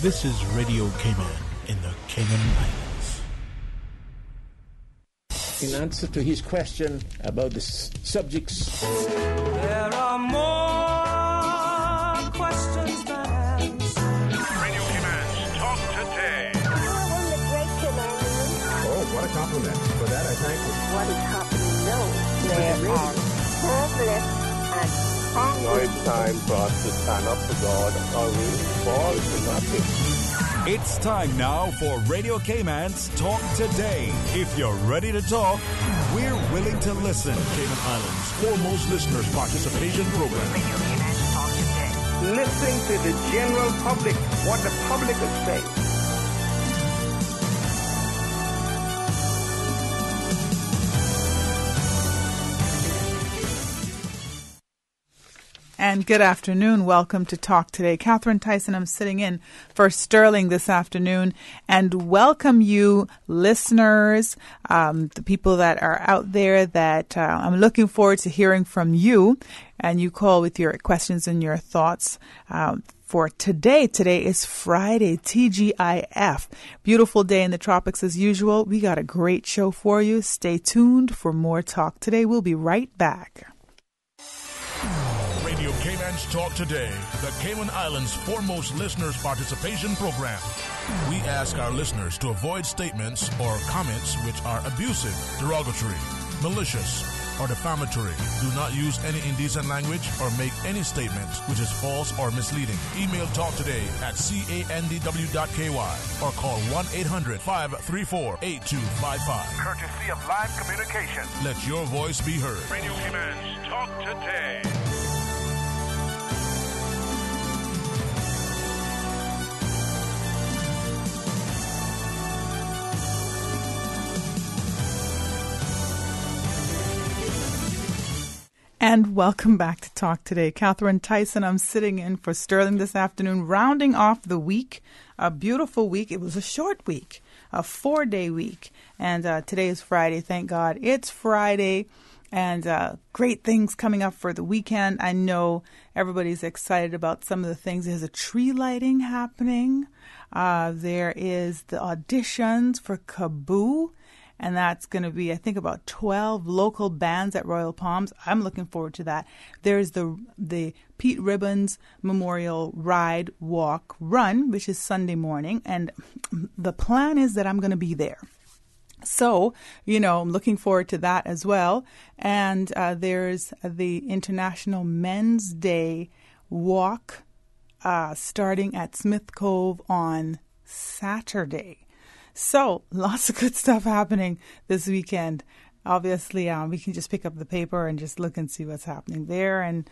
This is Radio Cayman in the Cayman Islands. In answer to his question about the subjects, there are more questions than answers. Radio Cayman's Talk Today. Oh, what a compliment. For that, I thank you. What is happening now? They are hopeless and hungry. Now it's time for us to stand up for God or we fall to nothing. It's time now for Radio Cayman's Talk Today. If you're ready to talk, we're willing to listen. Cayman Islands' foremost listeners participation program. Radio Cayman's Talk Today. Listen to the general public, what the public is saying. And good afternoon. Welcome to Talk Today. Catherine Tyson, I'm sitting in for Sterling this afternoon, and welcome you listeners, the people that are out there that I'm looking forward to hearing from you, and you call with your questions and your thoughts for today. Today is Friday, TGIF. Beautiful day in the tropics as usual. We got a great show for you. Stay tuned for more Talk Today. We'll be right back. Radio Cayman's Talk Today, the Cayman Islands' foremost listeners participation program. We ask our listeners to avoid statements or comments which are abusive, derogatory, malicious, or defamatory. Do not use any indecent language or make any statement which is false or misleading. Email talktoday@candw.ky or call 1-800-534-8255. Courtesy of Live Communication. Let your voice be heard. Radio Cayman's Talk Today. And welcome back to Talk Today. Catherine Tyson, I'm sitting in for Sterling this afternoon, rounding off the week, a beautiful week. It was a short week, a 4-day week. And today is Friday. Thank God it's Friday. And great things coming up for the weekend. I know everybody's excited about some of the things. There's a tree lighting happening. There is the auditions for Kaboo. And that's going to be, I think, about 12 local bands at Royal Palms. I'm looking forward to that. There's the Pete Ribbons Memorial Ride, Walk, Run, which is Sunday morning. And the plan is that I'm going to be there. So, I'm looking forward to that as well. And there's the International Men's Day Walk starting at Smith Cove on Saturday. So, lots of good stuff happening this weekend. Obviously, we can just pick up the paper and just look and see what's happening there and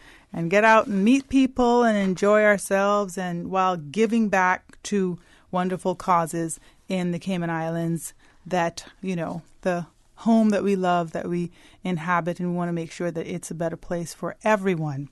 get out and meet people and enjoy ourselves, and while giving back to wonderful causes in the Cayman Islands that, the home that we love, that we inhabit, and we want to make sure that it's a better place for everyone.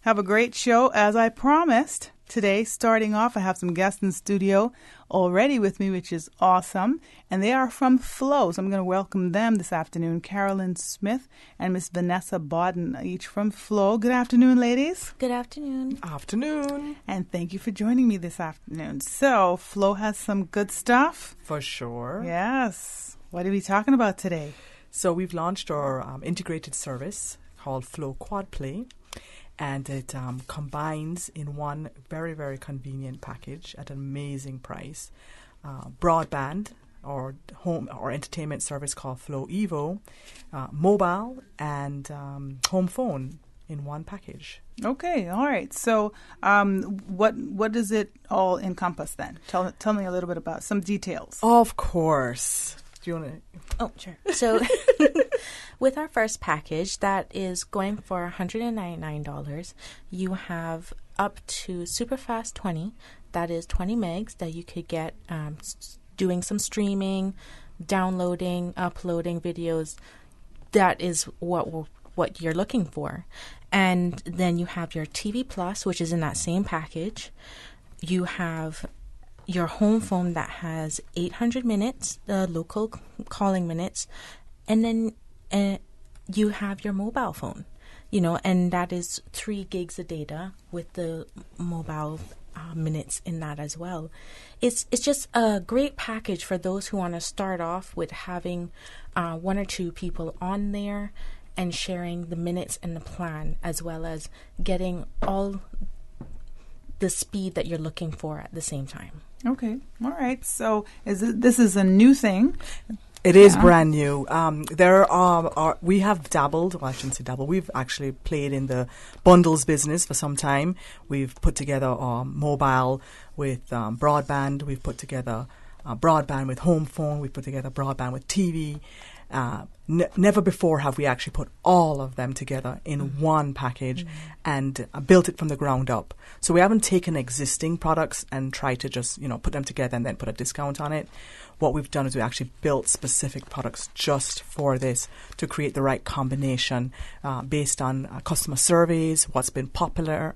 Have a great show, as I promised. Today, starting off, I have some guests in the studio already with me, which is awesome. And they are from Flow. So I'm going to welcome them this afternoon. Carolyn Smith and Miss Vanessa Bodden, each from Flow. Good afternoon, ladies. Good afternoon. Afternoon. And thank you for joining me this afternoon. So, Flow has some good stuff. For sure. Yes. What are we talking about today? So we've launched our integrated service called Flow Quad Play. And it combines in one very, very convenient package at an amazing price. Broadband or home or entertainment service called Flow Evo, mobile and home phone in one package. Okay, all right. So what does it all encompass then? Tell me a little bit about some details. Of course. Do you want to? Oh, sure. So with our first package, that is going for $199, you have up to Superfast 20. That is 20 megs that you could get doing some streaming, downloading, uploading videos. That is what you're looking for. And then you have your TV Plus, which is in that same package. You have your home phone that has 800 minutes, the local calling minutes, and then you have your mobile phone, and that is 3 gigs of data with the mobile minutes in that as well. It's just a great package for those who want to start off with having one or two people on there and sharing the minutes and the plan, as well as getting all the speed that you're looking for at the same time. Okay. All right. So this is a new thing. It is brand new. We have dabbled. Well, I shouldn't say dabbled. We've actually played in the bundles business for some time. We've put together mobile with broadband. We've put together broadband with home phone. We've put together broadband with TV. Never before have we actually put all of them together in one package and built it from the ground up. So we haven't taken existing products and tried to just, put them together and then put a discount on it. What we've done is we actually built specific products just for this to create the right combination based on customer surveys, what's been popular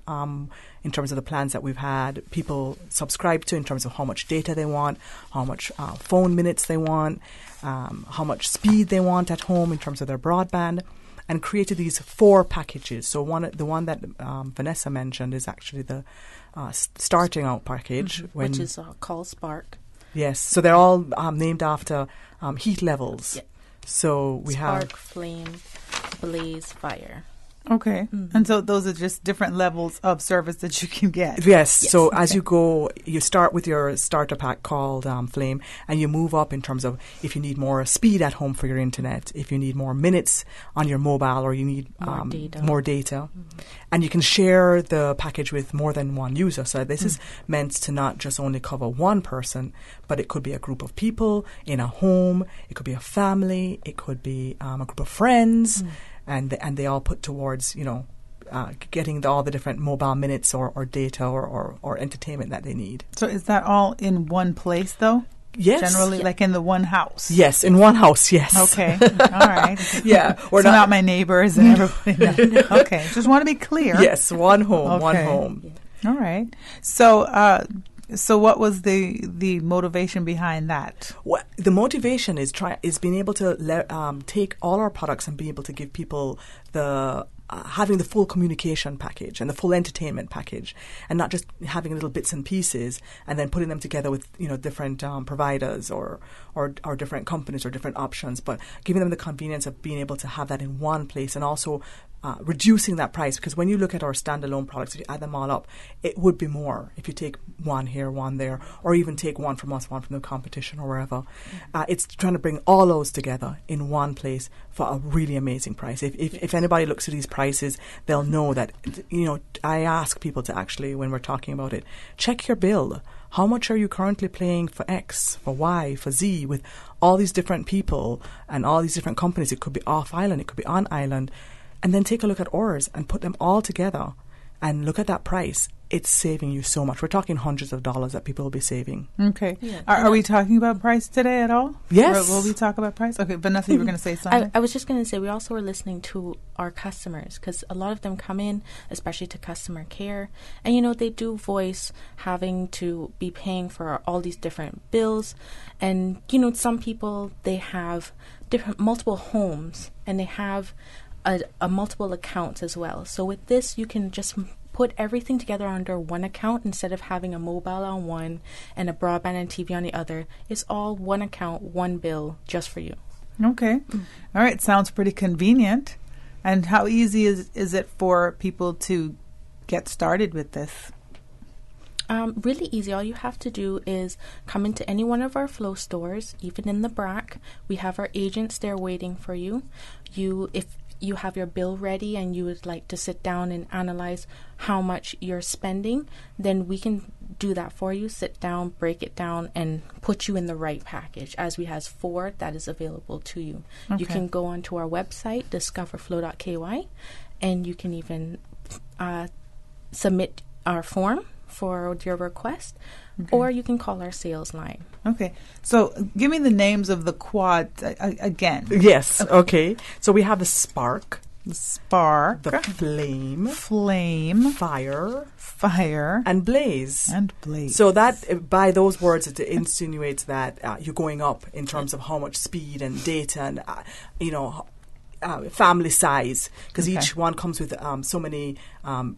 in terms of the plans that we've had, people subscribe to in terms of how much data they want, how much phone minutes they want, how much speed they want at home in terms of their broadband, and created these 4 packages. So the one that Vanessa mentioned is actually the starting out package. Which is called Spark. Yes, so they're all named after heat levels. Yeah. So we have Spark, Flame, Blaze, Fire. Okay. And so those are just different levels of service that you can get. Yes. So as you go, you start with your starter pack called Flame, and you move up in terms of if you need more speed at home for your internet, if you need more minutes on your mobile, or you need more data. And you can share the package with more than one user. So this is meant to not just only cover one person, but it could be a group of people in a home. It could be a family. It could be a group of friends. And they all put towards, getting all the different mobile minutes or data or entertainment that they need. So is that all in one place, though? Yes. Generally, like in the one house? Yes, in one house, yes. Okay. All right. Yeah. We're not my neighbors and everybody. No. Okay. Just want to be clear. Yes, one home, one home. All right. So what was the motivation behind that? Well, the motivation is being able to take all our products and be able to give people the having the full communication package and the full entertainment package, and not just having little bits and pieces and then putting them together with different providers or different companies or different options, but giving them the convenience of being able to have that in one place, and also reducing that price, because when you look at our standalone products, if you add them all up, it would be more if you take one here, one there, or even take one from us, one from the competition or wherever. It's trying to bring all those together in one place for a really amazing price. If anybody looks at these prices, they'll know that, I ask people to actually, when we're talking about it, check your bill. How much are you currently paying for X, for Y, for Z, with all these different people and all these different companies? It could be off island, it could be on island. And then take a look at ours and put them all together and look at that price. It's saving you so much. We're talking hundreds of dollars that people will be saving. Okay. Yeah. Are we talking about price today at all? Yes. Will we talk about price? Okay, Vanessa, you were going to say something? I was just going to say, we also were listening to our customers, because a lot of them come in, especially to customer care, and, they do voice having to be paying for all these different bills. And, some people, they have multiple homes, and they have a multiple accounts as well. So with this, you can just put everything together under one account instead of having a mobile on one and a broadband and TV on the other. It's all one account, one bill, just for you. Okay. All right. Sounds pretty convenient. And how easy is it for people to get started with this? Really easy. All you have to do is come into any one of our Flow stores, even in the BRAC. We have our agents there waiting for you. If you have your bill ready and you would like to sit down and analyze how much you're spending, then we can do that for you. Sit down, break it down, and put you in the right package, as we have 4 that is available to you. Okay. You can go onto our website, discoverflow.ky, and you can even submit our form for your request, or you can call our sales line. Okay. So give me the names of the quads again. Yes. Okay. So we have the Spark. The Spark. The Flame. Flame. Fire. Fire. And Blaze. And Blaze. So that, by those words, it insinuates that you're going up in terms of how much speed and data and, family size, because Okay. each one comes with so many.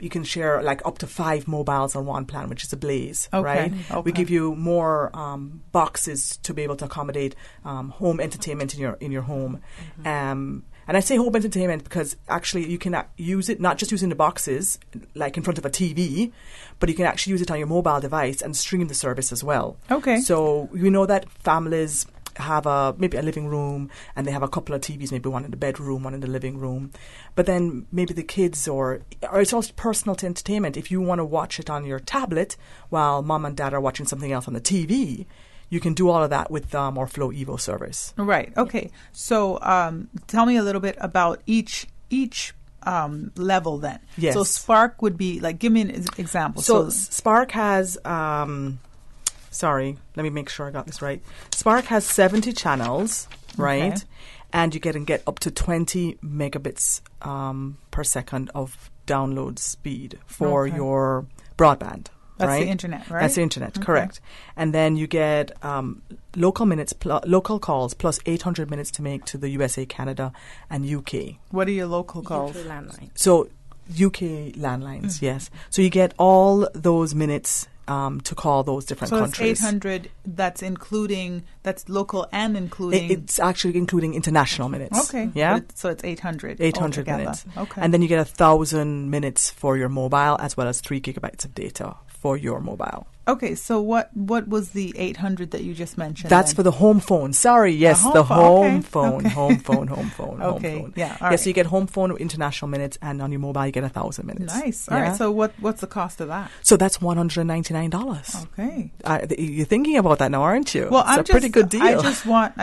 You can share like up to 5 mobiles on one plan, which is a blaze, Okay, right? okay. We give you more boxes to be able to accommodate home entertainment in your home. And I say home entertainment because actually you can use it not just using the boxes like in front of a TV, but you can actually use it on your mobile device and stream the service as well. Okay. So we know that families have maybe a living room and they have a couple of TVs, maybe one in the bedroom, one in the living room. But then maybe the kids or it's also personal to entertainment. If you want to watch it on your tablet while mom and dad are watching something else on the TV, you can do all of that with our Flow Evo service. Right. Okay. So tell me a little bit about each level then. Yes. So Spark would be like, give me an example. So Spark has, sorry, let me make sure I got this right. Spark has 70 channels, right? Okay. And you can get up to 20 megabits per second of download speed for Okay. your broadband. That's right? the internet, right? That's the internet, Okay. correct. And then you get local calls plus 800 minutes to make to the USA, Canada, and UK. What are your local calls? UK landline. So UK landlines, yes. So you get all those minutes to call those different So countries. it's 800. That's local and including. It's actually including international minutes. Okay. Yeah. So it's 800. 800 altogether. minutes. Okay. And then you get 1,000 minutes for your mobile as well as 3 gigabytes of data for your mobile. Okay. So what was the 800 that you just mentioned? That's then? for the home phone. Sorry, yes, home the phone. home Okay. phone, Okay. home phone, home phone, Okay. home phone. Yeah, all Yes, so right. you get home phone with international minutes, and on your mobile you get 1,000 minutes. Nice. All Yeah? right. So what's the cost of that? So that's $199. Okay. You're thinking about that now, aren't you? Well, it's a pretty good deal. I just want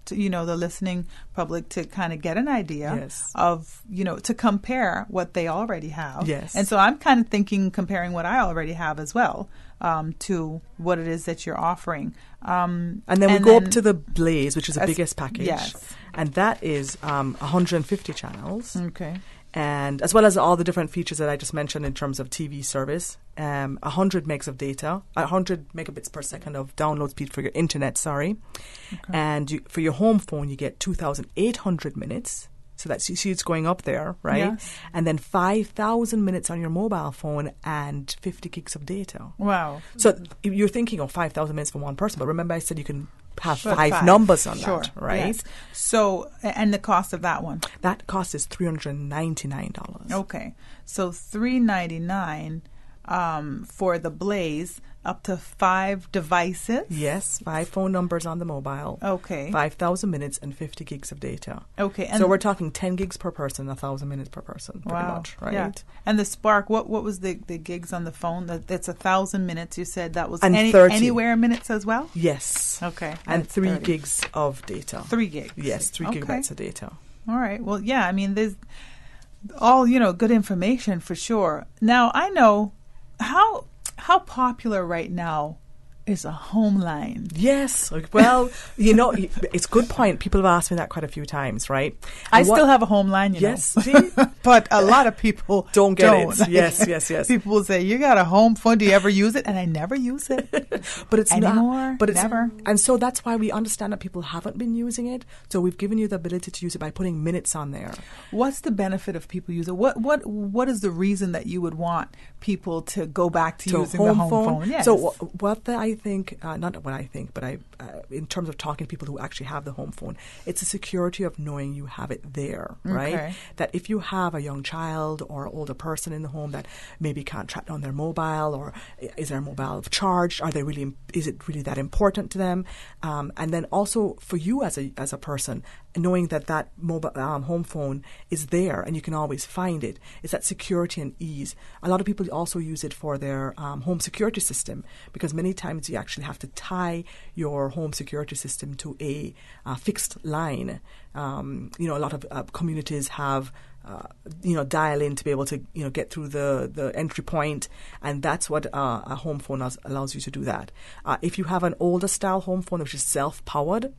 the listening public to kind of get an idea Yes. of to compare what they already have. Yes. And so I'm kind of thinking comparing what I already have as well to what it is that you're offering. And then we go up to the Blaze, which is the biggest package. Yes. And that is 150 channels. Okay. And as well as all the different features that I just mentioned in terms of TV service, 100 megs of data, 100 megabits per second of download speed for your internet, Okay. And for your home phone, you get 2,800 minutes. So that's, you see it's going up there, right? Yes. And then 5,000 minutes on your mobile phone and 50 gigs of data. Wow. So you're thinking of 5,000 minutes for one person, but remember I said you can have But five numbers on Sure. that, right? Yes. So, and the cost of that one? That cost is $399. Okay. So $399 for the Blaze, up to 5 devices? Yes, 5 phone numbers on the mobile. Okay. 5,000 minutes and 50 gigs of data. Okay. And so we're talking 10 gigs per person, 1,000 minutes per person, pretty wow. much, right? Yeah. And the Spark, what was the gigs on the phone? That's 1,000 minutes. You said that was And 30. anywhere minutes as well? Yes. Okay. And 3 30. gigs of data. 3 gigs. Yes, 3 Okay. gigabytes of data. All right. Well, yeah, I mean, there's all, good information for sure. Now, I know how popular right now is a home line. Yes. Well, it's a good point. People have asked me that quite a few times, right? I still have a home line, Yes. See? But a lot of people don't get it. Yes. People will say, you got a home phone. Do you ever use it? And I never use it. But it's anymore. Not. But it's never. And so that's why we understand that people haven't been using it. So we've given you the ability to use it by putting minutes on there. What's the benefit of people using it? What is the reason that you would want people to go back to using the home phone? Yes. So in terms of talking to people who actually have the home phone, it's the security of knowing you have it there, right? Okay. That if you have a young child or an older person in the home that maybe can't track down their mobile, or is their mobile charged? Is it really that important to them? And then also for you as a person, knowing that mobile home phone is there and you can always find it. It's that security and ease. A lot of people also use it for their home security system, because many times you actually have to tie your home security system to a fixed line. A lot of communities have dial in to be able to get through the entry point, and that's what a home phone allows you to do that. If you have an older style home phone which is self-powered,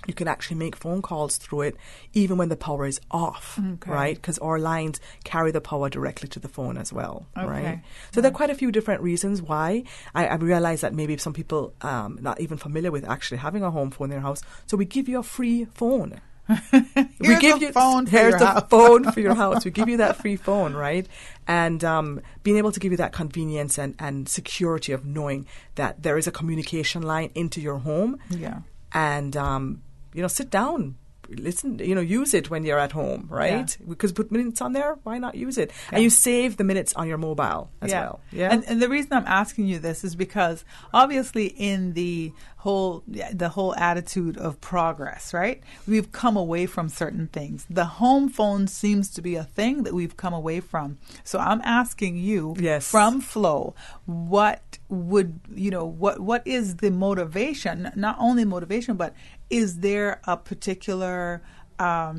you can actually make phone calls through it even when the power is off, right? Because our lines carry the power directly to the phone as well, right? So there are quite a few different reasons why. I realize that maybe some people not even familiar with actually having a home phone in their house. So we give you a free phone. Here's a phone for here's your the house. phone for your house. We give you that free phone, right? And being able to give you that convenience and security of knowing that there is a communication line into your home. Yeah. And, sit down. Listen, use it when you're at home, right? Yeah. Because put minutes on there, why not use it? Yeah. And you save the minutes on your mobile as well. Yeah. And the reason I'm asking you this is because obviously in the whole attitude of progress, right? We've come away from certain things. The home phone seems to be a thing that we've come away from. So I'm asking you, from Flo, what is the motivation? Not only motivation, but is there a particular, a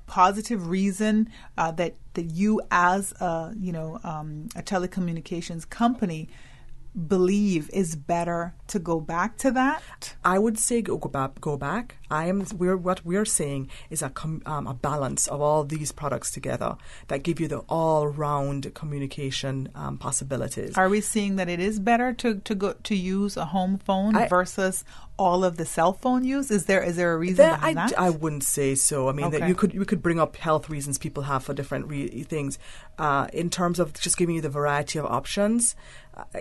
positive reason that you, as a telecommunications company, believe is better to go back to that? I would say go back. What we're saying is a balance of all these products together that give you the all-round communication possibilities. Are we seeing that it is better to use a home phone versus all of the cell phone use? Is there a reason behind that? I wouldn't say so. I mean, that you could bring up health reasons people have for different things. In terms of just giving you the variety of options,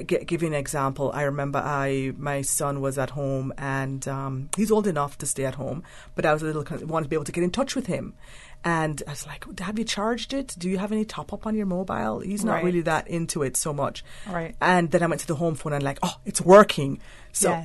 give you an example. I remember my son was at home and he's old enough to stay at home, but I was wanted to be able to get in touch with him. And I was like, have you charged it? Do you have any top up on your mobile? He's not really that into it so much. Right. And then I went to the home phone and it's working. So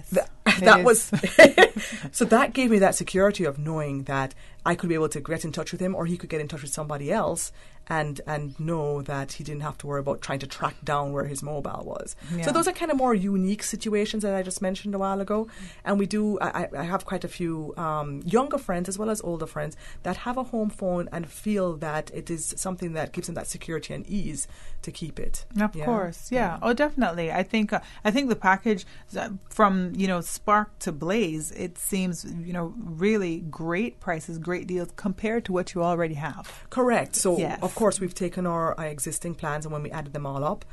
so that gave me that security of knowing that I could be able to get in touch with him, or he could get in touch with somebody else and know that he didn't have to worry about trying to track down where his mobile was. Yeah. So those are kind of more unique situations that I just mentioned a while ago. And I have quite a few younger friends as well as older friends that have a home phone and feel that it is something that gives them that security and ease to keep it. Of course, yeah. Oh, definitely. I think the package from Spark to Blaze, it seems really great prices, great deals compared to what you already have. Correct. So of course we've taken our existing plans, and when we added them all up,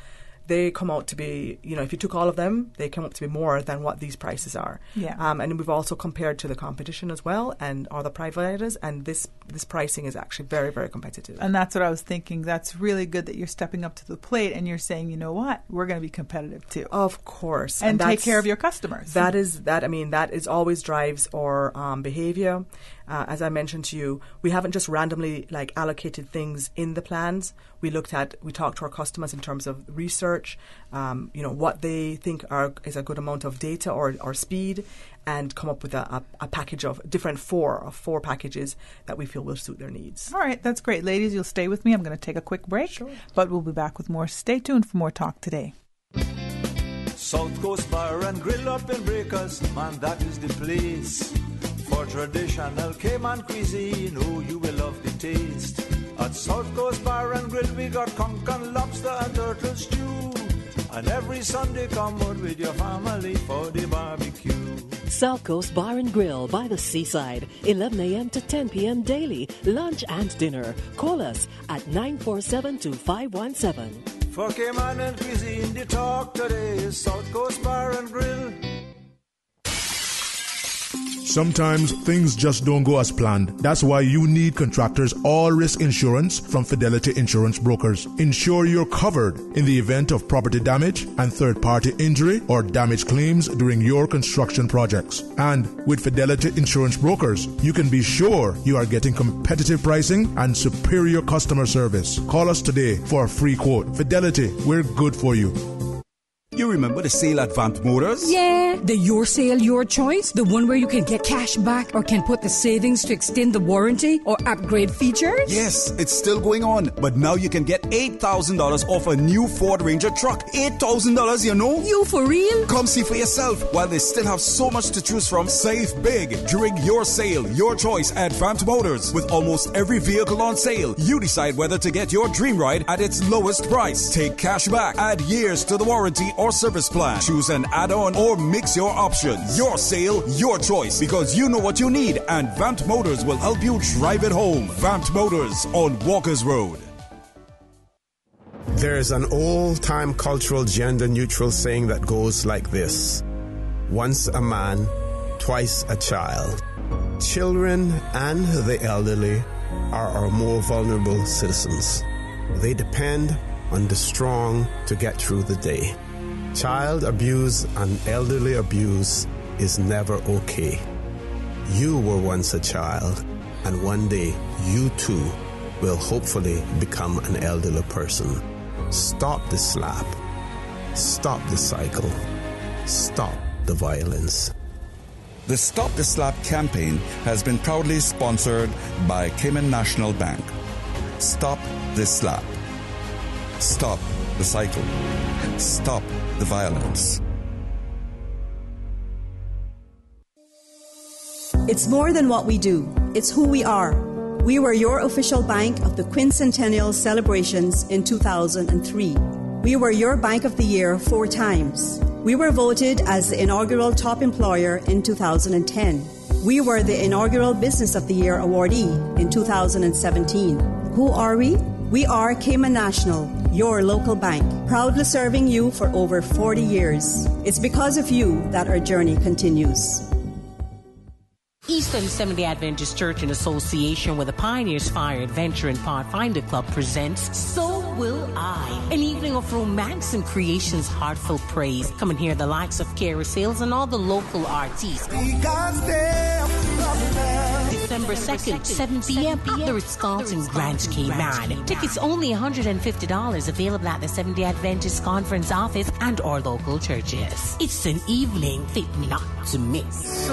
they come out to be, if you took all of them, they come up to be more than what these prices are. Yeah. And we've also compared to the competition as well and other providers, and this pricing is actually very, very competitive. And that's what I was thinking. That's really good that you're stepping up to the plate and you're saying, you know what, we're going to be competitive too. Of course. And take care of your customers. That is always drives our behavior. As I mentioned to you, we haven't just randomly allocated things in the plans. We talked to our customers in terms of research, what they think is a good amount of data or speed, and come up with a package of four packages that we feel will suit their needs. All right, that's great. Ladies, you'll stay with me. I'm going to take a quick break, but we'll be back with more. Stay tuned for more Talk Today. South Coast Bar and Grill up in Breakers, man, that is the place. For traditional Cayman cuisine, oh, you will love the taste. At South Coast Bar and Grill, we got conch and lobster and turtle stew. And every Sunday, come out with your family for the barbecue. South Coast Bar and Grill by the seaside, 11 a.m. to 10 p.m. daily, lunch and dinner. Call us at 947-2517. For Cayman and cuisine, the talk today is South Coast Bar and Grill. Sometimes things just don't go as planned. That's why you need Contractors All-Risk Insurance from Fidelity Insurance Brokers. Ensure you're covered in the event of property damage and third-party injury or damage claims during your construction projects. And with Fidelity Insurance Brokers, you can be sure you are getting competitive pricing and superior customer service. Call us today for a free quote. Fidelity, we're good for you. You remember the sale at Vamp Motors? Yeah, the Your Sale, Your Choice, the one where you can get cash back or can put the savings to extend the warranty or upgrade features? Yes, it's still going on, but now you can get $8,000 off a new Ford Ranger truck. $8,000, you know? You for real? Come see for yourself. While they still have so much to choose from, save big during Your Sale, Your Choice at Vamp Motors. With almost every vehicle on sale, you decide whether to get your dream ride at its lowest price. Take cash back, add years to the warranty or service plan. Choose an add-on or mix your options. Your sale, your choice, because you know what you need, and Vamp Motors will help you drive it home. Vamp Motors on Walkers Road. There's an old-time cultural gender-neutral saying that goes like this: once a man, twice a child. Children and the elderly are our more vulnerable citizens. They depend on the strong to get through the day. Child abuse and elderly abuse is never okay. You were once a child, and one day you too will hopefully become an elderly person. Stop the slap. Stop the cycle. Stop the violence. The Stop the Slap campaign has been proudly sponsored by Cayman National Bank. Stop the slap. Stop the cycle. Stop the violence. It's more than what we do. It's who we are. We were your official bank of the quincentennial celebrations in 2003. We were your Bank of the Year 4 times. We were voted as the inaugural top employer in 2010. We were the inaugural Business of the Year awardee in 2017. Who are we? We are Cayman National, your local bank, proudly serving you for over 40 years. It's because of you that our journey continues. Eastern Seventh-day Adventist Church in association with the Pioneers Fire Adventure and Pathfinder Club presents So Will I, an evening of romance and creation's heartfelt praise. Come and hear the likes of Kara Sales and all the local artists. December 2nd, 7 p.m. at the Ritz-Carlton Grand Cayman. Tickets only $150, available at the Seventh-day Adventist Conference Office and our local churches. It's an evening fit not to miss.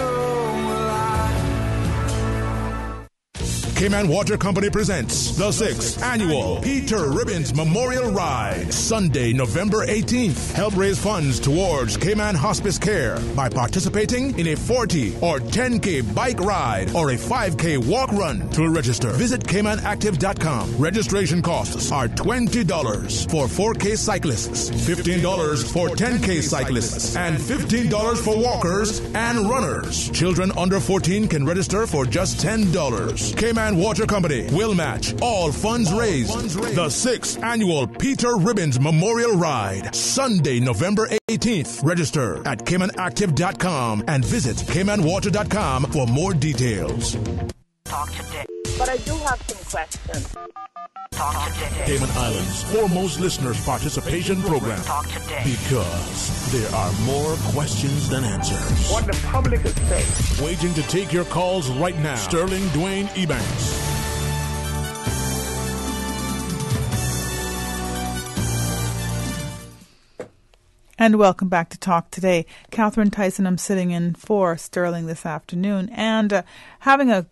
Cayman Water Company presents the 6th Annual Peter Ribbons Memorial Ride, Sunday, November 18th. Help raise funds towards Cayman Hospice Care by participating in a 40 or 10K bike ride or a 5K walk run. To register, visit CaymanActive.com. Registration costs are $20 for 4K cyclists, $15 for 10K cyclists, and $15 for walkers and runners. Children under 14 can register for just $10. Cayman Water Company will match all funds raised. The 6th Annual Peter Ribbons Memorial Ride, Sunday, November 18th. Register at CaymanActive.com and visit CaymanWater.com for more details. Talk today. But I do have some questions. Talk today. Cayman Islands' foremost listeners' participation program. Talk today. Because there are more questions than answers. What the public is saying. Waiting to take your calls right now. Sterling Dwayne Ebanks. And welcome back to Talk Today. Catherine Tyson, I'm sitting in for Sterling this afternoon and having a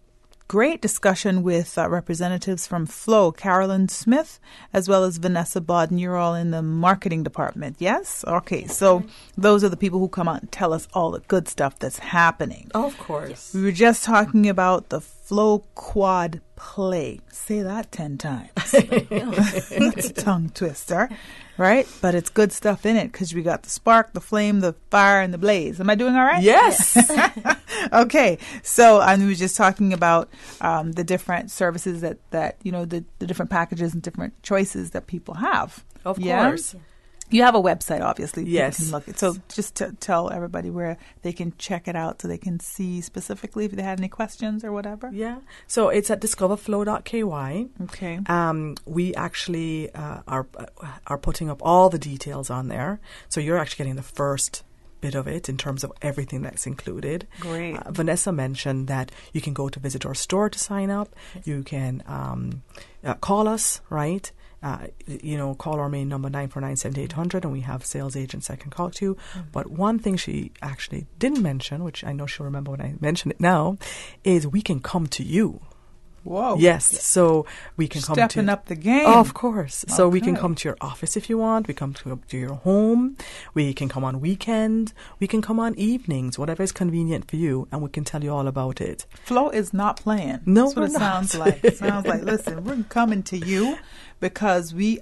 great discussion with representatives from Flow, Carolyn Smith, as well as Vanessa Bodden. You're all in the marketing department, yes? Okay, so those are the people who come out and tell us all the good stuff that's happening. Oh, of course. We were just talking about the Flow Quad Play. Say that 10 times. That's a tongue twister, right? But it's good stuff in it because we got the spark, the flame, the fire, and the blaze. Am I doing all right? Yes. Okay. So we were just talking about the different services that you know, the different packages and different choices that people have. Of course. You have a website, obviously. Yes. You can look at. So just to tell everybody where they can check it out so they can see specifically if they had any questions or whatever. Yeah. So it's at discoverflow.ky. Okay. We actually are putting up all the details on there. So you're actually getting the first bit of it in terms of everything that's included. Great. Vanessa mentioned that you can go to visit our store to sign up. You can call us, right? Call our main number 949-7800 and we have sales agents that can call to you. Mm-hmm. But one thing she actually didn't mention, which I know she'll remember when I mention it now, is we can come to you. Whoa. Yes, so we can come to... Stepping up the game. Oh, of course. Okay. So we can come to your office if you want. We come to your home. We can come on weekends. We can come on evenings, whatever is convenient for you, and we can tell you all about it. Flo is not playing. No, that's what it sounds like. It sounds like, listen, we're coming to you because we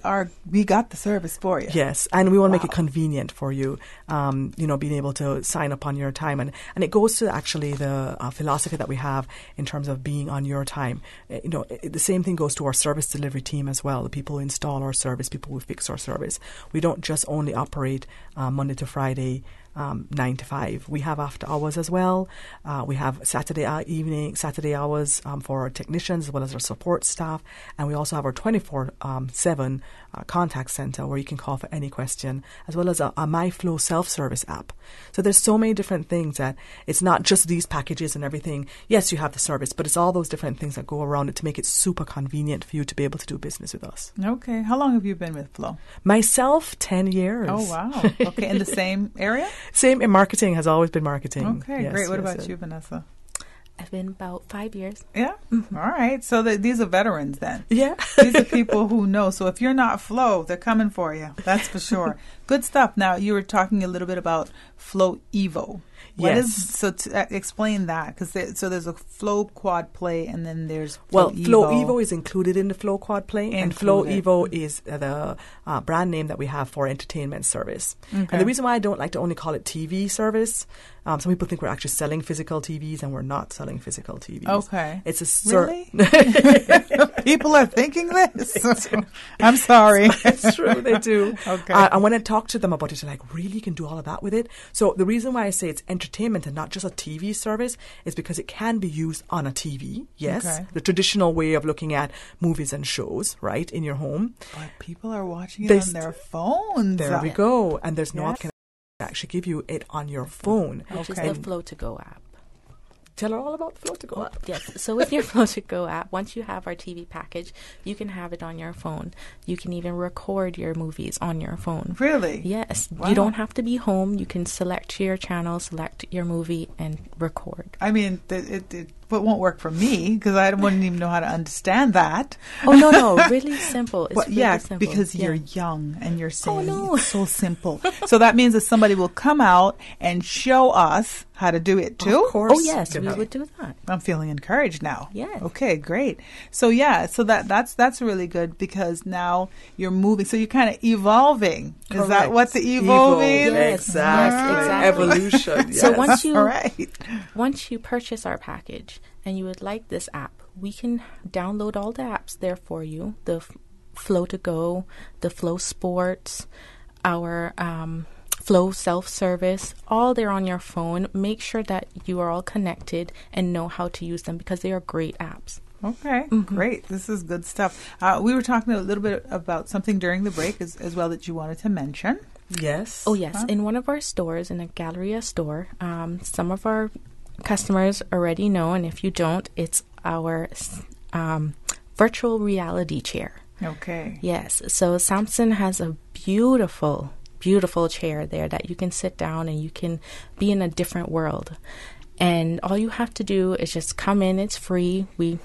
got the service for you. Yes, and we want to make it convenient for you, being able to sign up on your time. And it goes to actually the philosophy that we have in terms of being on your time. The same thing goes to our service delivery team as well, the people who install our service, people who fix our service. We don't just only operate Monday to Friday, 9 to 5. We have after hours as well. We have Saturday hours for our technicians as well as our support staff. And we also have our 24/7 contact center where you can call for any question, as well as a MyFlow self-service app. So there's so many different things that it's not just these packages and everything. Yes, you have the service, but it's all those different things that go around it to make it super convenient for you to be able to do business with us. Okay. How long have you been with Flow? Myself, 10 years. Oh, wow. Okay. In the same area? Same in marketing, has always been marketing. Okay, Yes, great. What yes, about you, Vanessa? I've been about 5 years. Yeah? All right. So these are veterans then. Yeah. These are people who know. So if you're not Flow, they're coming for you. That's for sure. Good stuff. Now, you were talking a little bit about Flow Evo. What Yes. is, so to explain that, because there's a Flow Quad Play and then there's Well, Flow Flow Evo is included in the Flow Quad Play, and Flow Included. Evo is the brand name that we have for entertainment service. Okay. And the reason why I don't like to only call it TV service, some people think we're actually selling physical TVs, and we're not selling physical TVs. Okay. It's a Really? People are thinking this? I'm sorry. It's true, they do. Okay. And when I talk to them about it, they're like, really, you can do all of that with it? So the reason why I say it's entertainment and not just a TV service is because it can be used on a TV, yes, Okay. the traditional way of looking at movies and shows, right, in your home. But people are watching it They on their phones. There we go. And there's no Yes. option to actually give you it on your phone. Which is Okay. the Flow to Go app. Tell her all about the Flow to Go app. Yes. So with your Flow to Go app, once you have our TV package, you can have it on your phone. You can even record your movies on your phone. Really? Yes. Wow. You don't have to be home. You can select your channel, select your movie, and record. I mean, it won't work for me because I wouldn't even know how to understand that. Oh, no. Really simple. It's Well, really yeah, simple. because Yeah. you're young and you're saying no. it's so simple. So that means that somebody will come out and show us how to do it too? Of course. Oh, yes. We would do that. I'm feeling encouraged now. Yes. Okay, great. So yeah, so that's really good because now you're moving. So you're kind of evolving. Is that Correct. what the evo means? Yes, Exactly. exactly. Evolution. So yes. once you purchase our package and you would like this app, we can download all the apps there for you. The Flow to Go, the Flow Sports, our Flow self-service, all there on your phone. Make sure that you are all connected and know how to use them because they are great apps. Okay, great. This is good stuff. We were talking a little bit about something during the break as well that you wanted to mention. Yes. Oh, yes. In one of our stores, in a Galleria store, some of our customers already know, and if you don't, it's our virtual reality chair. Okay. Yes. So Samson has a beautiful chair there that you can sit down and you can be in a different world. And all you have to do is just come in. It's free. We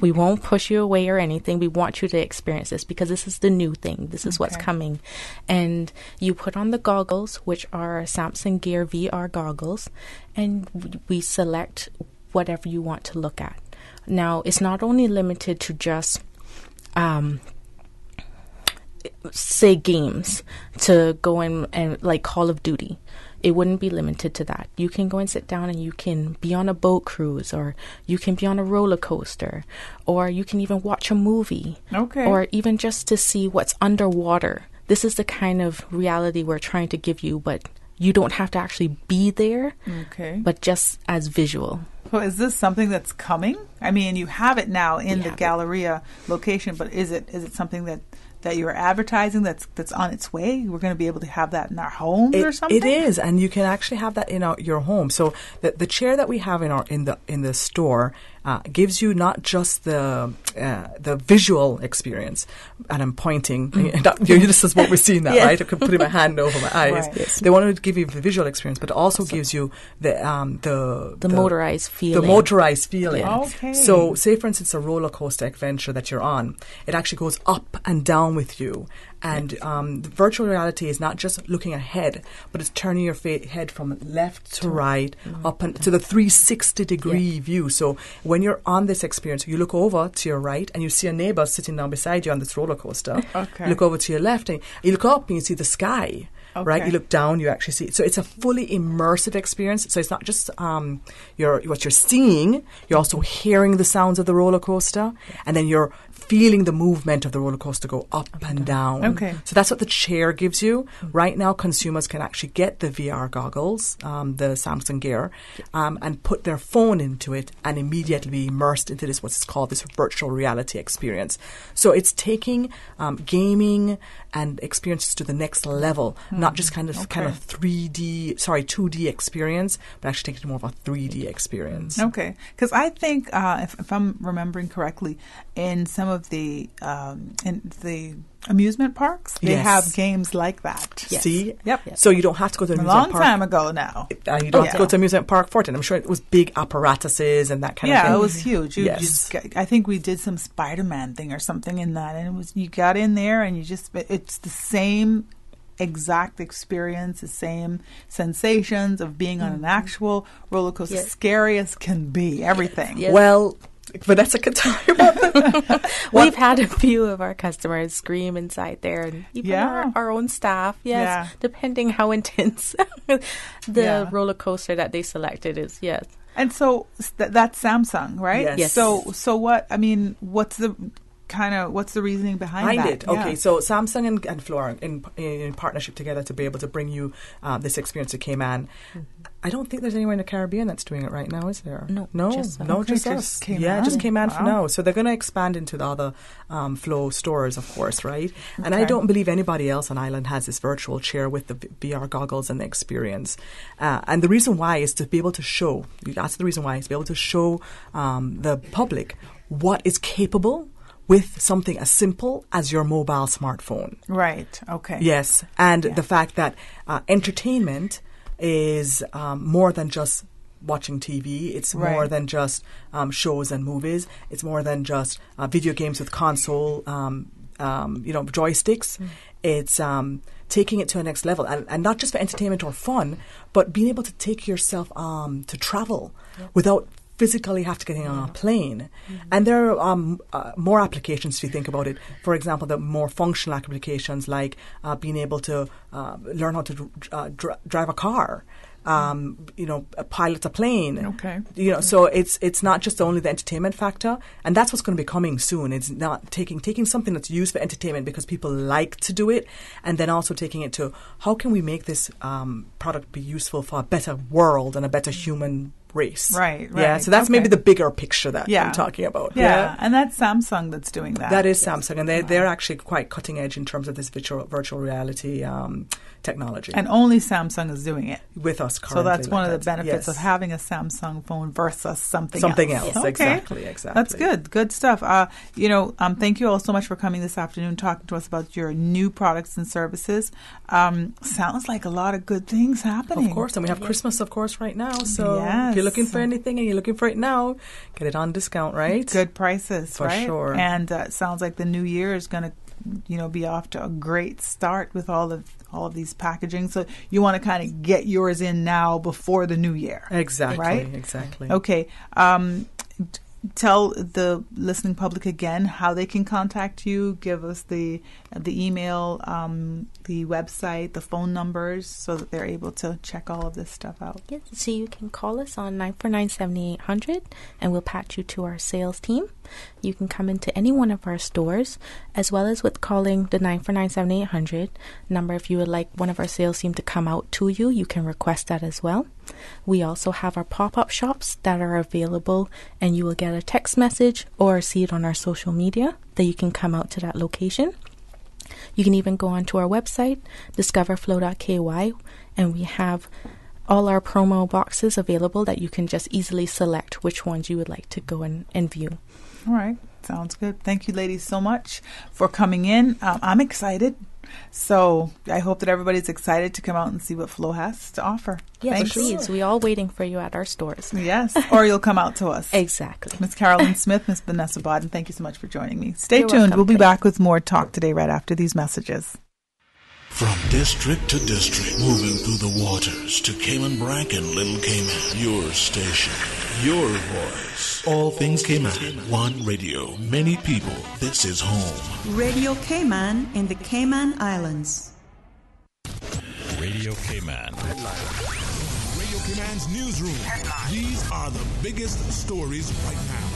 won't push you away or anything. We want you to experience this because this is the new thing. This is what's coming. And you put on the goggles, which are Samsung Gear VR goggles, and we select whatever you want to look at. Now, it's not only limited to just say games to go in and like Call of Duty. It wouldn't be limited to that. You can go and sit down and you can be on a boat cruise, or you can be on a roller coaster, or you can even watch a movie. Okay. Or even just to see what's underwater. This is the kind of reality we're trying to give you, but you don't have to actually be there, Okay. but just as visual. So is this something that's coming? I mean, you have it now in the Galleria location, but is it something that you're advertising that's on its way? We're going to be able to have that in our homes or something? It is, and you can actually have that in your home. So the chair that we have in the store gives you not just the visual experience, and I'm pointing. This is what we're seeing now, right? I'm putting my hand over my eyes. Right. Yes. They want to give you the visual experience, but it also gives you the motorized feeling. The motorized feeling. Yes. Okay. So, say for instance, a roller coaster adventure that you're on, it actually goes up and down with you. And the virtual reality is not just looking ahead, but it's turning your head from left to right, up and to the 360-degree view. So when you're on this experience, you look over to your right and you see a neighbor sitting down beside you on this roller coaster. Okay. You look over to your left and you look up and you see the sky. right? You look down, you actually see. So it's a fully immersive experience. So it's not just what you're seeing, you're also hearing the sounds of the roller coaster, and then you're feeling the movement of the roller coaster go up and down. Okay. So that's what the chair gives you. Right now, consumers can actually get the VR goggles, the Samsung Gear, and put their phone into it and immediately be immersed into this, what's called this virtual reality experience. So it's taking gaming and experiences to the next level, not just kind of 2D experience, but actually taking it to more of a 3D experience. Okay, because I think if I'm remembering correctly, in some of the amusement parks, they have games like that. Yes. See? Yep. So you don't have to go to the amusement park. A long time ago now. You don't have to go to amusement park for it. And I'm sure it was big apparatuses and that kind of thing. Yeah, it was huge. I think we did some Spider-Man thing or something in that. And it was, you got in there and it's the same exact experience, the same sensations of being on an actual roller coaster. Scary as can be, everything. Well, Vanessa can tell you about that. We've had a few of our customers scream inside there, and even our own staff, depending how intense the roller coaster that they selected is, And so that's Samsung, right? Yes. So what, I mean, what's the reasoning behind that? It. Okay, so Samsung and Flora in partnership together to be able to bring you this experience to Cayman. I don't think there's anywhere in the Caribbean that's doing it right now, is there? No, just us. Cayman. Yeah, just Cayman for now. So they're going to expand into the other Flow stores, of course, right? And I don't believe anybody else on island has this virtual chair with the VR goggles and the experience. And the reason why is to be able to show. That's the reason why is to be able to show the public what is capable with something as simple as your mobile smartphone. Right, okay. Yes, and the fact that entertainment is more than just watching TV. It's more than just shows and movies. It's more than just video games with console, joysticks. It's taking it to a next level. And not just for entertainment or fun, but being able to take yourself to travel without physically have to get on a plane. And there are more applications if you think about it. For example, the more functional applications like being able to learn how to drive a car, pilot a plane. Okay. So it's not just only the entertainment factor, and that's what's going to be coming soon. It's not taking something that's used for entertainment because people like to do it, and then also taking it to how can we make this product be useful for a better world and a better human race. Right. Yeah, so that's maybe the bigger picture that I'm talking about. Yeah, and that's Samsung that's doing that. That is Samsung, and they're actually quite cutting edge in terms of this virtual reality technology. And only Samsung is doing it. With us currently. So that's one of the benefits of having a Samsung phone versus something else. Okay. Exactly. That's good. Good stuff. Thank you all so much for coming this afternoon, talking to us about your new products and services. Sounds like a lot of good things happening. Of course, and we have Christmas, of course, right now. So if you're looking for anything and you're looking for it now, get it on discount, right? Good prices, for sure. And it sounds like the new year is going to be off to a great start with all of these packaging. So you want to kind of get yours in now before the new year. Exactly. Right? Exactly. Okay. Tell the listening public again how they can contact you. Give us the email, the website, the phone numbers, so that they're able to check all of this stuff out. Yes, so you can call us on 949-7800, and we'll patch you to our sales team. You can come into any one of our stores, as well as with calling the 949-7800 number. If you would like one of our sales team to come out to you, you can request that as well. We also have our pop-up shops that are available, and you will get a text message or see it on our social media that you can come out to that location. You can even go onto our website, discoverflow.ky, and we have all our promo boxes available that you can just easily select which ones you would like to go and view. All right. Sounds good. Thank you, ladies, so much for coming in. I'm excited. So I hope that everybody's excited to come out and see what Flow has to offer. Yes, Thanks. please. We're all waiting for you at our stores. Yes, or you'll come out to us. Exactly. Miss Carolyn Smith, Miss Vanessa Bodden, thank you so much for joining me. Stay You're tuned. welcome. We'll be back with more Talk Today right after these messages. From district to district, moving through the waters to Cayman Bracken, Little Cayman. Your station, your voice. All things Cayman. One radio, many people. This is home. Radio Cayman in the Cayman Islands. Radio Cayman. Radio Cayman's newsroom. These are the biggest stories right now.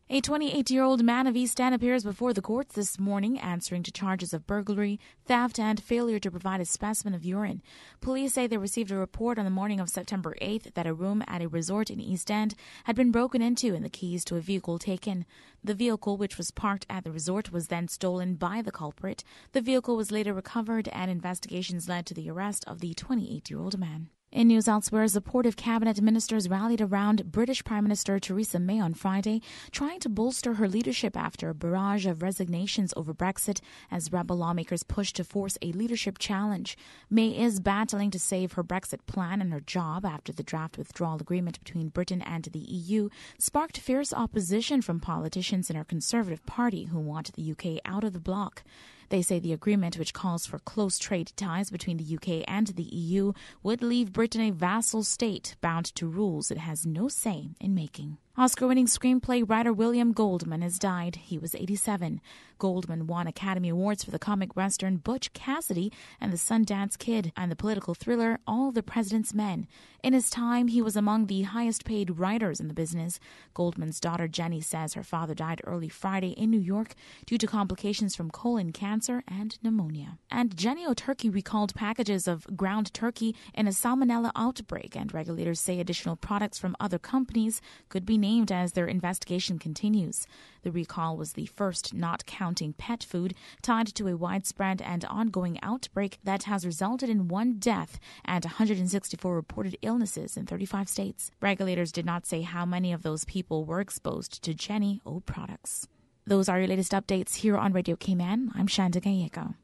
A 28-year-old man of East End appears before the courts this morning, answering to charges of burglary, theft, and failure to provide a specimen of urine. Police say they received a report on the morning of September 8th that a room at a resort in East End had been broken into and the keys to a vehicle taken. The vehicle, which was parked at the resort, was then stolen by the culprit. The vehicle was later recovered, and investigations led to the arrest of the 28-year-old man. In news elsewhere, supportive cabinet ministers rallied around British Prime Minister Theresa May on Friday, trying to bolster her leadership after a barrage of resignations over Brexit as rebel lawmakers push to force a leadership challenge. May is battling to save her Brexit plan and her job after the draft withdrawal agreement between Britain and the EU sparked fierce opposition from politicians in her Conservative Party who want the UK out of the bloc. They say the agreement, which calls for close trade ties between the UK and the EU, would leave Britain a vassal state bound to rules it has no say in making. Oscar-winning screenplay writer William Goldman has died. He was 87. Goldman won Academy Awards for the comic western Butch Cassidy and the Sundance Kid and the political thriller All the President's Men. In his time, he was among the highest-paid writers in the business. Goldman's daughter Jenny says her father died early Friday in New York due to complications from colon cancer and pneumonia. And Jenny O'Turkey recalled packages of ground turkey in a salmonella outbreak, and regulators say additional products from other companies could be named as their investigation continues. The recall was the first not counting pet food tied to a widespread and ongoing outbreak that has resulted in 1 death and 164 reported illnesses in 35 states. Regulators did not say how many of those people were exposed to Jenny O products. Those are your latest updates here on Radio Cayman. I'm Shanda Gallego.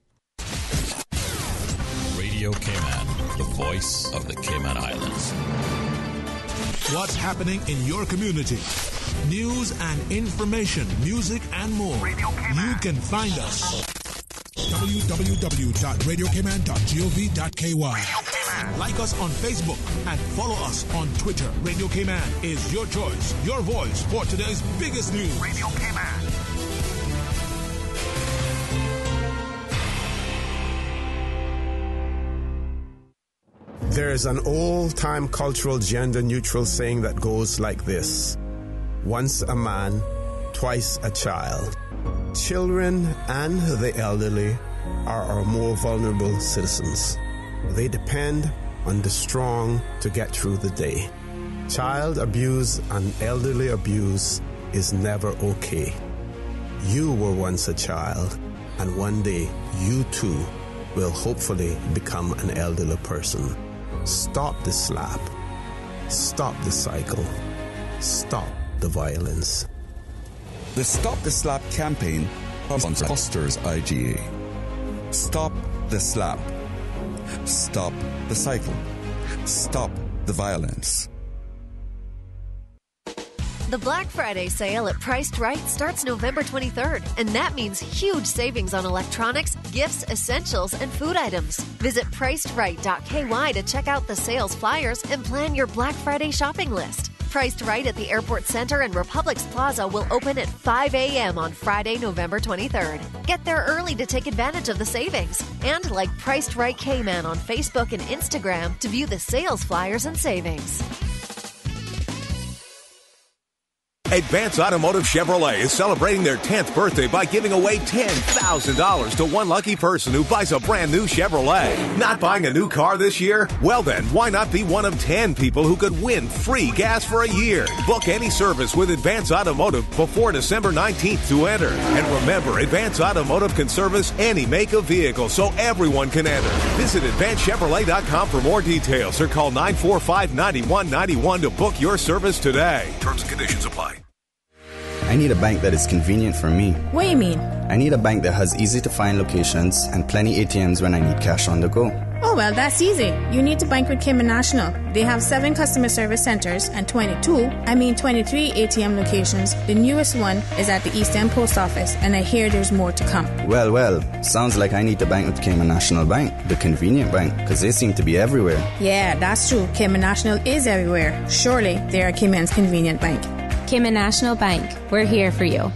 Radio Cayman, the voice of the Cayman Islands. What's happening in your community? News and information, music and more. You can find us. www.radiocayman.gov.ky. Like us on Facebook and follow us on Twitter. Radio Cayman is your choice, your voice for today's biggest news. Radio Cayman. There is an old-time cultural gender-neutral saying that goes like this: once a man, twice a child. Children and the elderly are our more vulnerable citizens. They depend on the strong to get through the day. Child abuse and elderly abuse is never okay. You were once a child, and one day you too will hopefully become an elderly person. Stop the slap. Stop the cycle. Stop the violence. The Stop the Slap campaign sponsors Foster's IGA. Stop the slap. Stop the cycle. Stop the violence. The Black Friday sale at Priced Right starts November 23rd, and that means huge savings on electronics, gifts, essentials, and food items. Visit PricedRight.ky to check out the sales flyers and plan your Black Friday shopping list. Priced Right at the Airport Center and Republix Plaza will open at 5 a.m. on Friday, November 23rd. Get there early to take advantage of the savings. And like Priced Right Cayman on Facebook and Instagram to view the sales flyers and savings. Advance Automotive Chevrolet is celebrating their 10th birthday by giving away $10,000 to one lucky person who buys a brand new Chevrolet. Not buying a new car this year? Well then, why not be one of 10 people who could win free gas for a year? Book any service with Advance Automotive before December 19th to enter. And remember, Advance Automotive can service any make of vehicle so everyone can enter. Visit AdvanceChevrolet.com for more details or call 945-9191 to book your service today. Terms and conditions apply. I need a bank that is convenient for me. What do you mean? I need a bank that has easy-to-find locations and plenty ATMs when I need cash on the go. Oh, well, that's easy. You need to bank with Cayman National. They have 7 customer service centers and 23 ATM locations. The newest one is at the East End Post Office, and I hear there's more to come. Well, sounds like I need to bank with Cayman National Bank, the convenient bank, because they seem to be everywhere. Yeah, that's true. Cayman National is everywhere. Surely they are Cayman's convenient bank. Cayman National Bank. We're here for you.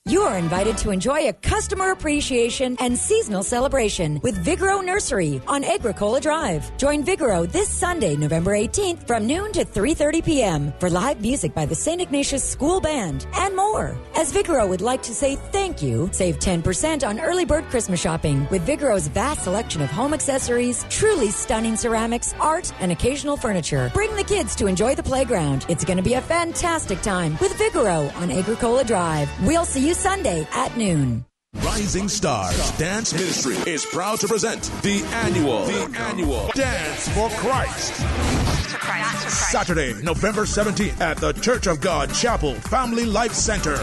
You are invited to enjoy a customer appreciation and seasonal celebration with Vigoro Nursery on Agricola Drive. Join Vigoro this Sunday, November 18th from noon to 3:30 p.m. for live music by the St. Ignatius School Band and more. As Vigoro would like to say thank you, save 10% on early bird Christmas shopping with Vigoro's vast selection of home accessories, truly stunning ceramics, art, and occasional furniture. Bring the kids to enjoy the playground. It's going to be a fantastic time with Vigoro on Agricola Drive. We'll see you Sunday at noon. Rising Stars Dance Ministry is proud to present the annual Dance for Christ. Saturday, November 17th at the Church of God Chapel Family Life Center.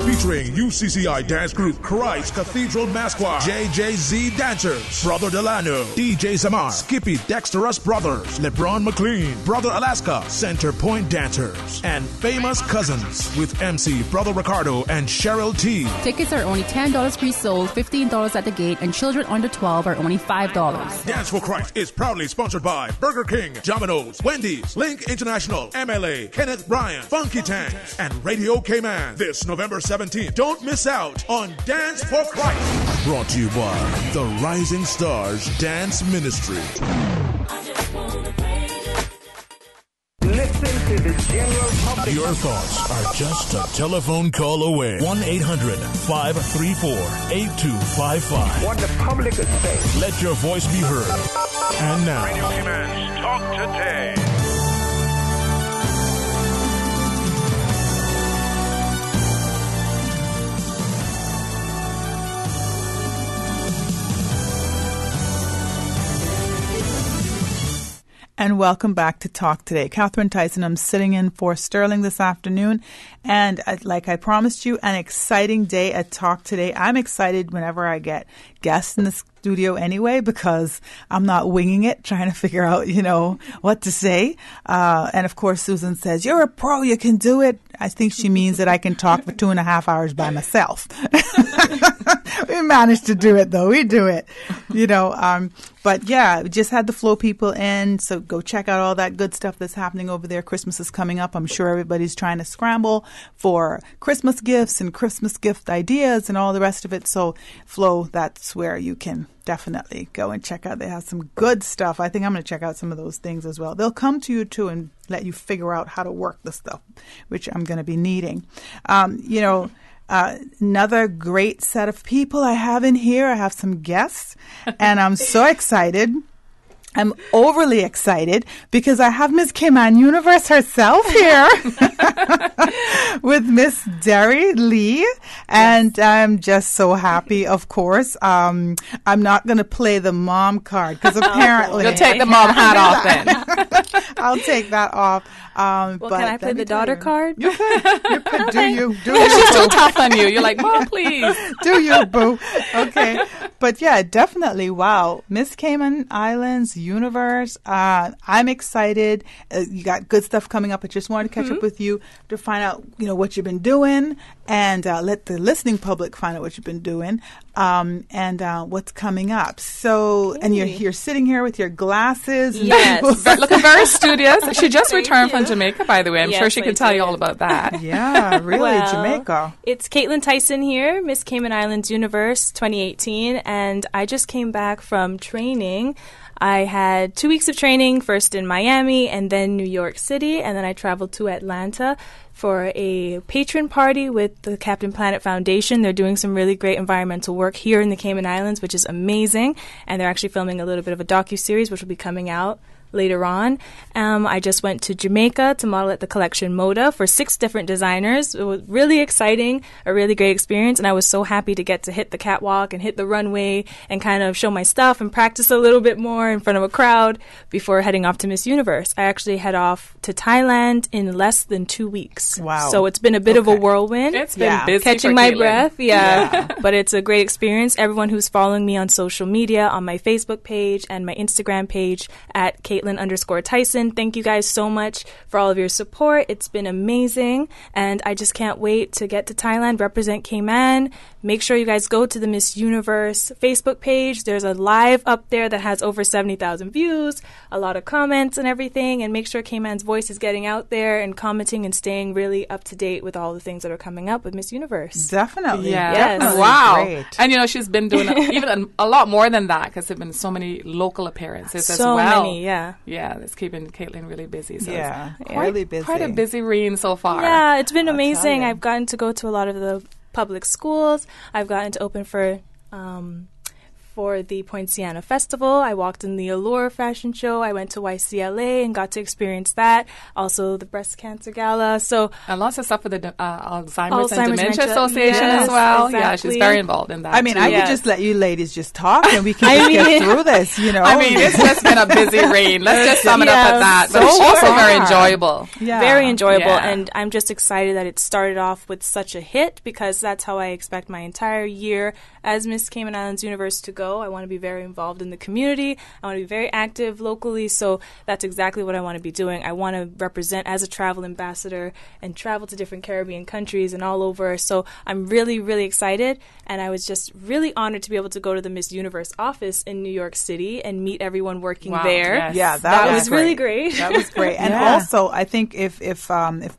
Featuring UCCI dance group Christ Cathedral Mass Choir, JJZ Dancers, Brother Delano, DJ Zamar, Skippy Dexterous Brothers, LeBron McLean, Brother Alaska, Center Point Dancers, and Famous Cousins with MC Brother Ricardo and Cheryl T. Tickets are only $10 pre-sold, $15 at the gate, and children under 12 are only $5. Dance for Christ is proudly sponsored by Burger King, Domino's, Wendy's, Link International, MLA, Kenneth Bryan, Funky Tanks, and Radio Cayman. This November 17th. Don't miss out on Dance for Christ. Brought to you by the Rising Stars Dance Ministry. Listen to the general public. Your thoughts are just a telephone call away. 1-800-534-8255. What the public is saying. Let your voice be heard. And now, Radio Cayman's Talk Today. And welcome back to Talk Today. Catherine Tyson, I'm sitting in for Sterling this afternoon. And like I promised you, an exciting day at Talk Today. I'm excited whenever I get guests in the studio anyway, because I'm not winging it, trying to figure out, what to say. And of course, Susan says, you're a pro, you can do it. I think she means that I can talk for 2.5 hours by myself. We managed to do it, though. We do it, But yeah, we just had the Flow people in, so go check out all that good stuff that's happening over there. Christmas is coming up. I'm sure everybody's trying to scramble for Christmas gifts and Christmas gift ideas and all the rest of it. So Flow, that's where you can definitely go and check out. They have some good stuff. I think I'm going to check out some of those things as well. They'll come to you too and let you figure out how to work the stuff, which I'm going to be needing. Another great set of people I have in here. I have some guests, and I'm so excited. I'm overly excited because I have Miss Cayman Universe herself here with Miss Derry Lee, and I'm just so happy. Of course, I'm not going to play the mom card because apparently you'll take the mom hat off then. I'll take that off. But can I play the daughter card? You could. Do you? She's too tough on you. You're like, Mom, please. Do you, boo? Okay. But yeah, definitely. Wow. Miss Cayman Islands Universe. I'm excited. You got good stuff coming up. I just wanted to catch up with you to find out, what you've been doing, and let the listening public find out what you've been doing, and what's coming up. So, and you're sitting here with your glasses. Yes. Looking very studious. She just returned from Jamaica, by the way. I'm sure she can tell you all about that. Yeah, really, Jamaica. It's Caitlin Tyson here, Miss Cayman Islands Universe 2018, and I just came back from training. I had 2 weeks of training, first in Miami and then New York City, and then I traveled to Atlanta for a patron party with the Captain Planet Foundation. They're doing some really great environmental work here in the Cayman Islands, which is amazing, and they're actually filming a little bit of a docuseries, which will be coming out later on. I just went to Jamaica to model at the Collection Moda for 6 different designers. It was really exciting, a really great experience, and I was so happy to get to hit the catwalk and hit the runway and kind of show my stuff and practice a little bit more in front of a crowd before heading off to Miss Universe. I actually head off to Thailand in less than 2 weeks. Wow. So it's been a bit of a whirlwind. It's been busy catching for my Caitlin. breath. Yeah. But it's a great experience. Everyone who's following me on social media, on my Facebook page and my Instagram page at Caitlin Caitlin_Tyson. Thank you guys so much for all of your support. It's been amazing. And I just can't wait to get to Thailand, represent Cayman. Make sure you guys go to the Miss Universe Facebook page. There's a live up there that has over 70,000 views, a lot of comments and everything. And make sure Cayman's voice is getting out there and commenting and staying really up to date with all the things that are coming up with Miss Universe. Definitely. Yeah. Yes. Wow. Great. And, she's been doing even a lot more than that because there have been so many local appearances as well. So many, yeah. Yeah, that's keeping Caitlin really busy. So Yeah, it's really busy. Quite a busy reign so far. Yeah, it's been I'll tell amazing. you. I've gotten to go to a lot of the public schools. I've gotten to open for the Poinciana Festival. I walked in the Allure fashion show. I went to YCLA and got to experience that. Also the breast cancer gala. So and lots of stuff with the Alzheimer's and Dementia Dementia. Association Yes, as well. exactly. Yeah, she's very involved in that. I mean, too. I could just let you ladies just talk and we can just get through this, I mean, it's just been a busy reign. Let's just sum it up at that. But it's also very enjoyable. Yeah. Very enjoyable. Yeah. And I'm just excited that it started off with such a hit because that's how I expect my entire year as Miss Cayman Islands Universe to go. I want to be very involved in the community. I want to be very active locally. So that's exactly what I want to be doing. I want to represent as a travel ambassador and travel to different Caribbean countries and all over. So I'm really, really excited. And I was just really honored to be able to go to the Miss Universe office in New York City and meet everyone working there. Yes. Yeah, that was really great. That was great. And also, I think if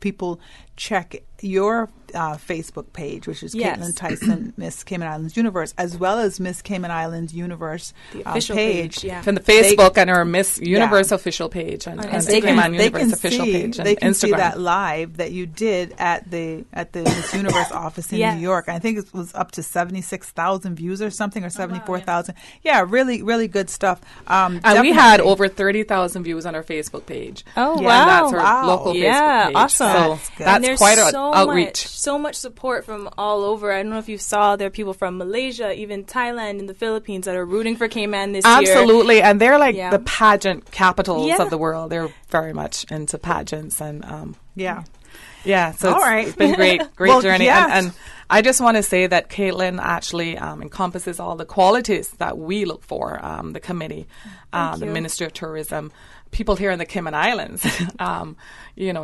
people check your Facebook page, which is Caitlin Tyson, Miss Cayman Islands Universe, as well as Miss Cayman Islands Universe the official page. From the Facebook and her Miss Universe official page and they Cayman can Universe official see, page and they can Instagram. see that live that you did at the Miss Universe office in New York. I think it was up to 76,000 views or something, or 74,000. Yeah, really, really good stuff. And we had over 30,000 views on our Facebook page. Oh, And wow. that's our local Facebook page. Awesome. So that's quite an outreach. So much support from all over. I don't know if you saw, there are people from Malaysia, even Thailand and the Philippines that are rooting for Cayman this year. Absolutely. And they're like the pageant capitals Yeah. of the world. They're very much into pageants. And Yeah. So All right. it's been great Well, journey. yes. And I just want to say that Caitlin actually encompasses all the qualities that we look for, the committee, the Ministry of Tourism, people here in the Cayman Islands.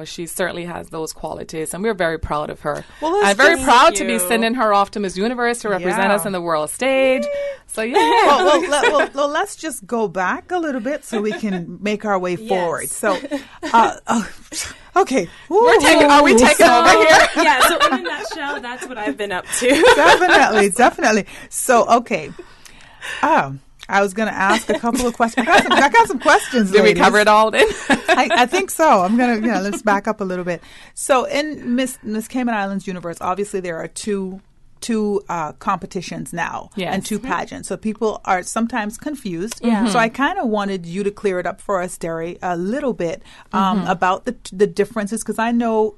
She certainly has those qualities, and we're very proud of her. Well, I'm very proud to be sending her off to Miss Universe to represent us in the world stage. So, Well, let's just go back a little bit so we can make our way forward. So, okay. Are we taking over here? Yeah, so in a nutshell, that's what I've been up to. Definitely. So, okay. I was going to ask a couple of questions. I got some questions. Did we ladies. cover it all then? I think so. I'm going to, let's back up a little bit. So in Miss Cayman Islands Universe, obviously there are two competitions now and two pageants. So people are sometimes confused. Yeah. So I kind of wanted you to clear it up for us, Derry, a little bit about the differences, because I know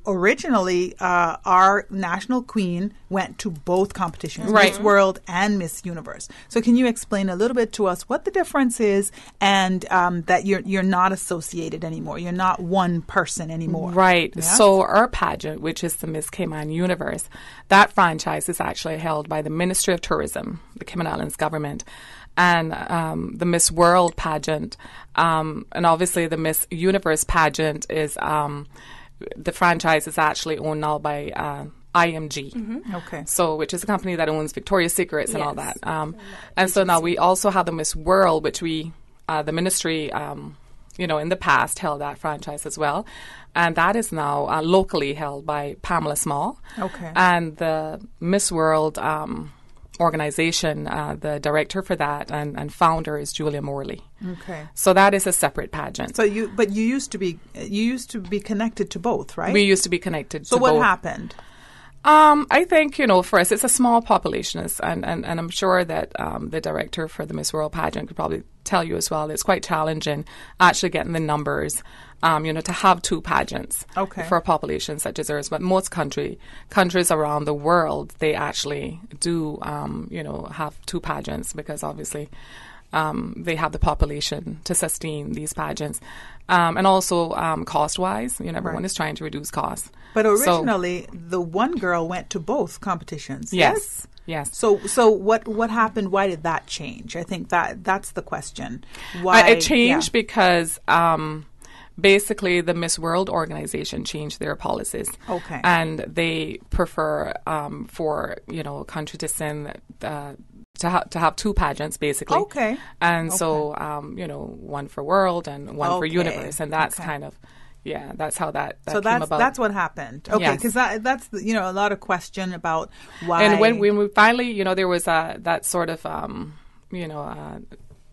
originally our national queen went to both competitions, Miss World and Miss Universe. So can you explain a little bit to us what the difference is, and that you're not associated anymore? You're not one person anymore. Right. Yeah? So our pageant, which is the Miss Cayman Universe, that franchise is actually held by the Ministry of Tourism, the Cayman Islands government. And the Miss World pageant, and obviously the Miss Universe pageant is the franchise is actually owned now by IMG. Mm-hmm. Okay. So, which is a company that owns Victoria's Secrets and all that. And so now we also have the Miss World, which the ministry, in the past held that franchise as well. And that is now locally held by Pamela Small. Okay. And the Miss World organization, the director for that and founder is Julia Morley. Okay. So that is a separate pageant. So you used to be connected to both, right? We used to be connected to both. So what happened? I think, for us, it's a small population, and I'm sure that the director for the Miss World pageant could probably tell you as well. It's quite challenging actually getting the numbers, to have two pageants for a population such as ours. But most countries around the world, they actually do, have two pageants because obviously they have the population to sustain these pageants. And also cost-wise, everyone is trying to reduce costs. But originally, the one girl went to both competitions. Yes. Yes. So what happened? Why did that change? I think that's the question. Why it changed because basically the Miss World organization changed their policies. Okay. And they prefer for a country to send to have two pageants basically. Okay. And so one for World and one for Universe, and that's kind of. Yeah, that's how that came about. That's what happened. Okay, because that's a lot of question about why. And when we finally, there was that sort of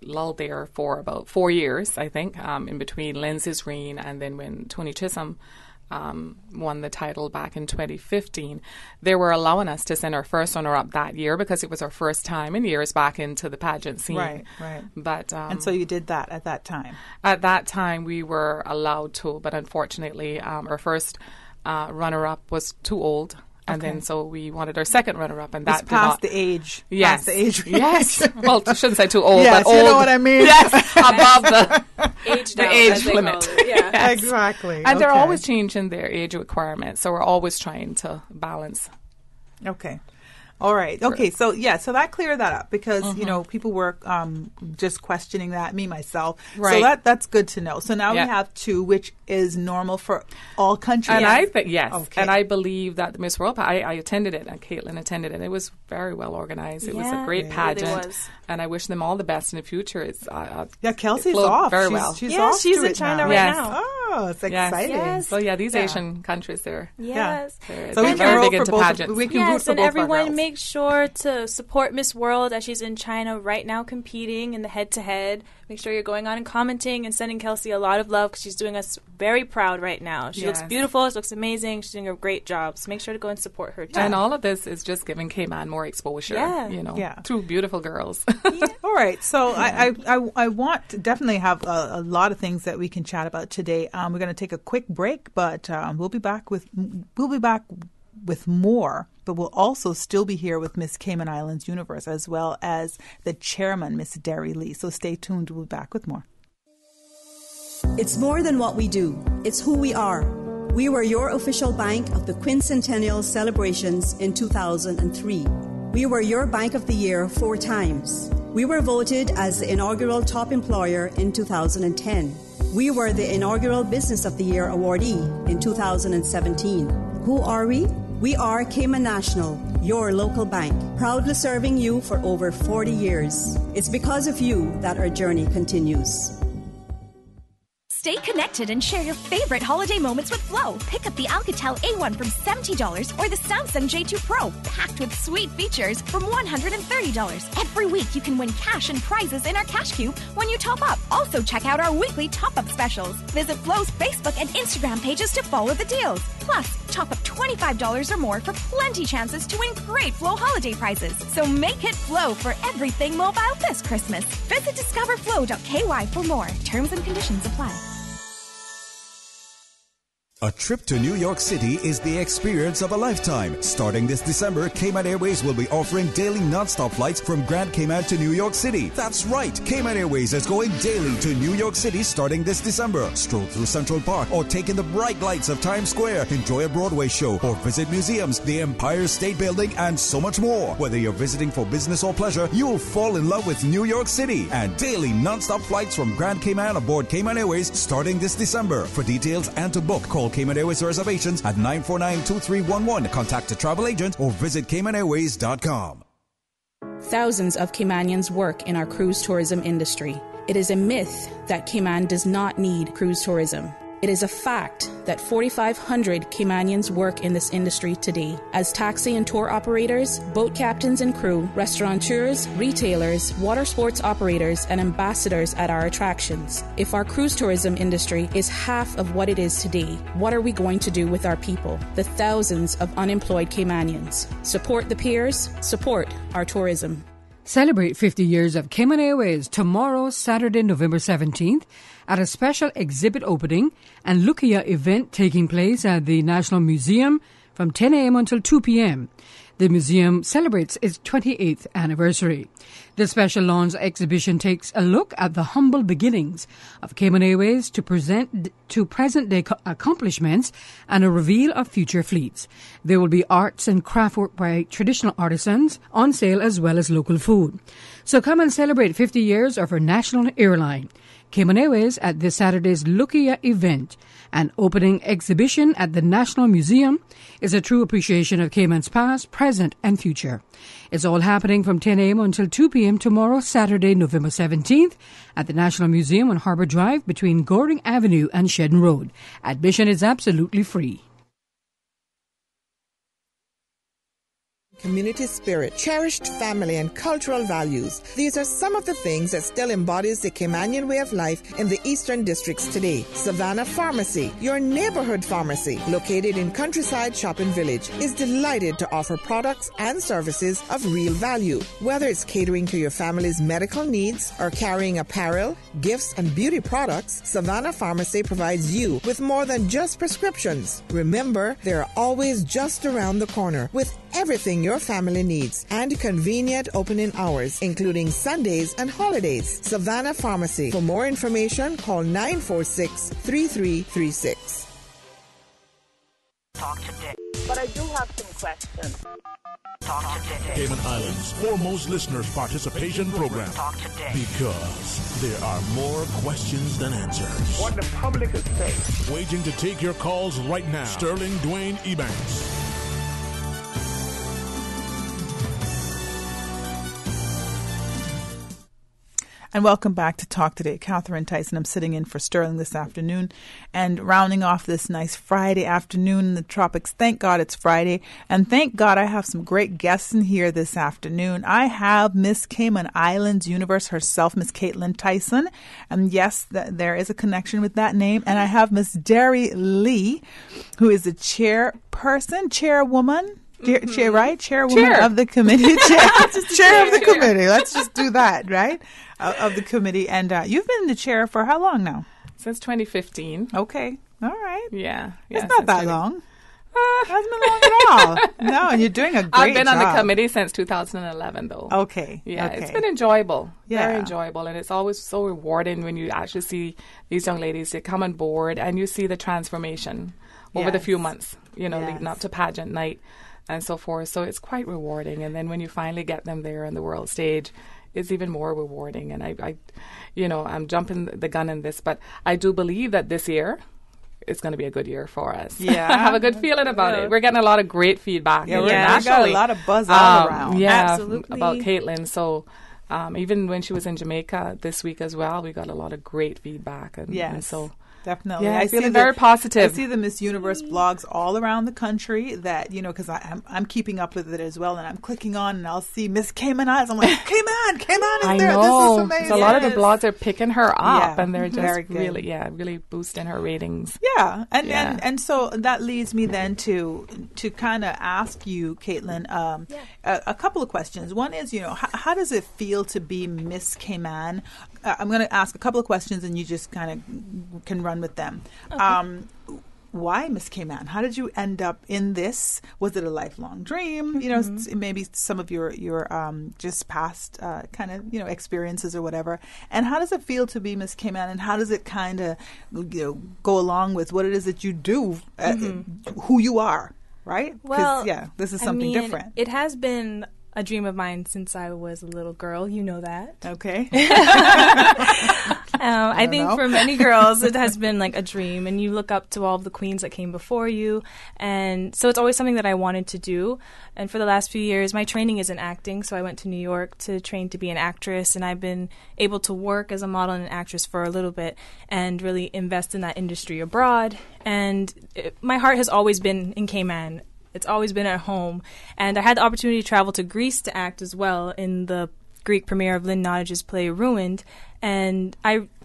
lull there for about 4 years, I think, in between Lindsay's reign and then when Tony Chisholm won the title back in 2015, they were allowing us to send our first runner-up that year because it was our first time in years back into the pageant scene. Right. But and so you did that at that time. At that time, we were allowed to, but unfortunately, our first runner-up was too old. And then so we wanted our second runner-up, and that it's past the age. Yes. Past the age. Yes. Well, I shouldn't say too old, yes, but old. You know what I mean? Yes, above the age limit. Yeah. Yes. Exactly. And they're always changing their age requirements, so we're always trying to balance. Okay. All right. Okay. So that cleared that up because people were just questioning that. Me myself. Right. So that's good to know. So now we have two, which is normal for all countries. And I think and I believe that the Miss World, I attended it, and Caitlin attended it. It was very well organized. It was a great pageant, and I wish them all the best in the future. It's Kelsey's off very well. She's off. She's to in it China now. right now. Oh, it's exciting. Yes. So these Asian countries, they're So we they're can very roll big into for both. pageants. We can root for and both everyone our girls. make sure to support Miss World as she's in China right now competing in the head-to-head. Make sure you're going on and commenting and sending Kelsey a lot of love because she's doing us very proud right now. She looks beautiful. She looks amazing. She's doing a great job. So make sure to go and support her too. And all of this is just giving Cayman more exposure, through beautiful girls. All right. So I want to definitely have a lot of things that we can chat about today. We're going to take a quick break, but we'll be back with more. But we'll also still be here with Miss Cayman Islands Universe as well as the chairman, Miss Derry Lee. So stay tuned. We'll be back with more. It's more than what we do. It's who we are. We were your official bank of the quincentennial celebrations in 2003. We were your Bank of the Year 4 times. We were voted as the inaugural top employer in 2010. We were the inaugural Business of the Year awardee in 2017. Who are we? We are Cayman National, your local bank, proudly serving you for over 40 years. It's because of you that our journey continues. Stay connected and share your favorite holiday moments with Flow. Pick up the Alcatel A1 from $70 or the Samsung J2 Pro, packed with sweet features from $130. Every week you can win cash and prizes in our Cash Cube when you top up. Also check out our weekly top-up specials. Visit Flow's Facebook and Instagram pages to follow the deals. Plus, top up $25 or more for plenty chances to win great Flow holiday prizes. So make it Flow for everything mobile this Christmas. Visit discoverflow.ky for more. Terms and conditions apply. A trip to New York City is the experience of a lifetime. Starting this December, Cayman Airways will be offering daily non-stop flights from Grand Cayman to New York City. That's right, Cayman Airways is going daily to New York City starting this December. Stroll through Central Park or take in the bright lights of Times Square, enjoy a Broadway show or visit museums, the Empire State Building and so much more. Whether you're visiting for business or pleasure, you'll fall in love with New York City. And daily non-stop flights from Grand Cayman aboard Cayman Airways starting this December. For details and to book, call Cayman Airways reservations at 949-2311. Contact a travel agent or visit CaymanAirways.com. Thousands of Caymanians work in our cruise tourism industry. It is a myth that Cayman does not need cruise tourism. It is a fact that 4,500 Caymanians work in this industry today as taxi and tour operators, boat captains and crew, restaurateurs, retailers, water sports operators, and ambassadors at our attractions. If our cruise tourism industry is half of what it is today, what are we going to do with our people, the thousands of unemployed Caymanians? Support the peers, support our tourism. Celebrate 50 years of Cayman Airways tomorrow, Saturday, November 17th, at a special exhibit opening and Lukia event taking place at the National Museum from 10 a.m. until 2 p.m. the museum celebrates its 28th anniversary. The special launch exhibition takes a look at the humble beginnings of Cayman Airways to present-day accomplishments and a reveal of future fleets. There will be arts and craft work by traditional artisans on sale as well as local food. So come and celebrate 50 years of our national airline. Cayman Airways at this Saturday's Lukia event. An opening exhibition at the National Museum is a true appreciation of Cayman's past, present and future. It's all happening from 10 a.m. until 2 p.m. tomorrow, Saturday, November 17th at the National Museum on Harbour Drive between Goring Avenue and Shedden Road. Admission is absolutely free. Community spirit, cherished family, and cultural values. These are some of the things that still embodies the Caymanian way of life in the Eastern Districts today. Savannah Pharmacy, your neighborhood pharmacy, located in Countryside Shopping Village, is delighted to offer products and services of real value. Whether it's catering to your family's medical needs or carrying apparel, gifts, and beauty products, Savannah Pharmacy provides you with more than just prescriptions. Remember, they're always just around the corner with everything your family needs and convenient opening hours, including Sundays and holidays. Savannah Pharmacy. For more information, call 946-3336. Talk today. But I do have some questions. Talk today. Cayman Islands' foremost listeners participation program. Talk today. Because there are more questions than answers. What the public is saying. Waiting to take your calls right now. Sterling Dwayne Ebanks. And welcome back to Talk Today. Catherine Tyson. I'm sitting in for Sterling this afternoon and rounding off this nice Friday afternoon in the tropics. Thank God it's Friday. And thank God I have some great guests in here this afternoon. I have Miss Cayman Islands Universe herself, Miss Caitlin Tyson. And yes, there is a connection with that name. And I have Miss Derry Lee, who is the chairwoman. Chairwoman of the committee. Chair of the committee. Let's just do that, right? Of the committee. And you've been the chair for how long now? Since 2015. Okay. All right. Yeah. It's not that long. It hasn't been long at all. No, and you're doing a great job. I've been on the committee since 2011, though. Okay. Yeah, okay. It's been enjoyable. Yeah. Very enjoyable. And it's always so rewarding when you actually see these young ladies that come on board and you see the transformation over the few months, leading up to pageant night and so forth. So it's quite rewarding. And then when you finally get them there on the world stage, it's even more rewarding. And I'm jumping the gun in this, but I do believe that this year it's going to be a good year for us. Yeah. I have a good feeling about it. We're getting a lot of great feedback. Yeah, we got a lot of buzz all around. Yeah, absolutely. About Caitlin. So even when she was in Jamaica this week as well, we got a lot of great feedback. And so definitely. Yeah, I feel very positive. I see the Miss Universe blogs all around the country that, because I'm keeping up with it as well, and I'm clicking on and I'll see Miss Cayman Islands. I'm like, Cayman is I there. Know. This is amazing. So a lot of the blogs are picking her up, Yeah, and they're just really, really boosting her ratings. Yeah, and so that leads me then to kind of ask you, Caitlin, a couple of questions. One is, how does it feel to be Miss Cayman? I'm going to ask a couple of questions, and you just kind of can run with them. Okay. Why Miss Cayman? How did you end up in this? Was it a lifelong dream? Maybe some of your just past kind of experiences or whatever. And how does it feel to be Miss Cayman? And how does it kind of go along with what it is that you do, who you are, right? Well, this is something different. It has been a dream of mine since I was a little girl. You know that. Okay. I think for many girls, it has been like a dream, and you look up to all of the queens that came before you. And so it's always something that I wanted to do. And for the last few years, my training is in acting. So I went to New York to train to be an actress, and I've been able to work as a model and an actress for a little bit and really invest in that industry abroad. And my heart has always been in Cayman. It's always been at home. And I had the opportunity to travel to Greece to act as well in the Greek premiere of Lynn Nottage's play Ruined. And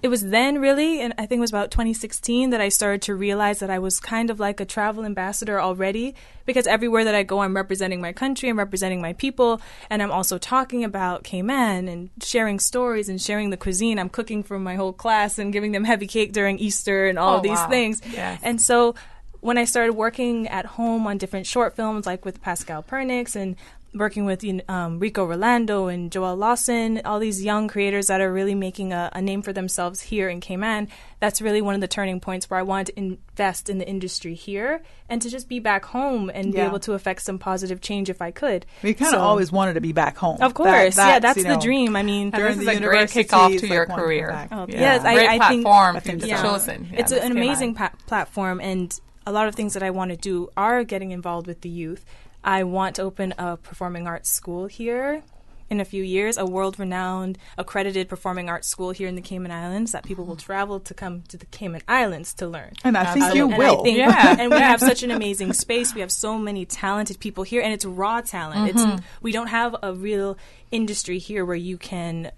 it was then really, and I think it was about 2016, that I started to realize that I was kind of like a travel ambassador already, because everywhere that I go, I'm representing my country, I'm representing my people, and I'm also talking about Cayman and sharing stories and sharing the cuisine. I'm cooking for my whole class and giving them heavy cake during Easter and all of these things. Yes. And so when I started working at home on different short films, like with Pascal Pernix and working with Rico Rolando and Joel Lawson, all these young creators that are really making a name for themselves here in Cayman, that's really one of the turning points where I wanted to invest in the industry here and to just be back home and be able to affect some positive change if I could. We kind of always wanted to be back home. Of course. That's the dream. I mean, during the university, great kickoff to your career. Yes, great platform I think you've chosen. It's an amazing platform, and a lot of things that I want to do are getting involved with the youth. I want to open a performing arts school here in a few years, a world-renowned, accredited performing arts school here in the Cayman Islands that people will travel to come to the Cayman Islands to learn. And I think you will. And we have such an amazing space. We have so many talented people here, and it's raw talent. We don't have a real industry here where you can,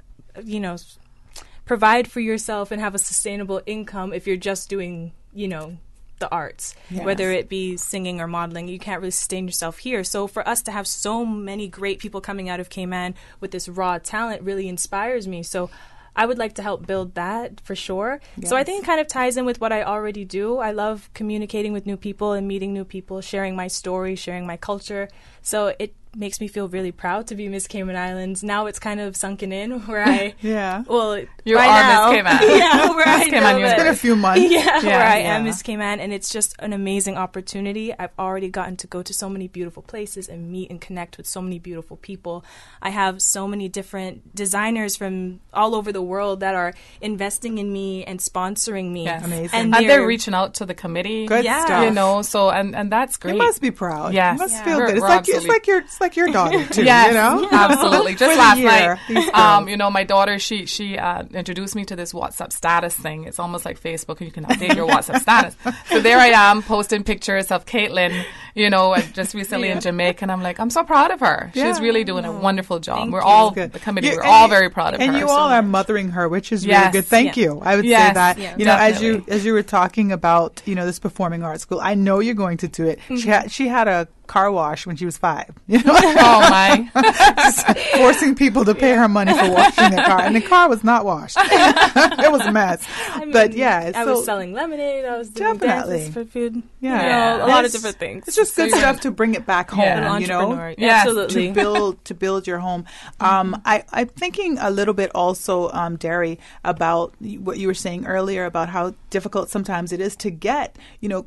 provide for yourself and have a sustainable income if you're just doing, the arts, whether it be singing or modeling. You can't really sustain yourself here. So for us to have so many great people coming out of Cayman with this raw talent really inspires me. So I would like to help build that for sure. So I think it kind of ties in with what I already do. I love communicating with new people and meeting new people, sharing my story, sharing my culture. So it makes me feel really proud to be Miss Cayman Islands. Now it's kind of sunken in where I you are Miss Cayman. It's been a few months. Where I am Miss Cayman, and it's just an amazing opportunity. I've already gotten to go to so many beautiful places and meet and connect with so many beautiful people. I have so many different designers from all over the world that are investing in me and sponsoring me. Amazing. And they're reaching out to the committee. Good stuff. So and that's great. You must be proud. Yes. You must feel good. It's like your daughter too. Yes, absolutely. Just last night, my daughter, she introduced me to this WhatsApp status thing. It's almost like Facebook, and you can update your WhatsApp status. So there I am posting pictures of Caitlin, just recently in Jamaica, and I'm like, I'm so proud of her. She's really doing a wonderful job. We're all the committee. We're all very proud of her. And you all are mothering her, which is really good. Thank you. I would say that. As you were talking about this performing arts school, I know you're going to do it. She had a car wash when she was 5. Oh my! Forcing people to pay her money for washing their car, and the car was not washed. It was a mess. I was selling lemonade. I was doing dances for food. A lot of different things. It's just good stuff to bring it back home. Absolutely. To build your home. I'm thinking a little bit also, Derry, about what you were saying earlier about how difficult sometimes it is to get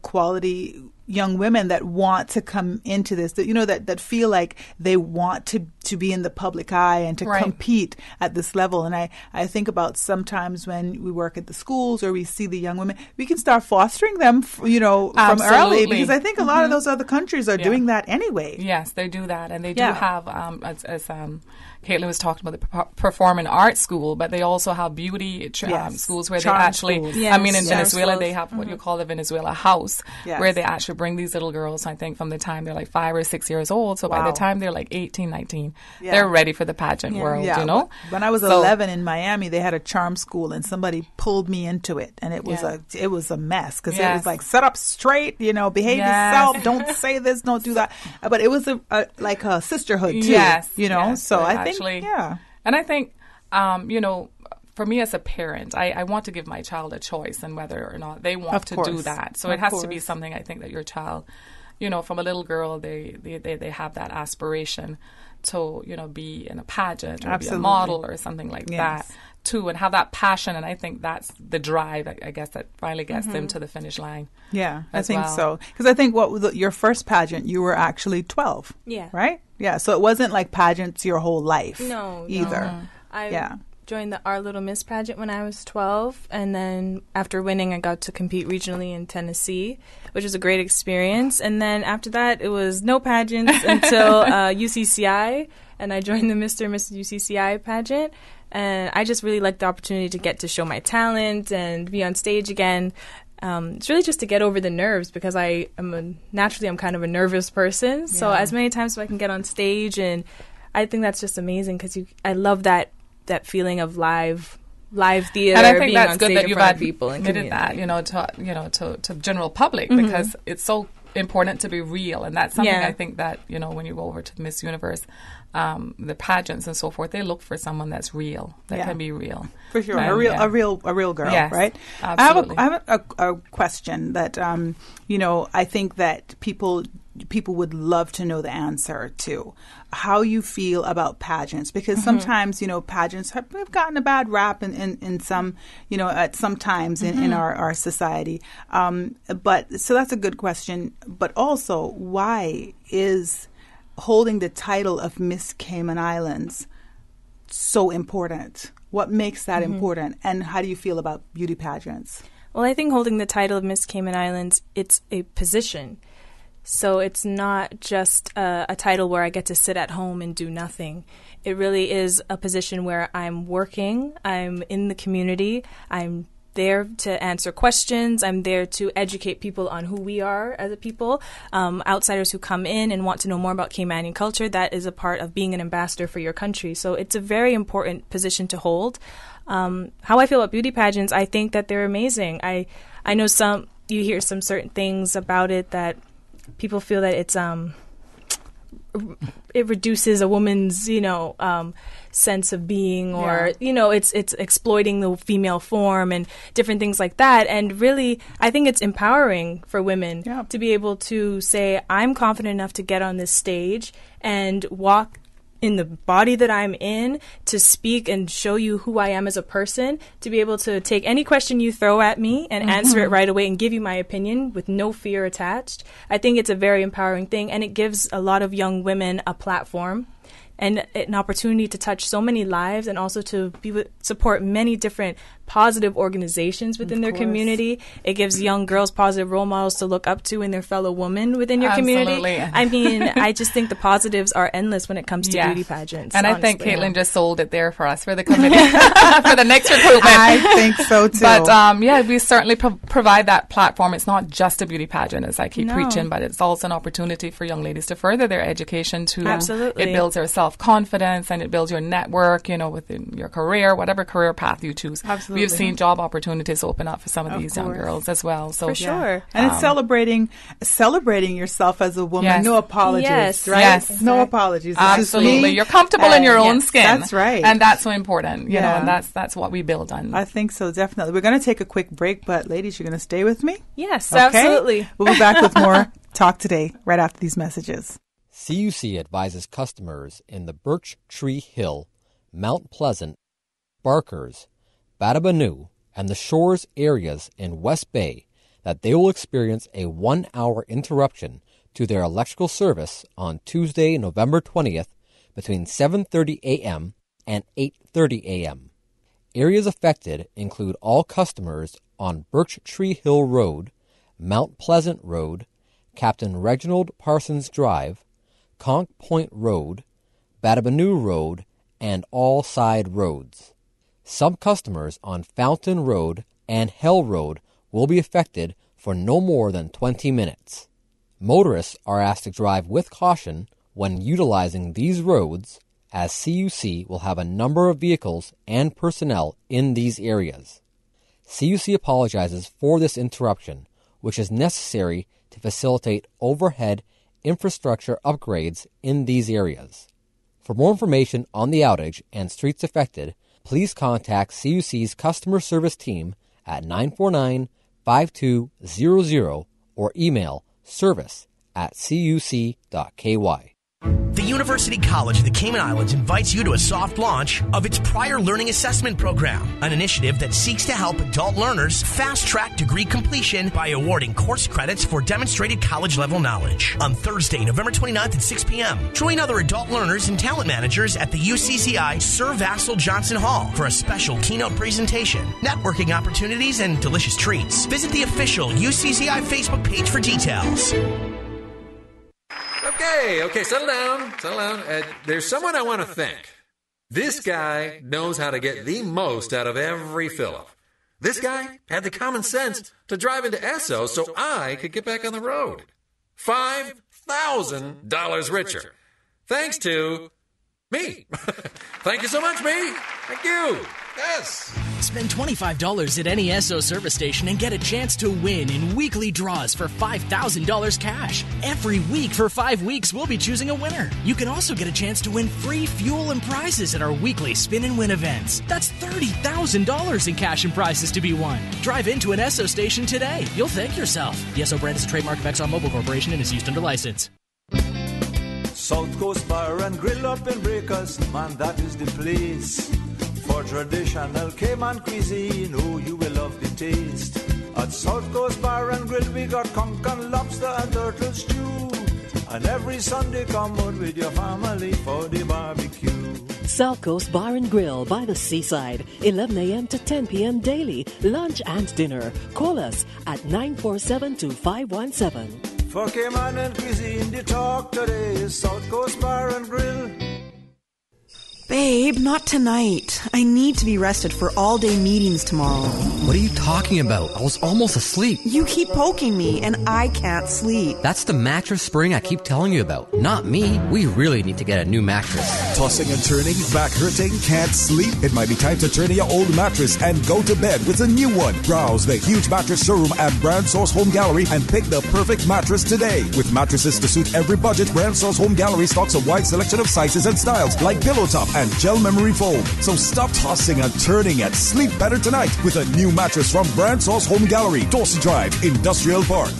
quality young women that want to come into this, that feel like they want to be in the public eye and to compete at this level. And I think about sometimes when we work at the schools or we see the young women, we can start fostering them, from early, because I think a lot of those other countries are doing that anyway. Yes, they do that. And they do have, as Caitlin was talking about, the performing arts school, but they also have beauty schools where they actually, in Venezuela, they have what you call the Venezuela house, where they actually bring these little girls, I think, from the time they're like 5 or 6 years old. So by the time they're like 18, 19, they're ready for the pageant world, When I was 11 in Miami, they had a charm school, and somebody pulled me into it, and it was a mess, because it was like, set up straight, behave yourself, don't say this, don't do that. But it was like a sisterhood too, so I think, And I think, for me as a parent, I want to give my child a choice in whether or not they want to do that. So it has to be something, I think, that your child, from a little girl, they have that aspiration to, be in a pageant or be a model or something like that too, and have that passion. And I think that's the drive, I guess, that finally gets them to the finish line. Yeah, I think so. Because I think your first pageant, you were actually 12. Yeah. Right? Yeah. So it wasn't like pageants your whole life. No. Either. I joined the Our Little Miss pageant when I was 12, and then after winning, I got to compete regionally in Tennessee, which was a great experience. And then after that, it was no pageants until UCCI, and I joined the Mr. and Mrs. UCCI pageant. And I just really liked the opportunity to get to show my talent and be on stage again. It's really just to get over the nerves, because I'm kind of a nervous person. So as many times as I can get on stage, and I think that's just amazing, because I love that feeling of live theater. And I think being that's on good stage that in you've front of people and admitted that, to general public, because it's so important to be real. And that's something I think that, when you go over to Miss Universe, the pageants and so forth, they look for someone that's real, that can be real. For sure, And, a real girl, yes, right? Absolutely. I have a question that I think that people would love to know the answer to. How you feel about pageants, because sometimes pageants have gotten a bad rap in some at some times in our society. But so that's a good question. But also, why is holding the title of Miss Cayman Islands so important? What makes that important? And how do you feel about beauty pageants? Well, I think holding the title of Miss Cayman Islands, it's a position. So it's not just a title where I get to sit at home and do nothing. It really is a position where I'm working, I'm in the community, I'm there to answer questions, I'm there to educate people on who we are as a people. Outsiders who come in and want to know more about Caymanian culture, that is a part of being an ambassador for your country. So it's a very important position to hold. How I feel about beauty pageants, I think that they're amazing. I know you hear some certain things about it that people feel that it reduces a woman's, sense of being, or, it's exploiting the female form and different things like that. And really, I think it's empowering for women to be able to say, I'm confident enough to get on this stage and walk in the body that I'm in, to speak and show you who I am as a person, to be able to take any question you throw at me and answer it right away and give you my opinion with no fear attached. I think it's a very empowering thing, and it gives a lot of young women a platform and an opportunity to touch so many lives, and also to support many different positive organizations within their community. It gives young girls positive role models to look up to in their fellow women within your community. I mean, I just think the positives are endless when it comes to beauty pageants. And honestly, I think Caitlin just sold it there for us, for the committee, for the next recruitment. I think so too. But we certainly provide that platform. It's not just a beauty pageant, as I keep preaching, but it's also an opportunity for young ladies to further their education. Absolutely. It builds their self-confidence, and it builds your network, within your career, whatever career path you choose. Absolutely. We've seen job opportunities open up for some of these young girls as well. So for sure. And it's celebrating yourself as a woman. Yes. No apologies, right? Yes. No apologies. Absolutely. You're comfortable in your own skin. That's right. And that's so important, you know, and that's what we build on. I think so, definitely. We're going to take a quick break, but ladies, you're going to stay with me? Yes, okay? Absolutely. We'll be back with more Talk Today right after these messages. CUC advises customers in the Birch Tree Hill, Mount Pleasant, Barkers, Batabanu, and the Shores areas in West Bay that they will experience a 1-hour interruption to their electrical service on Tuesday, November 20th between 7:30 a.m. and 8:30 a.m. Areas affected include all customers on Birch Tree Hill Road, Mount Pleasant Road, Captain Reginald Parsons Drive, Conch Point Road, Batabanu Road, and all side roads. Some customers on Fountain Road and Hell Road will be affected for no more than 20 minutes. Motorists are asked to drive with caution when utilizing these roads, as CUC will have a number of vehicles and personnel in these areas. CUC apologizes for this interruption, which is necessary to facilitate overhead infrastructure upgrades in these areas. For more information on the outage and streets affected, please contact CUC's customer service team at 949-5200 or email service@cuc.ky. The University College of the Cayman Islands invites you to a soft launch of its Prior Learning Assessment Program, an initiative that seeks to help adult learners fast-track degree completion by awarding course credits for demonstrated college-level knowledge. On Thursday, November 29th at 6 p.m., join other adult learners and talent managers at the UCCI Sir Vassal Johnson Hall for a special keynote presentation, networking opportunities, and delicious treats. Visit the official UCCI Facebook page for details. Okay, settle down. There's someone I want to thank. This guy knows how to get the most out of every fill-up. This guy had the common sense to drive into Esso so I could get back on the road. $5,000 richer. Thanks to me. Thank you so much, me. Thank you. Yes. Spend $25 at any Esso service station and get a chance to win in weekly draws for $5,000 cash. Every week for 5 weeks, we'll be choosing a winner. You can also get a chance to win free fuel and prizes at our weekly Spin and Win events. That's $30,000 in cash and prizes to be won. Drive into an Esso station today. You'll thank yourself. The Esso brand is a trademark of ExxonMobil Corporation and is used under license. South Coast Bar and Grill up in Breakers, man, that is the place. For traditional Cayman cuisine, oh, you will love the taste. At South Coast Bar and Grill, we got conch and lobster and turtle stew. And every Sunday, come out with your family for the barbecue. South Coast Bar and Grill by the seaside, 11 a.m. to 10 p.m. daily, lunch and dinner. Call us at 947-2517. For Cayman and cuisine, the talk today is South Coast Bar and Grill. Babe, not tonight. I need to be rested for all-day meetings tomorrow. What are you talking about? I was almost asleep. You keep poking me, and I can't sleep. That's the mattress spring I keep telling you about. Not me. We really need to get a new mattress. Tossing and turning, back hurting, can't sleep? It might be time to turn in your old mattress and go to bed with a new one. Browse the huge mattress showroom at Brand Source Home Gallery and pick the perfect mattress today. With mattresses to suit every budget, Brand Source Home Gallery stocks a wide selection of sizes and styles like Pillow Top and gel memory foam. So stop tossing and turning and sleep better tonight with a new mattress from Brand Source Home Gallery, Dawson Drive, Industrial Park.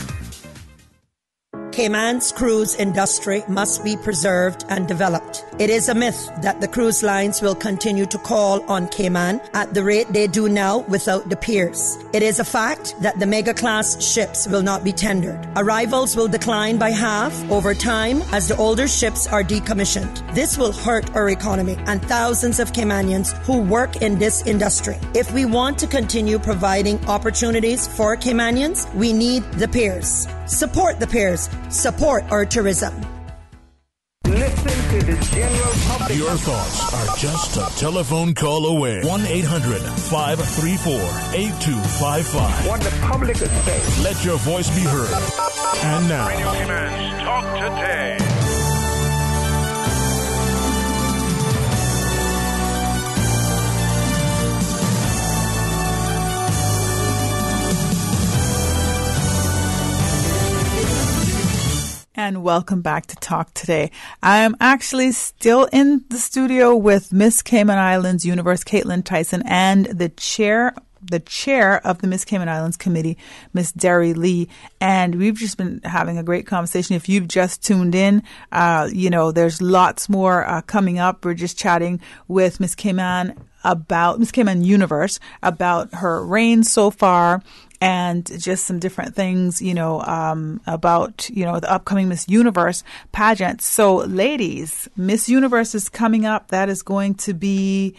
Cayman's cruise industry must be preserved and developed. It is a myth that the cruise lines will continue to call on Cayman at the rate they do now without the piers. It is a fact that the mega-class ships will not be tendered. Arrivals will decline by half over time as the older ships are decommissioned. This will hurt our economy and thousands of Caymanians who work in this industry. If we want to continue providing opportunities for Caymanians, we need the piers. Support the piers. Support our tourism. Listen to the general public. Your thoughts are just a telephone call away. 1-800-534-8255. What the public is saying. Let your voice be heard. And now, Radio Cayman's Talk Today. And welcome back to Talk Today. I am actually still in the studio with Miss Cayman Islands Universe, Caitlin Tyson, and the chair of the Miss Cayman Islands Committee, Miss Derry Lee. And we've just been having a great conversation. If you've just tuned in, there's lots more coming up. We're just chatting with Miss Cayman Universe about her reign so far, and just some different things, about, the upcoming Miss Universe pageant. So, ladies, Miss Universe is coming up. That is going to be...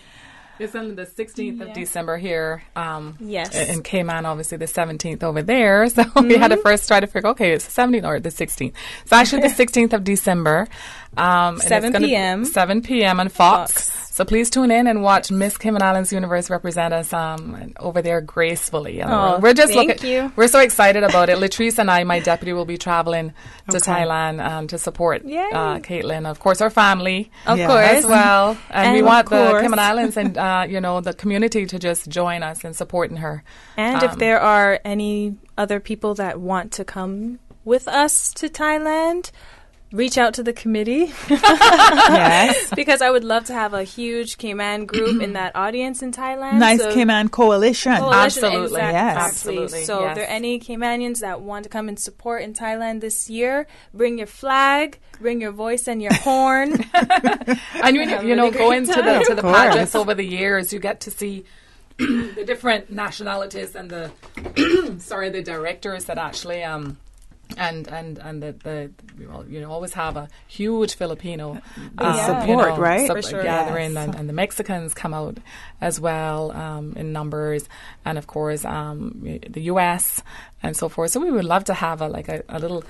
It's on the 16th of December here. Yes. In Cayman, obviously the 17th over there. So we had to first try to figure, okay, it's the 17th or the 16th. It's actually the 16th of December. 7 p.m. 7 p.m. on Fox. So please tune in and watch Miss Cayman Islands Universe represent us over there gracefully. We're just we're so excited about it. Latrice and I, my deputy, will be traveling to Thailand to support Caitlin. Of course, our family, of course, as well. And we want the Cayman Islands and the community to just join us in supporting her. And if there are any other people that want to come with us to Thailand, reach out to the committee. Yes. Because I would love to have a huge Cayman group in that audience in Thailand. Nice Cayman coalition. Absolutely. Yes. Absolutely. So if there are any Caymanians that want to come and support in Thailand this year, bring your flag, bring your voice and your horn. And going to the pageants over the years, you get to see the different nationalities and the the directors that actually always have a huge Filipino support, right? Gathering, yes. and the Mexicans come out as well in numbers, and of course the U.S. and so forth. So we would love to have a little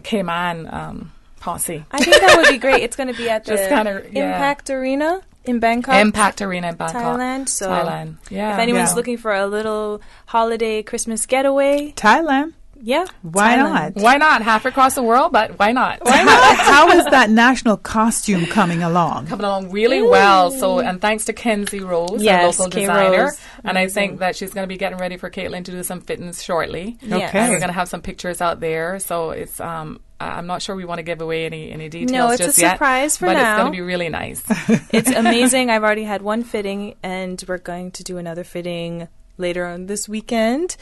Cayman posse. I think that would be great. It's going to be at the Impact Arena in Bangkok. Impact Arena in Bangkok, Thailand. So Thailand. Yeah. If anyone's looking for a little holiday Christmas getaway, Thailand. Yeah. Why Thailand. not? Why not? Half across the world, but why not? How is that national costume coming along? Coming along really well. So, and thanks to Kenzie Rose, Yes, our local Kay designer. Rose. And I Amazing. think that she's going to be getting ready for Caitlin to do some fittings shortly. Yes. And we're going to have some pictures out there. So it's, I'm not sure we want to give away any details No, it's just a yet, surprise for but now. it's going to be really nice. It's amazing. I've already had one fitting, and we're going to do another fitting later on this weekend.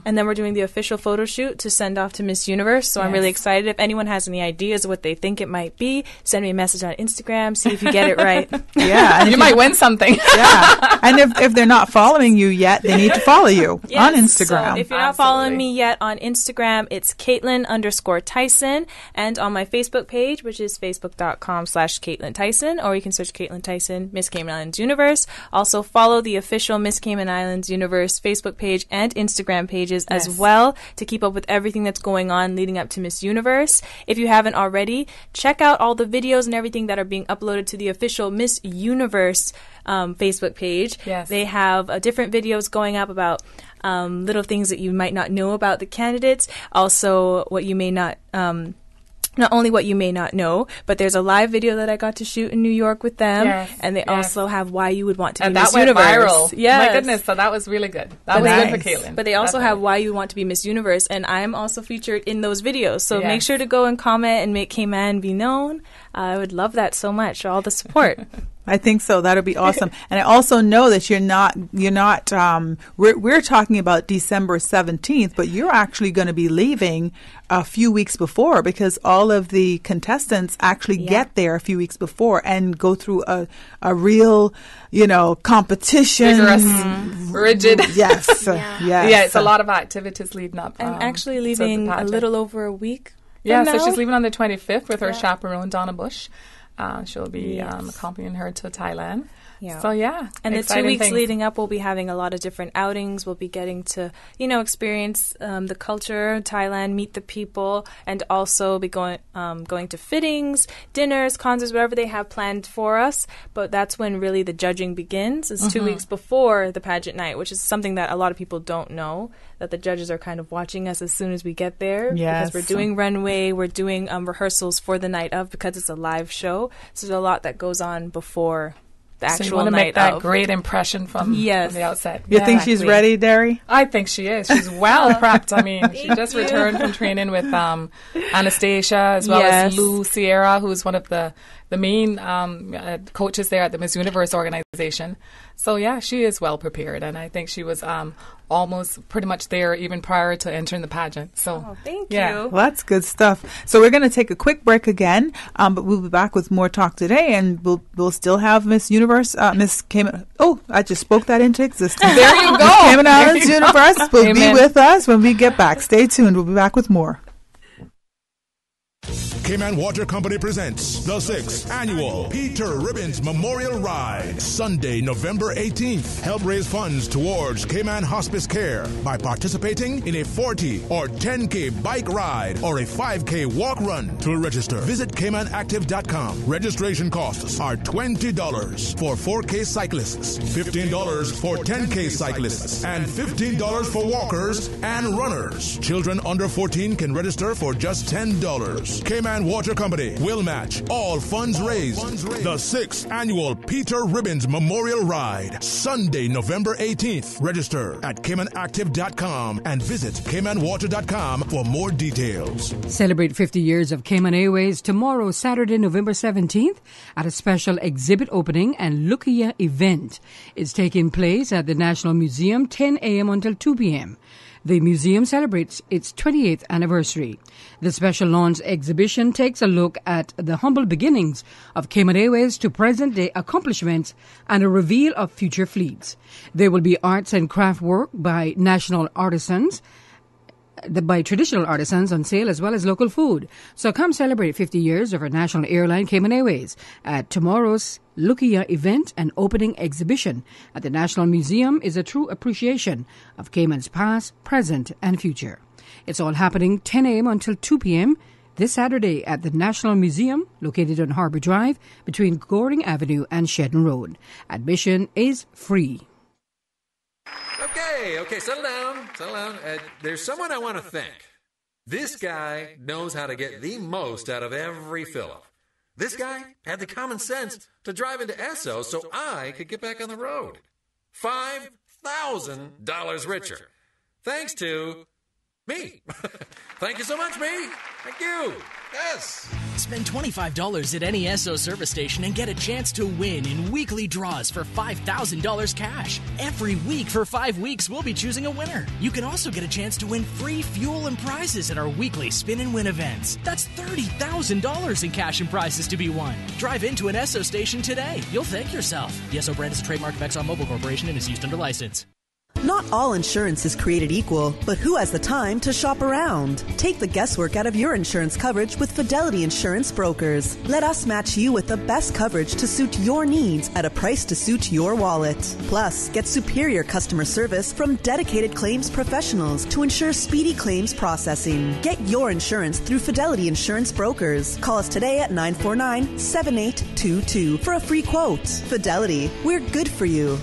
And then we're doing the official photo shoot to send off to Miss Universe. So I'm Yes. really excited. If anyone has any ideas of what they think it might be, send me a message on Instagram, see if you get it right. Yeah. And you might win something. Yeah. And if they're not following you yet, they need to follow you on Instagram. So if you're not following me yet on Instagram, it's Caitlin_Tyson. And on my Facebook page, which is facebook.com/Caitlin Tyson, or you can search Caitlin Tyson, Miss Cayman Islands Universe. Also follow the official Miss Cayman Islands Universe Facebook page and Instagram pages as well to keep up with everything that's going on leading up to Miss Universe. If you haven't already, check out all the videos and everything that are being uploaded to the official Miss Universe Facebook page. Yes. They have different videos going up about little things that you might not know about the candidates, also what you may not not only what you may not know, but there's a live video that I got to shoot in New York with them, and they also have why you would want to be And Miss that went Universe. viral. Yes. My goodness, so that was really good. That was good for Caitlin. But they also have why you want to be Miss Universe, and I'm also featured in those videos. So Yes. make sure to go and comment and make Cayman be known. I would love that so much, all the support. I think so. That'll be awesome. And I also know that you're not, we're talking about December 17th, but you're actually going to be leaving a few weeks before because all of the contestants actually get there a few weeks before and go through a real, competition. Vigorous, rigid. Yes. Yeah, it's a lot of activities leading up. I'm actually leaving a little over a week. Yeah, from so now. she's leaving on the 25th with her chaperone, Donna Bush. She'll be accompanying her to Thailand. Yeah. So, yeah. And the 2 exciting weeks things. leading up, we'll be having a lot of different outings. We'll be getting to, experience the culture, Thailand, meet the people, and also be going to fittings, dinners, concerts, whatever they have planned for us. But that's when really the judging begins. It's 2 weeks before the pageant night, which is something that a lot of people don't know, that the judges are kind of watching us as soon as we get there. Yes. Because we're doing runway, we're doing rehearsals for the night of because it's a live show. So there's a lot that goes on before the So actual you want to night make that of. great impression from the outset. You think she's ready, Derry? I think she is. She's well prepped. I mean, she just returned from training with Anastasia as well as Lou Sierra, who's one of the main coaches there at the Miss Universe organization. So, yeah, she is well prepared. And I think she was almost pretty much there even prior to entering the pageant. So, thank you. Well, that's good stuff. So we're going to take a quick break again, but we'll be back with more talk today, and we'll still have Miss Universe, Miss Cayman. Oh, I just spoke that into existence. There you go. Miss Cayman Islands There you go. Universe will Amen. be with us when we get back. Stay tuned. We'll be back with more. Cayman Water Company presents the 6th Annual Peter Ribbons Memorial Ride, Sunday, November 18th. Help raise funds towards Cayman Hospice Care by participating in a 40 or 10K bike ride or a 5K walk run. To register, visit CaymanActive.com. Registration costs are $20 for 4K cyclists, $15 for 10K cyclists, and $15 for walkers and runners. Children under 14 can register for just $10. Cayman Water Company will match all funds raised. The 6th Annual Peter Ribbons Memorial Ride, Sunday, November 18th. Register at CaymanActive.com and visit CaymanWater.com for more details. Celebrate 50 years of Cayman Airways tomorrow, Saturday, November 17th, at a special exhibit opening and Lukia event. It's taking place at the National Museum, 10 a.m. until 2 p.m. The museum celebrates its 28th anniversary. The special launch exhibition takes a look at the humble beginnings of Cayman Airways to present-day accomplishments and a reveal of future fleets. There will be arts and craft work by traditional artisans on sale, as well as local food. So come celebrate 50 years of our national airline, Cayman Airways, at tomorrow's Lukia event and opening exhibition at the National Museum is a true appreciation of Cayman's past, present, and future. It's all happening 10 a.m. until 2 p.m. this Saturday at the National Museum, located on Harbour Drive between Goring Avenue and Shedden Road. Admission is free. Okay, settle down. There's someone I want to thank. This guy knows how to get the most out of every fill-up. This guy had the common sense to drive into Esso so I could get back on the road. $5,000 richer. Thanks to me. Thank you so much, me. Thank you. Yes. Spend $25 at any Esso service station and get a chance to win in weekly draws for $5,000 cash. Every week for 5 weeks, we'll be choosing a winner. You can also get a chance to win free fuel and prizes at our weekly Spin and Win events. That's $30,000 in cash and prizes to be won. Drive into an Esso station today. You'll thank yourself. The Esso brand is a trademark of ExxonMobil Corporation and is used under license. Not all insurance is created equal, but who has the time to shop around? Take the guesswork out of your insurance coverage with Fidelity Insurance Brokers. Let us match you with the best coverage to suit your needs at a price to suit your wallet. Plus, get superior customer service from dedicated claims professionals to ensure speedy claims processing. Get your insurance through Fidelity Insurance Brokers. Call us today at 949-7822 for a free quote. Fidelity, we're good for you.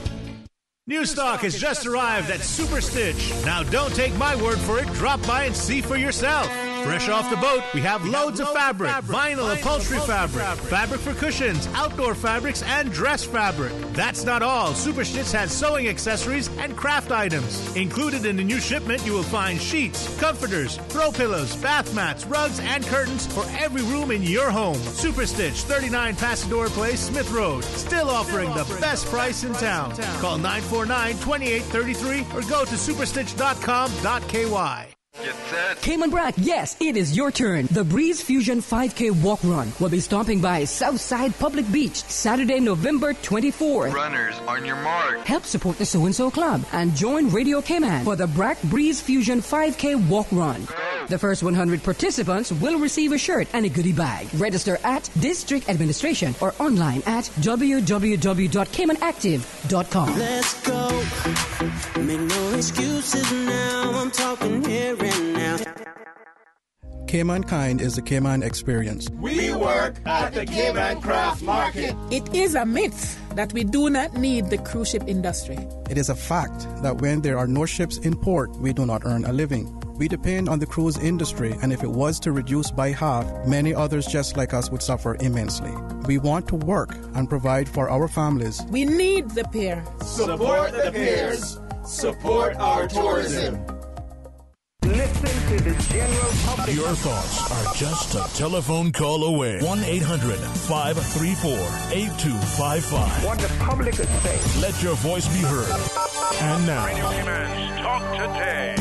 New stock has just arrived at Super Stitch. Now don't take my word for it. Drop by and see for yourself. Fresh off the boat, we have loads of fabric, vinyl upholstery fabric, fabric for cushions, outdoor fabrics, and dress fabric. That's not all. Super Stitch has sewing accessories and craft items. Included in the new shipment, you will find sheets, comforters, throw pillows, bath mats, rugs, and curtains for every room in your home. Super Stitch, 39 Pasadora Place, Smith Road. Still offering the best price in town. Call 949-2833 or go to superstitch.com.ky. Get set. Cayman Brack, yes, it is your turn. The Breeze Fusion 5K Walk Run will be stomping by Southside Public Beach Saturday, November 24th. Runners, on your mark. Help support the So-and-So Club and join Radio Cayman for the Brack Breeze Fusion 5K Walk Run. Go. The first 100 participants will receive a shirt and a goodie bag. Register at District Administration or online at www.caymanactive.com. Let's go. Make no excuses now. I'm talking here and now. Cayman Kind is the Cayman experience. We work at the Cayman Craft Market. It is a myth that we do not need the cruise ship industry. It is a fact that when there are no ships in port, we do not earn a living. We depend on the cruise industry, and if it was to reduce by half, many others just like us would suffer immensely. We want to work and provide for our families. We need the pier. Support the piers. Support our tourism. Listen to the general public. Your thoughts are just a telephone call away. 1-800-534-8255. What the public is saying. Let your voice be heard. And now, Radio Cayman's Talk Today.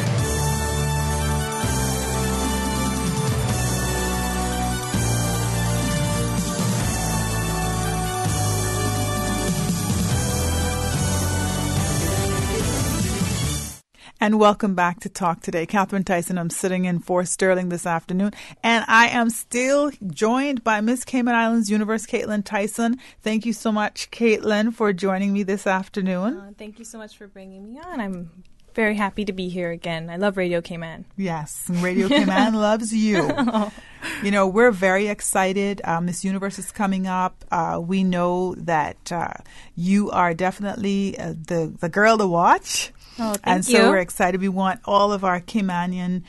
And welcome back to Talk Today. Catherine Tyson, I'm sitting in for Sterling this afternoon. And I am still joined by Miss Cayman Islands Universe, Caitlin Tyson. Thank you so much, Caitlin, for joining me this afternoon. Thank you so much for bringing me on. I'm very happy to be here again. I love Radio Cayman. Yes, and Radio Cayman loves you. You know, we're very excited. Miss Universe is coming up. We know that you are definitely the girl to watch. Oh, thank and you. So we're excited. We want all of our Caymanian,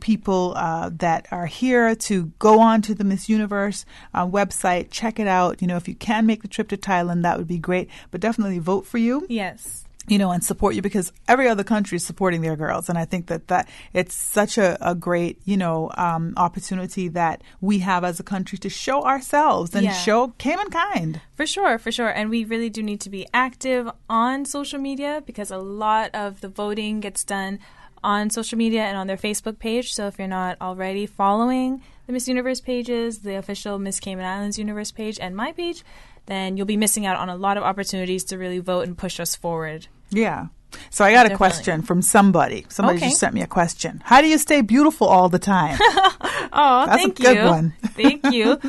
people that are here to go on to the Miss Universe website, check it out. If you can make the trip to Thailand, that would be great. But definitely vote for you. Yes. And support you, because every other country is supporting their girls. And I think that it's such a great, opportunity that we have as a country to show ourselves and show Cayman Kind. For sure. And we really do need to be active on social media, because a lot of the voting gets done on social media and on their Facebook page. So if you're not already following the Miss Universe pages, the official Miss Cayman Islands Universe page and my page, then you'll be missing out on a lot of opportunities to really vote and push us forward. Yeah. So I got a question from somebody. Somebody just sent me a question. How do you stay beautiful all the time? Oh, That's thank a good you. one. Thank you.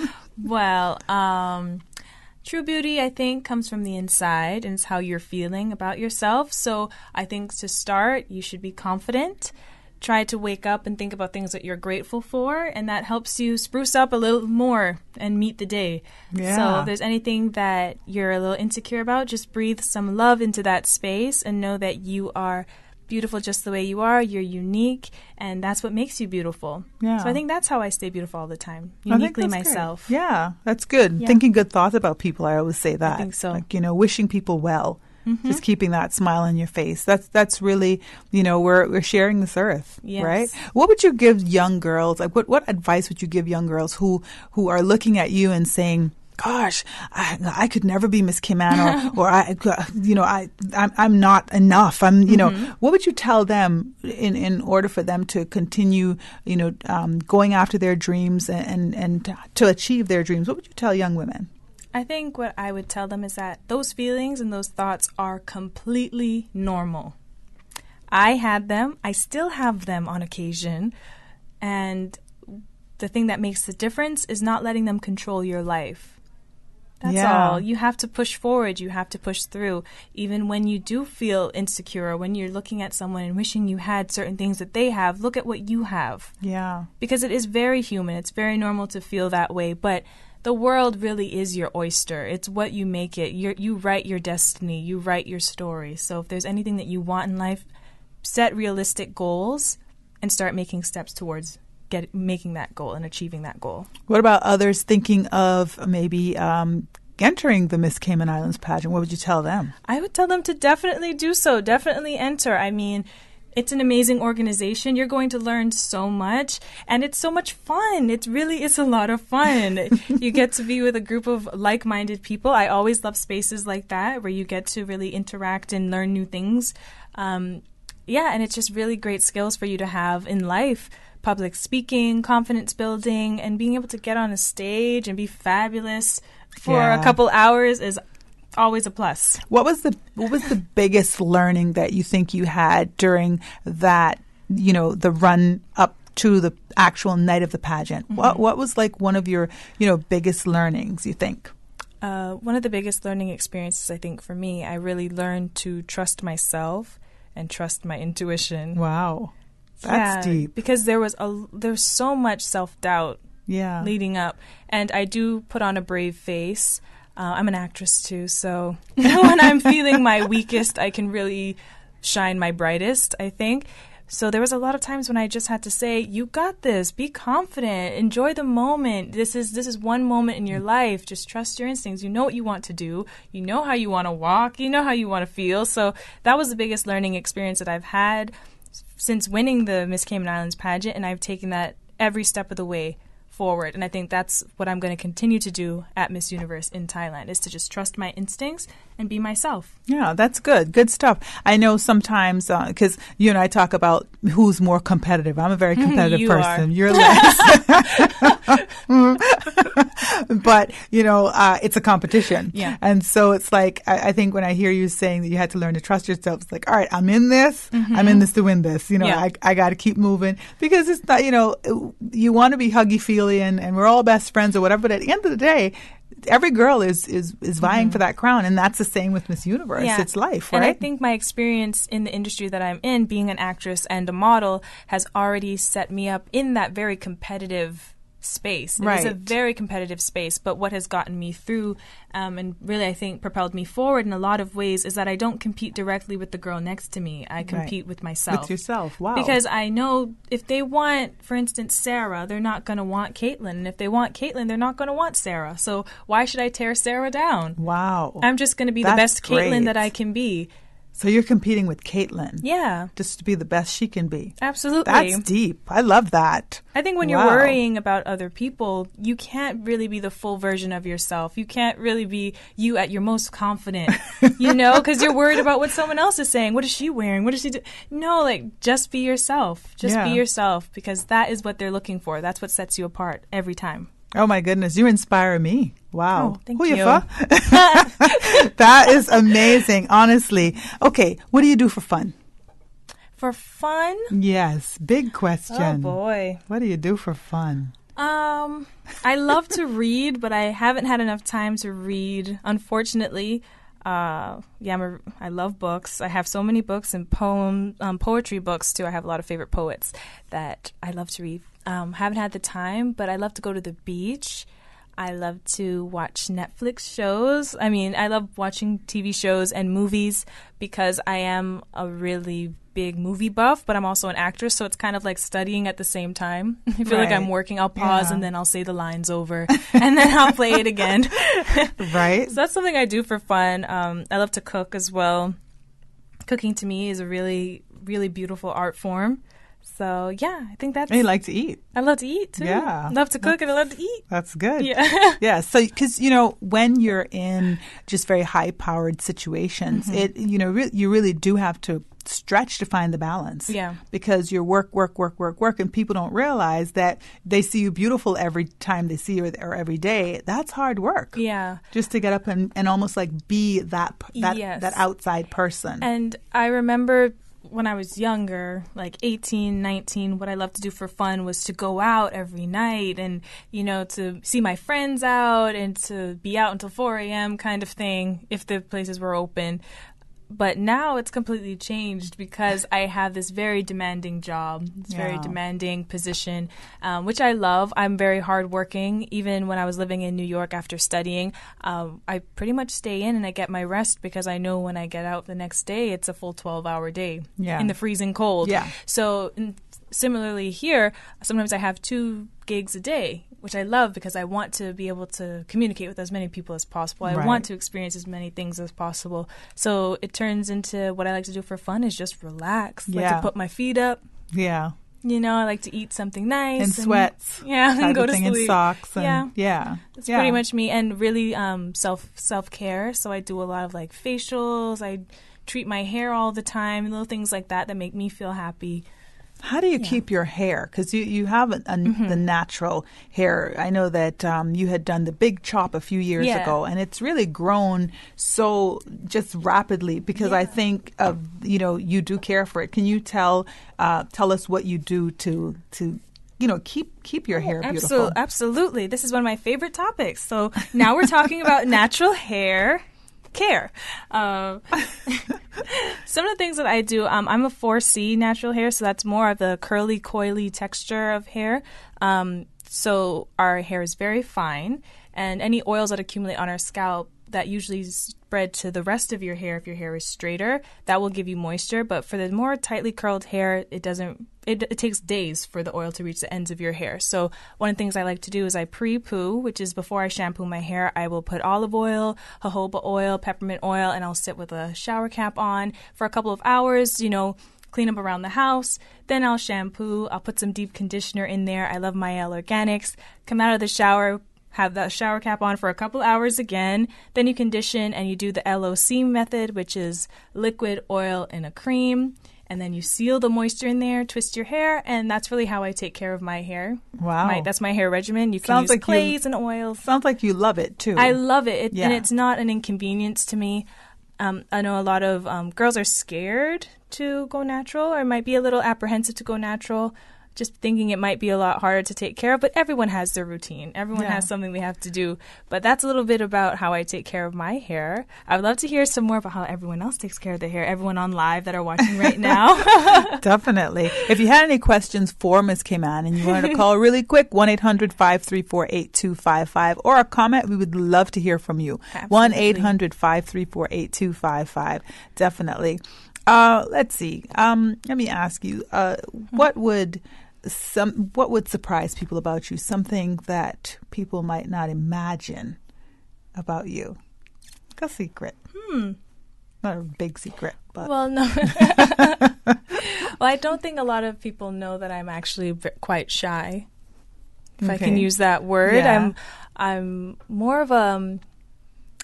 Well, true beauty, I think, comes from the inside, and it's how you're feeling about yourself. So I think to start, you should be confident. Try to wake up and think about things that you're grateful for, and that helps you spruce up a little more and meet the day. Yeah. So if there's anything that you're a little insecure about, just breathe some love into that space and know that you are beautiful just the way you are. You're unique, and that's what makes you beautiful. Yeah. So I think that's how I stay beautiful all the time, I think uniquely that's myself. great. Yeah, that's good. Yeah. Thinking good thoughts about people, I always say that. I think so. Like, wishing people well. Mhm. Just keeping that smile on your face. That's really, we're sharing this earth, Yes. right? What would you give young girls? Like, what advice would you give young girls who are looking at you and saying, "Gosh, I could never be Miss Cayman," or I'm not enough. What would you tell them in order for them to continue, going after their dreams and to achieve their dreams? What would you tell young women? I think what I would tell them is that those feelings and those thoughts are completely normal. I had them. I still have them on occasion. And the thing that makes the difference is not letting them control your life. That's all. You have to push forward. You have to push through. Even when you do feel insecure, or when you're looking at someone and wishing you had certain things that they have, look at what you have. Yeah. Because it is very human. It's very normal to feel that way. But the world really is your oyster. It's what you make it. You write your destiny. You write your story. So if there's anything that you want in life, set realistic goals and start making steps towards making that goal and achieving that goal. What about others thinking of maybe entering the Miss Cayman Islands pageant? What would you tell them? I would tell them to definitely do so. Definitely enter. I mean, it's an amazing organization. You're going to learn so much, and it's so much fun. It really is a lot of fun. You get to be with a group of like-minded people. I always love spaces like that where you get to really interact and learn new things. And it's just really great skills for you to have in life. Public speaking, confidence building, and being able to get on a stage and be fabulous for a couple hours is always a plus. What was the biggest learning that you think you had during that, the run up to the actual night of the pageant? Mm-hmm. What was like one of your, biggest learnings, you think? One of the biggest learning experiences, I think, for me, I really learned to trust myself and trust my intuition. Wow. That's deep. Because there's so much self-doubt leading up. And I do put on a brave face. I'm an actress too, so when I'm feeling my weakest, I can really shine my brightest, I think. So there was a lot of times when I just had to say, "You got this. Be confident. Enjoy the moment. This is one moment in your life. Just trust your instincts. You know what you want to do. You know how you want to walk. You know how you want to feel." So that was the biggest learning experience that I've had since winning the Miss Cayman Islands pageant, and I've taken that every step of the way forward. And I think that's what I'm going to continue to do at Miss Universe in Thailand, is to just trust my instincts and be myself. Yeah, that's good. Good stuff. I know sometimes, because you and I talk about who's more competitive. I'm a very competitive person. You're less. But, it's a competition. Yeah. And so it's like, I think when I hear you saying that you had to learn to trust yourself, it's like, all right, I'm in this. Mm-hmm. I'm in this to win this. I got to keep moving, because it's not, you want to be huggy-feely and we're all best friends or whatever. But at the end of the day, every girl is vying for that crown, and that's the same with Miss Universe. Yeah. It's life, right? And I think my experience in the industry that I'm in, being an actress and a model, has already set me up in that very competitive space. It is a very competitive space, but what has gotten me through and really I think propelled me forward in a lot of ways is that I don't compete directly with the girl next to me. I compete with myself. With yourself. Wow. Because I know if they want, for instance, Sarah, they're not going to want Caitlin. And if they want Caitlin, they're not going to want Sarah. So why should I tear Sarah down? Wow. I'm just going to be the best Caitlin that I can be. So you're competing with Caitlin. Yeah. Just to be the best she can be. Absolutely. That's deep. I love that. I think when you're worrying about other people, you can't really be the full version of yourself. You can't really be you at your most confident, because you're worried about what someone else is saying. What is she wearing? What is she doing? No, just be yourself. Just be yourself, because that is what they're looking for. That's what sets you apart every time. Oh, my goodness. You inspire me. Wow. Oh, thank you. That is amazing, honestly. Okay, what do you do for fun? For fun? Yes, big question. Oh, boy. What do you do for fun? I love to read, but I haven't had enough time to read, unfortunately. I love books. I have so many books and poetry books, too. I have a lot of favorite poets that I love to read. Haven't had the time, but I love to go to the beach. I love to watch Netflix shows. I mean, I love watching TV shows and movies because I am a really big movie buff, but I'm also an actress, so it's kind of like studying at the same time. I feel like I'm working. I'll pause and then I'll say the lines over and then I'll play it again. Right. So that's something I do for fun. I love to cook as well. Cooking to me is a really, really beautiful art form. So, yeah, I think that's... And you like to eat. I love to eat, too. Yeah. I love to cook and I love to eat. That's good. Yeah. Yeah. So, because, when you're in just very high-powered situations, you really do have to stretch to find the balance. Yeah. Because you're work, and people don't realize that they see you beautiful every time they see you or every day. That's hard work. Yeah. Just to get up and almost like be that outside person. And I remember when I was younger, like 18, 19, what I loved to do for fun was to go out every night and, to see my friends out and to be out until 4 a.m. kind of thing if the places were open. But now it's completely changed because I have this very demanding job, very demanding position, which I love. I'm very hardworking. Even when I was living in New York after studying, I pretty much stay in and I get my rest because I know when I get out the next day, it's a full 12-hour day in the freezing cold. Yeah. So similarly here, sometimes I have 2 gigs a day, which I love because I want to be able to communicate with as many people as possible. I want to experience as many things as possible. So it turns into what I like to do for fun is just relax. Like to put my feet up. Yeah. I like to eat something nice. And sweats. And go to sleep. And socks. And, That's pretty much me. And really self-care. So I do a lot of like facials. I treat my hair all the time. Little things like that make me feel happy. How do you keep your hair? Because you have the natural hair. I know that you had done the big chop a few years ago, and it's really grown so just rapidly because I think you do care for it. Can you tell us what you do to keep your hair beautiful? Absolutely. This is one of my favorite topics. So now we're talking about natural hair care. Some of the things that I do, I'm a 4C natural hair, so that's more of the curly, coily texture of hair. So our hair is very fine, and any oils that accumulate on our scalp that usually spread to the rest of your hair if your hair is straighter, that will give you moisture. But for the more tightly curled hair, it takes days for the oil to reach the ends of your hair. So one of the things I like to do is I pre-poo, which is before I shampoo my hair, I will put olive oil, jojoba oil, peppermint oil, and I'll sit with a shower cap on for a couple of hours, clean up around the house. Then I'll shampoo. I'll put some deep conditioner in there. I love Mielle Organics. Come out of the shower, have the shower cap on for a couple hours again. Then you condition and you do the LOC method, which is liquid, oil, and a cream. And then you seal the moisture in there, twist your hair, and that's really how I take care of my hair. Wow. That's my hair regimen. You can use clays and oils. Sounds like you love it, too. I love it, and it's not an inconvenience to me. I know a lot of girls are scared to go natural or might be a little apprehensive to go natural, just thinking it might be a lot harder to take care of, but everyone has their routine. Everyone has something they have to do. But that's a little bit about how I take care of my hair. I would love to hear some more about how everyone else takes care of their hair, everyone on live that are watching right now. Definitely. If you had any questions for Ms. Cayman and you wanted to call really quick, 1-800-534-8255, or a comment, we would love to hear from you. 1-800-534-8255. Definitely. Let's see. Let me ask you, what would surprise people about you? Something that people might not imagine about you? Like a secret. Not a big secret, but well, no. Well, I don't think a lot of people know that I'm actually quite shy. If I can use that word, I'm more of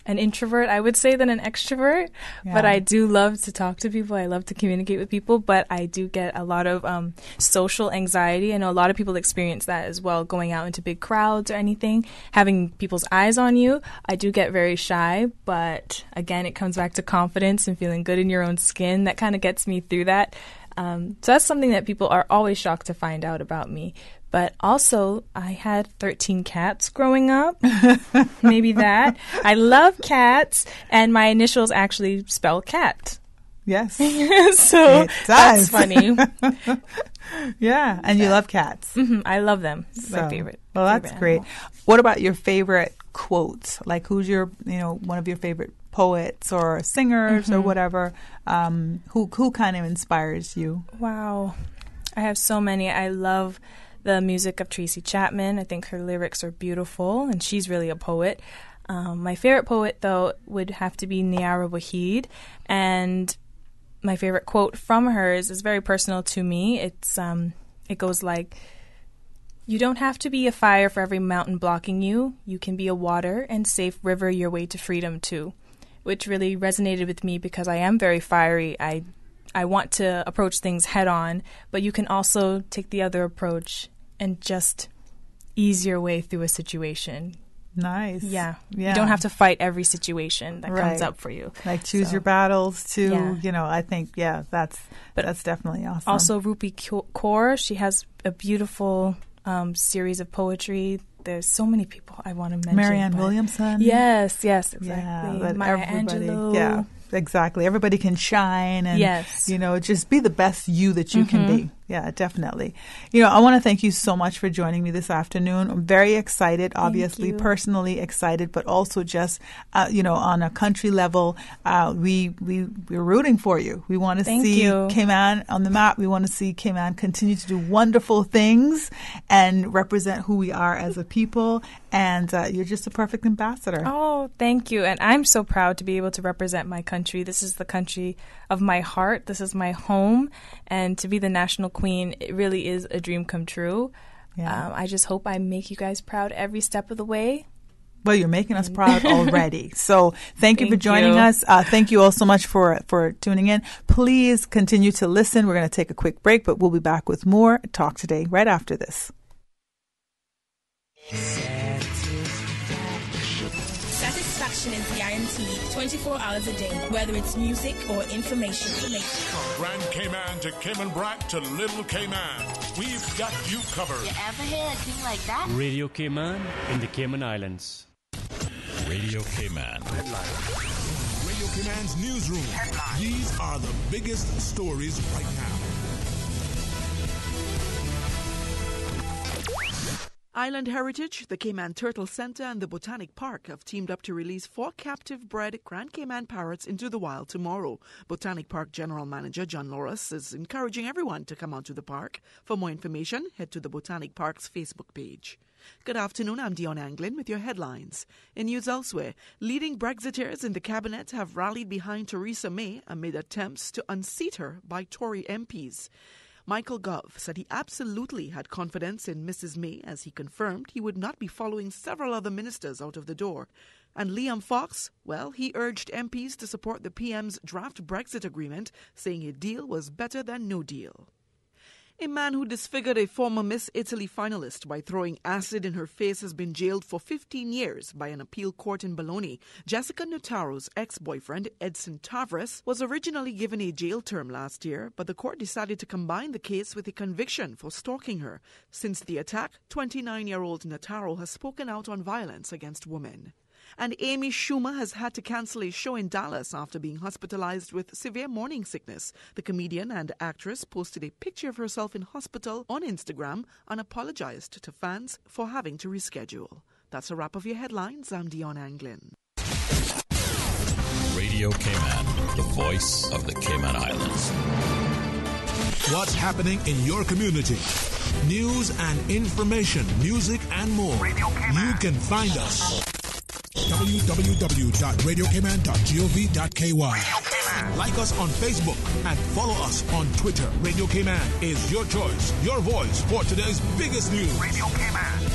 an introvert, I would say, than an extrovert. But I do love to talk to people. I love to communicate with people. But I do get a lot of social anxiety. I know a lot of people experience that as well, going out into big crowds or anything, having people's eyes on you. I do get very shy. But again, it comes back to confidence and feeling good in your own skin. That kind of gets me through that. So that's something that people are always shocked to find out about me. But also, I had 13 cats growing up. Maybe that. I love cats, and my initials actually spell cat. Yes. So that's funny. Yeah, and you love cats. Mm-hmm. I love them. It's my favorite. Well, that's great. Animal. What about your favorite quotes? Like, who's your, one of your favorite poets or singers or whatever? Who kind of inspires you? Wow, I have so many. I love the music of Tracy Chapman. I think her lyrics are beautiful, and she's really a poet. My favorite poet, though, would have to be Niara Waheed, and my favorite quote from hers is very personal to me. It goes like, "You don't have to be a fire for every mountain blocking you. You can be a water and safe river your way to freedom too," which really resonated with me because I am very fiery. I want to approach things head on, but you can also take the other approach and just ease your way through a situation. Nice. Yeah. You don't have to fight every situation that comes up for you. Like choose your battles too. I think, that's definitely awesome. Also, Rupi Kaur, she has a beautiful series of poetry. There's so many people I want to mention. Marianne Williamson. Yes, exactly. Yeah, Maya Angelou. Yeah, exactly. Everybody can shine and, yes. Just be the best you that you can be. Yeah, definitely. I want to thank you so much for joining me this afternoon. I'm very excited, obviously, personally excited, but also just, on a country level, we're rooting for you. We want to see Cayman on the map. We want to see Cayman continue to do wonderful things and represent who we are as a people. And you're just a perfect ambassador. Oh, thank you. And I'm so proud to be able to represent my country. This is the country of my heart. This is my home. And to be the national queen, it really is a dream come true. Yeah. I just hope I make you guys proud every step of the way. Well, you're making us proud already. So thank you for joining us. Thank you all so much for tuning in. Please continue to listen. We're going to take a quick break, but we'll be back with more Talk Today right after this. Satisfaction is guaranteed 24 hours a day, whether it's music or information. From Grand Cayman to Cayman Brac to Little Cayman, we've got you covered. You ever hear a thing like that? Radio Cayman in the Cayman Islands. Radio Cayman. Headline. Radio Cayman's newsroom. Headline. These are the biggest stories right now. Island Heritage, the Cayman Turtle Center, and the Botanic Park have teamed up to release 4 captive-bred Grand Cayman parrots into the wild tomorrow. Botanic Park General Manager John Loris is encouraging everyone to come out to the park. For more information, head to the Botanic Park's Facebook page. Good afternoon, I'm Dion Anglin with your headlines. In news elsewhere, leading Brexiteers in the cabinet have rallied behind Theresa May amid attempts to unseat her by Tory MPs. Michael Gove said he absolutely had confidence in Mrs. May as he confirmed he would not be following several other ministers out of the door. And Liam Fox, he urged MPs to support the PM's draft Brexit agreement, saying a deal was better than no deal. A man who disfigured a former Miss Italy finalist by throwing acid in her face has been jailed for 15 years by an appeal court in Bologna. Jessica Notaro's ex-boyfriend, Edson Tavares, was originally given a jail term last year, but the court decided to combine the case with a conviction for stalking her. Since the attack, 29-year-old Notaro has spoken out on violence against women. And Amy Schumer has had to cancel a show in Dallas after being hospitalized with severe morning sickness. The comedian and actress posted a picture of herself in hospital on Instagram and apologized to fans for having to reschedule. That's a wrap of your headlines. I'm Dion Anglin. Radio Cayman, the voice of the Cayman Islands. What's happening in your community? News and information, music and more. You can find us. www.radiocayman.gov.ky. Like us on Facebook and follow us on Twitter. Radio Cayman is your choice, your voice for today's biggest news. Radio Cayman.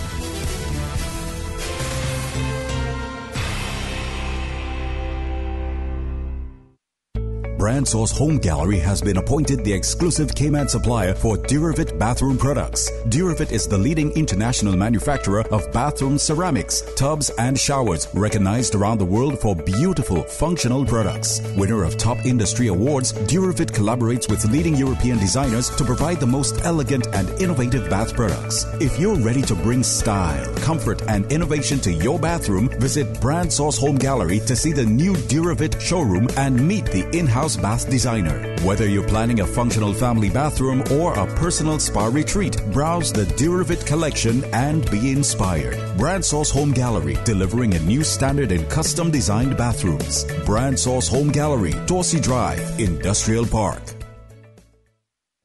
Brand Source Home Gallery has been appointed the exclusive Cayman supplier for Duravit bathroom products. Duravit is the leading international manufacturer of bathroom ceramics, tubs, and showers, recognized around the world for beautiful, functional products. Winner of top industry awards, Duravit collaborates with leading European designers to provide the most elegant and innovative bath products. If you're ready to bring style, comfort, and innovation to your bathroom, visit Brand Source Home Gallery to see the new Duravit showroom and meet the in-house House Bath Designer. Whether you're planning a functional family bathroom or a personal spa retreat, browse the Duravit collection and be inspired. Brand Source Home Gallery, delivering a new standard in custom designed bathrooms. Brand Source Home Gallery, Dorsey Drive, Industrial Park.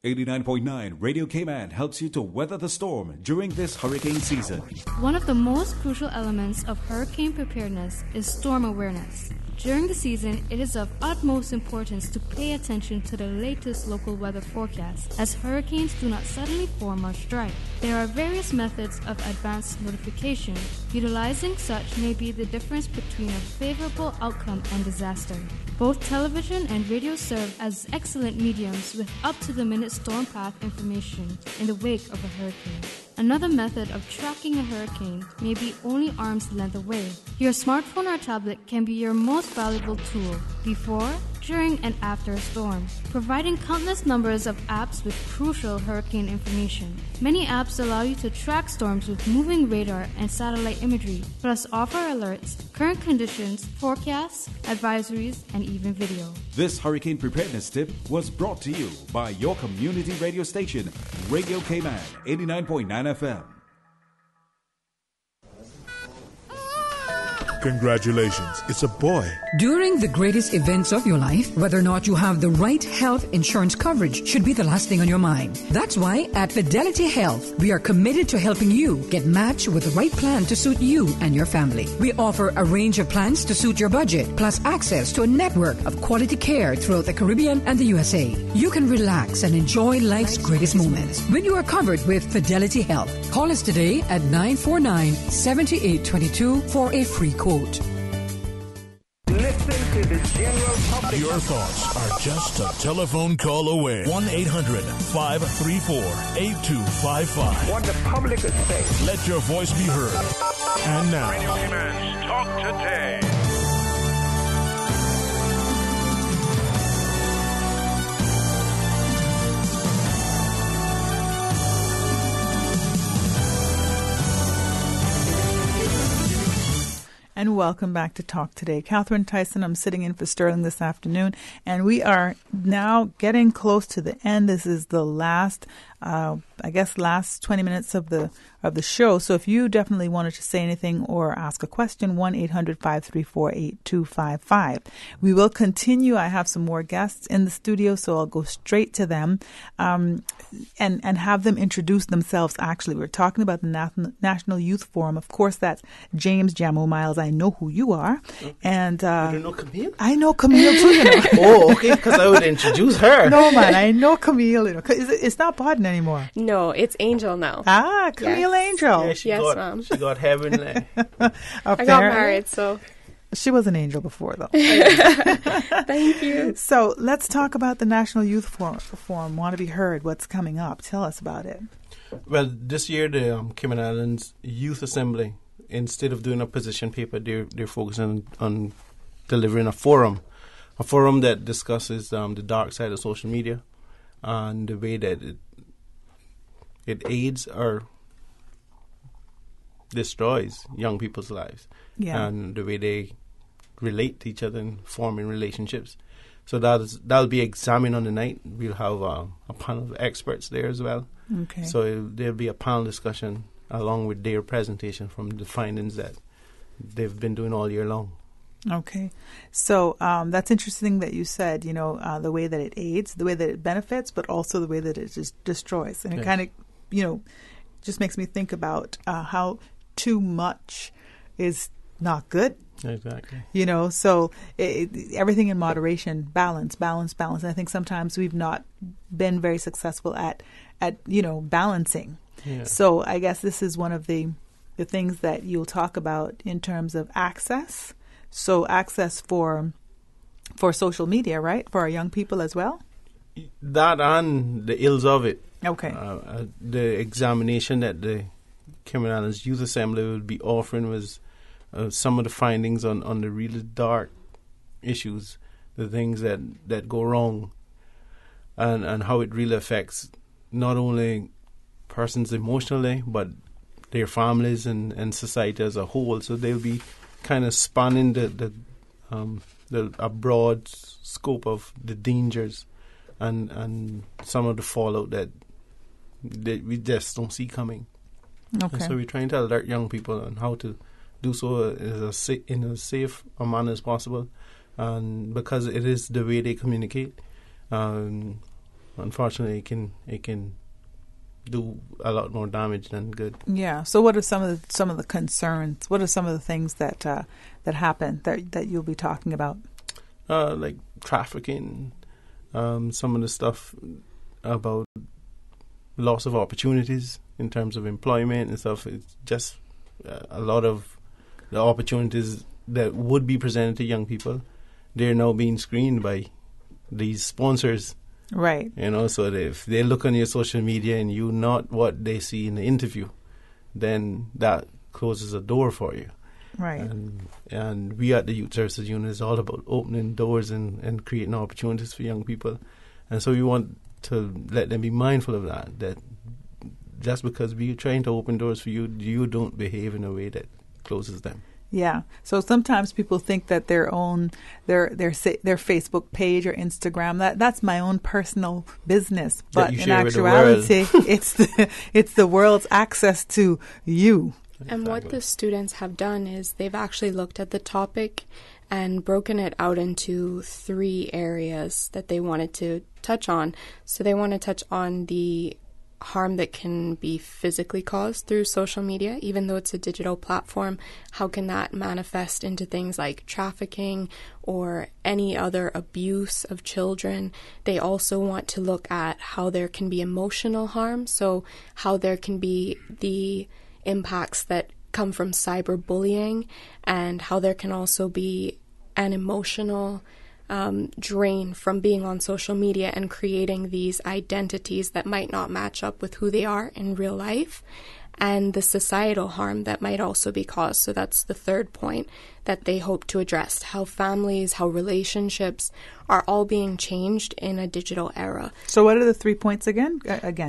89.9 Radio Cayman helps you to weather the storm during this hurricane season. One of the most crucial elements of hurricane preparedness is storm awareness. During the season, it is of utmost importance to pay attention to the latest local weather forecast, as hurricanes do not suddenly form or strike. There are various methods of advance notification. Utilizing such may be the difference between a favorable outcome and disaster. Both television and radio serve as excellent mediums with up-to-the-minute storm path information in the wake of a hurricane. Another method of tracking a hurricane may be only arm's length away. Your smartphone or tablet can be your most valuable tool before, during, and after a storm, providing countless numbers of apps with crucial hurricane information. Many apps allow you to track storms with moving radar and satellite imagery, plus offer alerts, current conditions, forecasts, advisories, and even video. This hurricane preparedness tip was brought to you by your community radio station, Radio Cayman, 89.9 FM. Congratulations, it's a boy. During the greatest events of your life, whether or not you have the right health insurance coverage should be the last thing on your mind. That's why at Fidelity Health, we are committed to helping you get matched with the right plan to suit you and your family. We offer a range of plans to suit your budget, plus access to a network of quality care throughout the Caribbean and the USA. You can relax and enjoy life's greatest moments when you are covered with Fidelity Health. Call us today at 949-7822 for a free quote. Listen to the general public. Your thoughts are just a telephone call away. 1-800-534-8255. What the public is saying. Let your voice be heard. And now, Radio Cayman's Talk Today. And welcome back to Talk Today. Catherine Tyson, I'm sitting in for Sterling this afternoon, and we are now getting close to the end. This is the last 20 minutes of the show. So if you definitely wanted to say anything or ask a question, 1-800-534-8255. We will continue. I have some more guests in the studio, so I'll go straight to them and have them introduce themselves. Actually, we're talking about the National Youth Forum. Of course, that's James Jamo Miles. I know who you are. And you don't know Camille? I know Camille too, you know. Oh, okay, because I would introduce her. No, man, I know Camille. You know, it's not Podden anymore. No, it's Angel now. Ah, Camille Angel. Yeah, ma'am. She got heavenly. I got married, so. She was an angel before, though. Thank you. So let's talk about the National Youth Forum. Want to be heard? What's coming up? Tell us about it. Well, this year the Cayman Islands Youth Assembly, instead of doing a position paper, they're focusing on delivering a forum that discusses the dark side of social media and the way that it aids or destroys young people's lives, and the way they relate to each other and forming relationships. So that'll be examined on the night. We'll have a panel of experts there as well. Okay. So there'll be a panel discussion along with their presentation from the findings that they've been doing all year long. Okay. So that's interesting that you said, the way that it aids, the way that it benefits, but also the way that it just destroys. And it kind of, just makes me think about how too much is not good. Exactly. So everything in moderation, balance. And I think sometimes we've not been very successful at balancing. Yeah. So I guess this is one of the things that you'll talk about in terms of access. So access for social media, right? For our young people as well? That and the ills of it. Okay. The examination that the Cayman Islands Youth Assembly will be offering was some of the findings on the really dark issues, the things that go wrong, and how it really affects not only persons emotionally, but their families and society as a whole. So they'll be kind of spanning the a broad scope of the dangers and some of the fallout that we just don't see coming. Okay. And so we're trying to alert young people on how to do so in as safe a manner as possible, and because it is the way they communicate. Unfortunately, it can do a lot more damage than good. Yeah. So, what are some of the concerns? What are some of the things that happen that you'll be talking about? Like trafficking, some of the stuff about loss of opportunities in terms of employment and stuff. It's just a lot of the opportunities that would be presented to young people, they're now being screened by these sponsors. Right. So that if they look on your social media and you're not what they see in the interview, then that closes a door for you. Right. And we at the Youth Services Unit is all about opening doors and creating opportunities for young people. And so we want to let them be mindful of that just because we're trying to open doors for you, you don't behave in a way that closes them. Yeah. So sometimes people think that their Facebook page or Instagram, that's my own personal business. But in actuality, it's the world's access to you. And what the students have done is they've actually looked at the topic and broken it out into 3 areas that they wanted to touch on. So they want to touch on the harm that can be physically caused through social media, even though it's a digital platform. How can that manifest into things like trafficking or any other abuse of children? They also want to look at how there can be emotional harm, so how there can be the impacts that come from cyberbullying, and how there can also be an emotional drain from being on social media and creating these identities that might not match up with who they are in real life, and the societal harm that might also be caused. So that's the third point that they hope to address, how families, how relationships are all being changed in a digital era. So what are the 3 points again?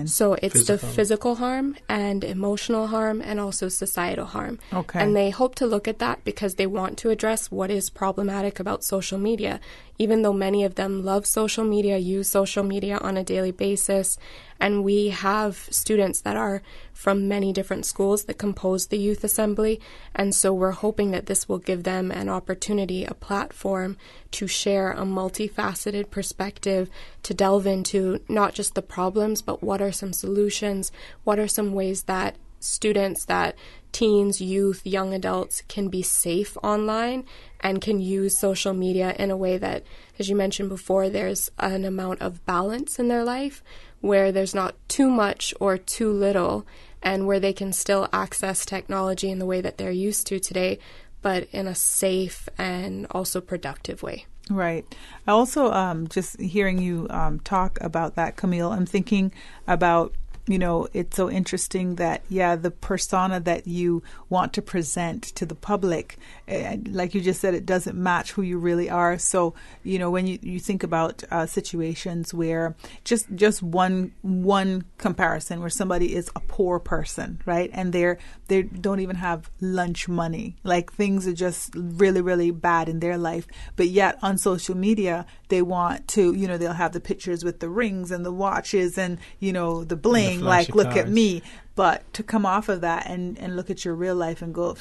So it's the physical harm and emotional harm and also societal harm. Okay. And they hope to look at that because they want to address what is problematic about social media. Even though many of them love social media, use social media on a daily basis, and we have students that are from many different schools that compose the Youth Assembly, and so we're hoping that this will give them an opportunity, a platform to share a multifaceted perspective, to delve into not just the problems, but what are some solutions, what are some ways that students, that teens, youth, young adults can be safe online and can use social media in a way that, as you mentioned before, there's an amount of balance in their life where there's not too much or too little, and where they can still access technology in the way that they're used to today, but in a safe and also productive way. Right. I also, just hearing you talk about that, Camille, I'm thinking about, it's so interesting that, the persona that you want to present to the public, like you just said, it doesn't match who you really are. So, when you think about situations where just one comparison where somebody is a poor person, right? And they don't even have lunch money. Like things are just really, really bad in their life. But yet on social media, they want to, they'll have the pictures with the rings and the watches and, the bling, like, look at me. But to come off of that and look at your real life and go,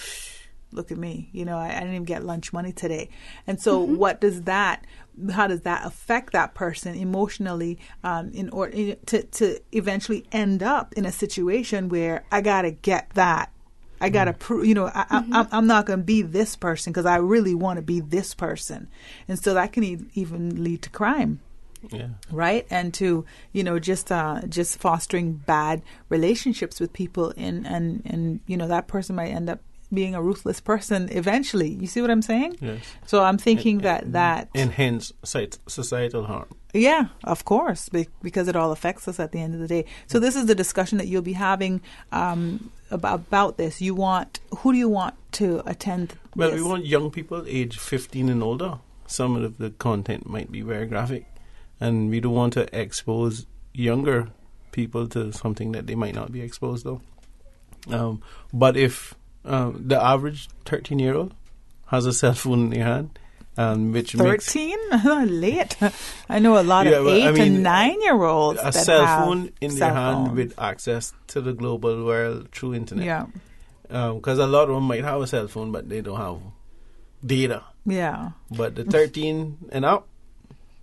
look at me, I didn't even get lunch money today. And so how does that affect that person emotionally in order to eventually end up in a situation where I got to get that. I got to prove, I'm not going to be this person because I really want to be this person. And so that can even lead to crime. Yeah. Right. And to, just fostering bad relationships with people and that person might end up being a ruthless person eventually. You see what I'm saying? Yes. So I'm thinking that and hence societal harm. Yeah, of course, because it all affects us at the end of the day. So this is the discussion that you'll be having about this. Who do you want to attend? Well, we want young people age 15 and older. Some of the content might be very graphic, and we don't want to expose younger people to something that they might not be exposed to. But if the average 13-year-old has a cell phone in their hand, which 13? Late. I know a lot of 8 and 9-year-olds a that cell have phone in their hand with access to the global world through internet. Yeah. Because a lot of them might have a cell phone, but they don't have data. Yeah. But the 13 and up,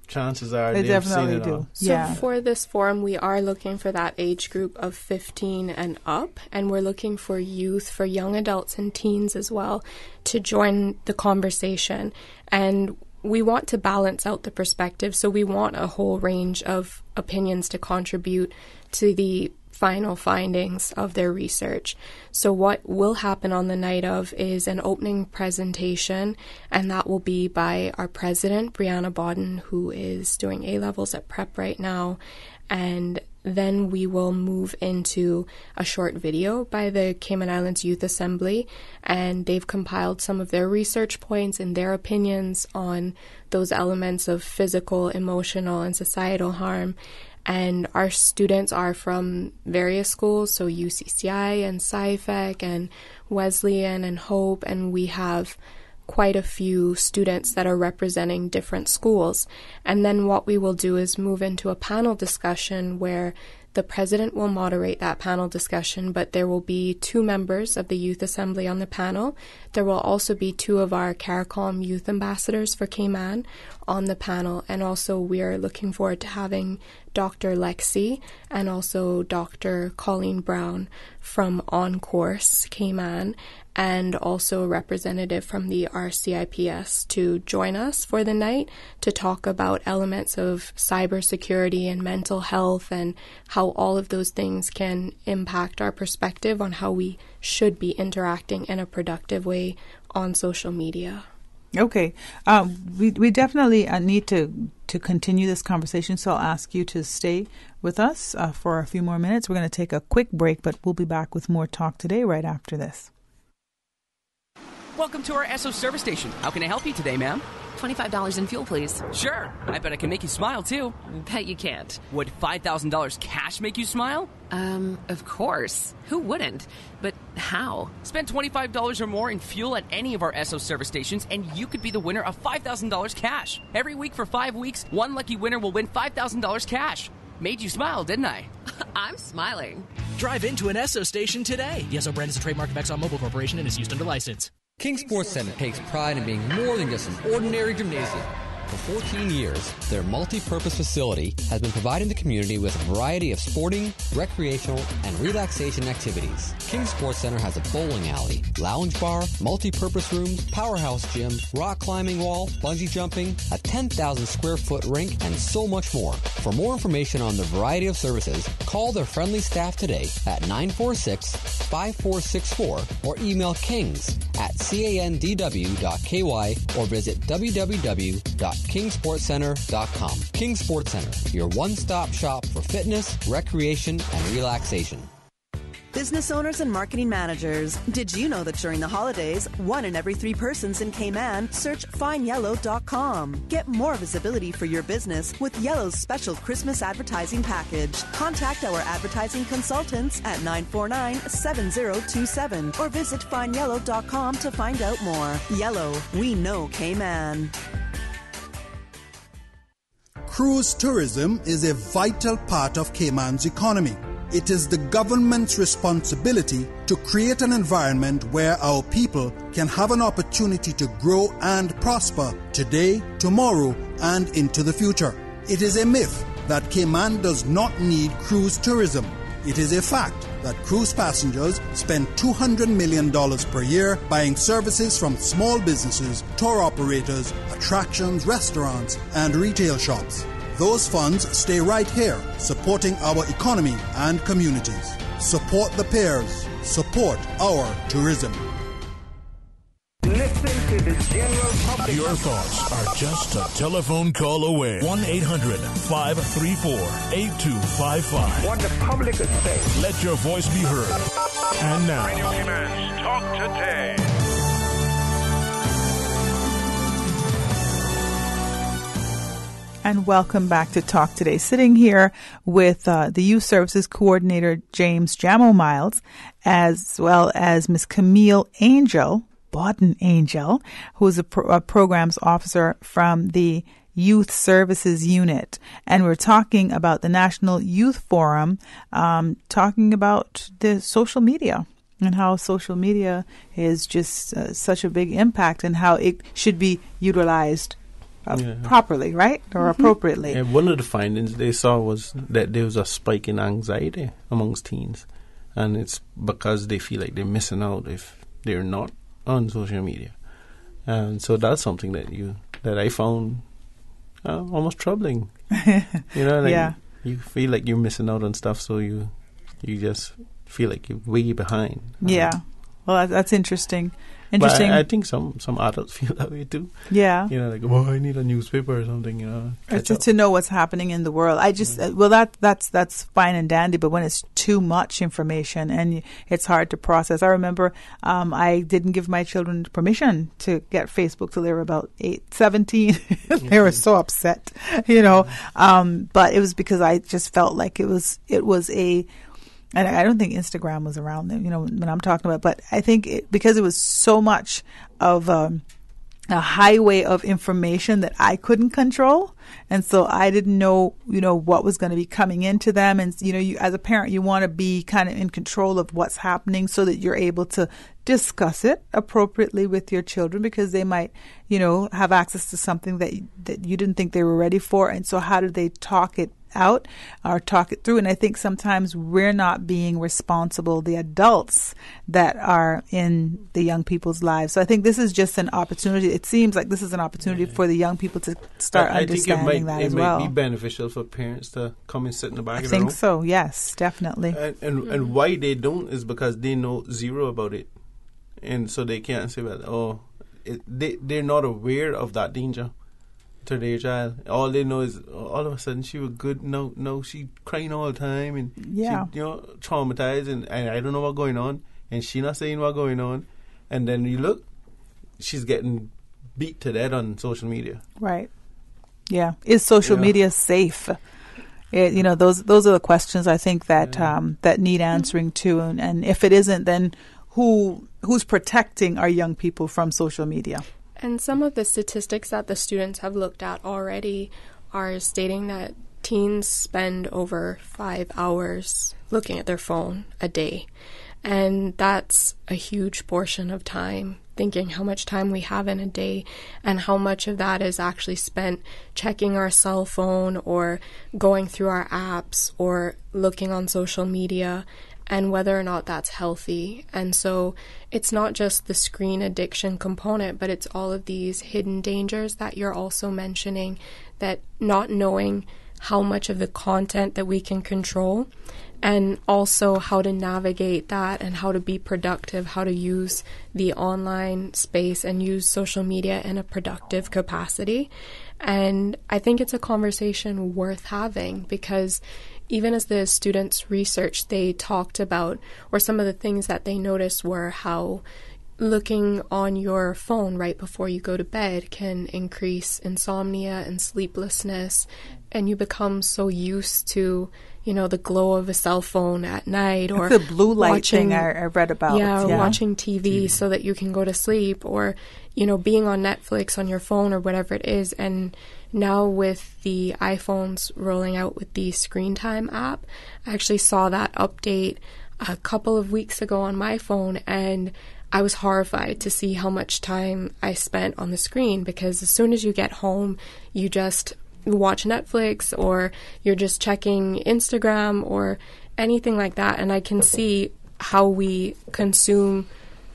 chances are they they've definitely seen it do. all. So for this forum, we are looking for that age group of 15 and up, and we're looking for youth, for young adults and teens as well, to join the conversation. And we want to balance out the perspective, so we want a whole range of opinions to contribute to the final findings of their research. So what will happen on the night of is an opening presentation, and that will be by our president, Brianna Bodden, who is doing A-levels at prep right now. And then we will move into a short video by the Cayman Islands Youth Assembly, and they've compiled some of their research points and their opinions on those elements of physical, emotional, and societal harm. And our students are from various schools, so UCCI and SciFec and Wesleyan and Hope, and we have quite a few students that are representing different schools. And then what we will do is move into a panel discussion where the president will moderate that panel discussion, but there will be 2 members of the Youth Assembly on the panel. There will also be 2 of our CARICOM youth ambassadors for Cayman on the panel, and also we are looking forward to having Dr. Lexi and also Dr. Colleen Brown from On Course Cayman, and also a representative from the RCIPS to join us for the night to talk about elements of cybersecurity and mental health and how all of those things can impact our perspective on how we should be interacting in a productive way on social media. Okay. We definitely need to continue this conversation, so I'll ask you to stay with us for a few more minutes. We're going to take a quick break, but we'll be back with more Talk Today right after this. Welcome to our Esso service station. How can I help you today, ma'am? $25 in fuel, please. Sure. I bet I can make you smile, too. Bet you can't. Would $5,000 cash make you smile? Of course. Who wouldn't? But how? Spend $25 or more in fuel at any of our Esso service stations, and you could be the winner of $5,000 cash. Every week for 5 weeks, one lucky winner will win $5,000 cash. Made you smile, didn't I? I'm smiling. Drive into an Esso station today. The Esso brand is a trademark of ExxonMobil Corporation and is used under license. King Sports Center takes pride in being more than just an ordinary gymnasium. For 14 years, their multi-purpose facility has been providing the community with a variety of sporting, recreational, and relaxation activities. King Sports Center has a bowling alley, lounge bar, multi-purpose rooms, powerhouse gym, rock climbing wall, bungee jumping, a 10,000 square foot rink, and so much more. For more information on the variety of services, call their friendly staff today at 946-5464 or email kings@candw.ky or visit www.kingsportscenter.com. King Sports Center, your one-stop shop for fitness, recreation, and relaxation. Business owners and marketing managers, did you know that during the holidays, 1 in every 3 persons in Cayman search findyellow.com? Get more visibility for your business with Yellow's special Christmas advertising package. Contact our advertising consultants at 949-7027 or visit findyellow.com to find out more. Yellow, we know Cayman. Cruise tourism is a vital part of Cayman's economy. It is the government's responsibility to create an environment where our people can have an opportunity to grow and prosper today, tomorrow, and into the future. It is a myth that Cayman does not need cruise tourism. It is a fact that cruise passengers spend $200 million per year buying services from small businesses, tour operators, attractions, restaurants, and retail shops. Those funds stay right here, supporting our economy and communities. Support the pairs. Support our tourism. Listen to the general public. Your thoughts are just a telephone call away. 1-800-534-8255. What the public is saying. Let your voice be heard. And now, Radio Cayman's Talk Today. And welcome back to Talk Today. Sitting here with the Youth Services Coordinator, James Jamo Miles, as well as Ms. Camille Angel, Bodden Angel, who's a programs officer from the Youth Services Unit. And we're talking about the National Youth Forum, talking about the social media and how social media is just such a big impact and how it should be utilized properly, right? Or appropriately. And one of the findings they saw was that there was a spike in anxiety amongst teens. And it's because they feel like they're missing out if they're not on social media. And so that's something that I found almost troubling. You feel like you're missing out on stuff, so you just feel like you're way behind. Yeah. Well, that's interesting. But I think some adults feel that way too. Yeah. Like, I need a newspaper or something, Or to know what's happening in the world. I just, that's fine and dandy, but when it's too much information and it's hard to process. I remember I didn't give my children permission to get Facebook till they were about 17. They were so upset, but it was because I just felt like it was and I don't think Instagram was around then, when I'm talking about, but I think because it was so much of a highway of information that I couldn't control. And so I didn't know, what was going to be coming into them. And, you, as a parent, you want to be kind of in control of what's happening so that you're able to discuss it appropriately with your children, because they might, have access to something that you didn't think they were ready for. And so how do they talk it out or talk it through? And I think sometimes we're not being responsible, the adults that are in the young people's lives. So I think this is just an opportunity. It seems like this is an opportunity for the young people to start understanding that as well. It might be beneficial for parents to come and sit in the back of the room. I think so, yes, definitely. And why they don't is because they know zero about it. And so they can't say, they're not aware of that danger to their child. All they know is all of a sudden she was good. No, she crying all the time and she, traumatized and I don't know what's going on, and she not saying what's going on, and then you look, she's getting beat to death on social media. Right. Yeah. Is social media safe? Those are the questions I think that that need answering too. And if it isn't, then who's protecting our young people from social media? And some of the statistics that the students have looked at already are stating that teens spend over 5 hours looking at their phone a day. And that's a huge portion of time, thinking how much time we have in a day and how much of that is actually spent checking our cell phone or going through our apps or looking on social media, and whether or not that's healthy. And so it's not just the screen addiction component, but it's all of these hidden dangers that you're also mentioning, that not knowing how much of the content that we can control, and also how to navigate that and how to be productive, how to use the online space and use social media in a productive capacity. And I think it's a conversation worth having, because even as the students researched, they talked about, or some of the things that they noticed were how looking on your phone right before you go to bed can increase insomnia and sleeplessness, and you become so used to, the glow of a cell phone at night, or the blue light thing I read about. Yeah, or watching TV so that you can go to sleep, or, being on Netflix on your phone or whatever it is. And now with the iPhones rolling out with the Screen Time app, I actually saw that update a couple of weeks ago on my phone, and I was horrified to see how much time I spent on the screen, because as soon as you get home, you just watch Netflix or you're just checking Instagram or anything like that. And I can see how we consume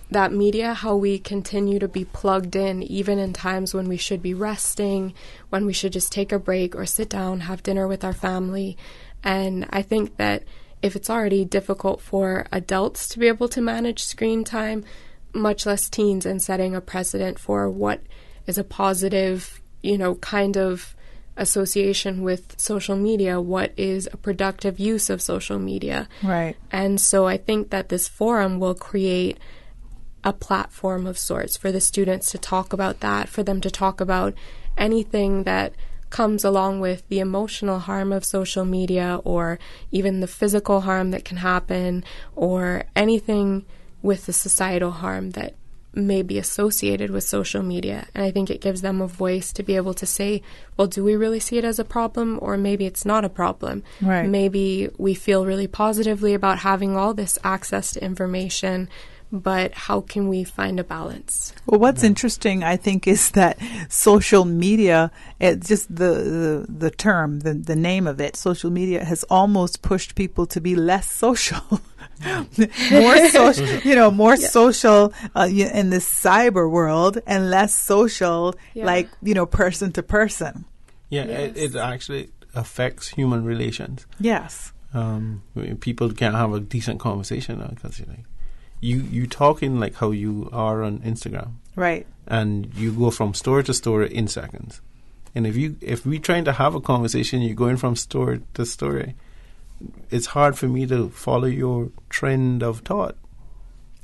that media, how we continue to be plugged in even in times when we should be resting, when we should just take a break or sit down, have dinner with our family. And I think that if it's already difficult for adults to be able to manage screen time, much less teens, and setting a precedent for what is a positive, kind of association with social media, what is a productive use of social media. Right. And so I think that this forum will create a platform of sorts for the students to talk about that, for them to talk about anything that comes along with the emotional harm of social media, or even the physical harm that can happen, or anything with the societal harm that may be associated with social media. And I think it gives them a voice to be able to say, well, do we really see it as a problem, or maybe it's not a problem? Right. Maybe we feel really positively about having all this access to information, but how can we find a balance? Well, what's interesting, I think, is that social media, it's just the term, the name of it, social media has almost pushed people to be less social. More social, more social in this cyber world, and less social, like, person to person. Yeah, yes. It actually affects human relations. Yes. People can't have a decent conversation now because you talking like how you are on Instagram, right? And you go from story to story in seconds. And if we trying to have a conversation, you're going from story to story. It's hard for me to follow your trend of thought.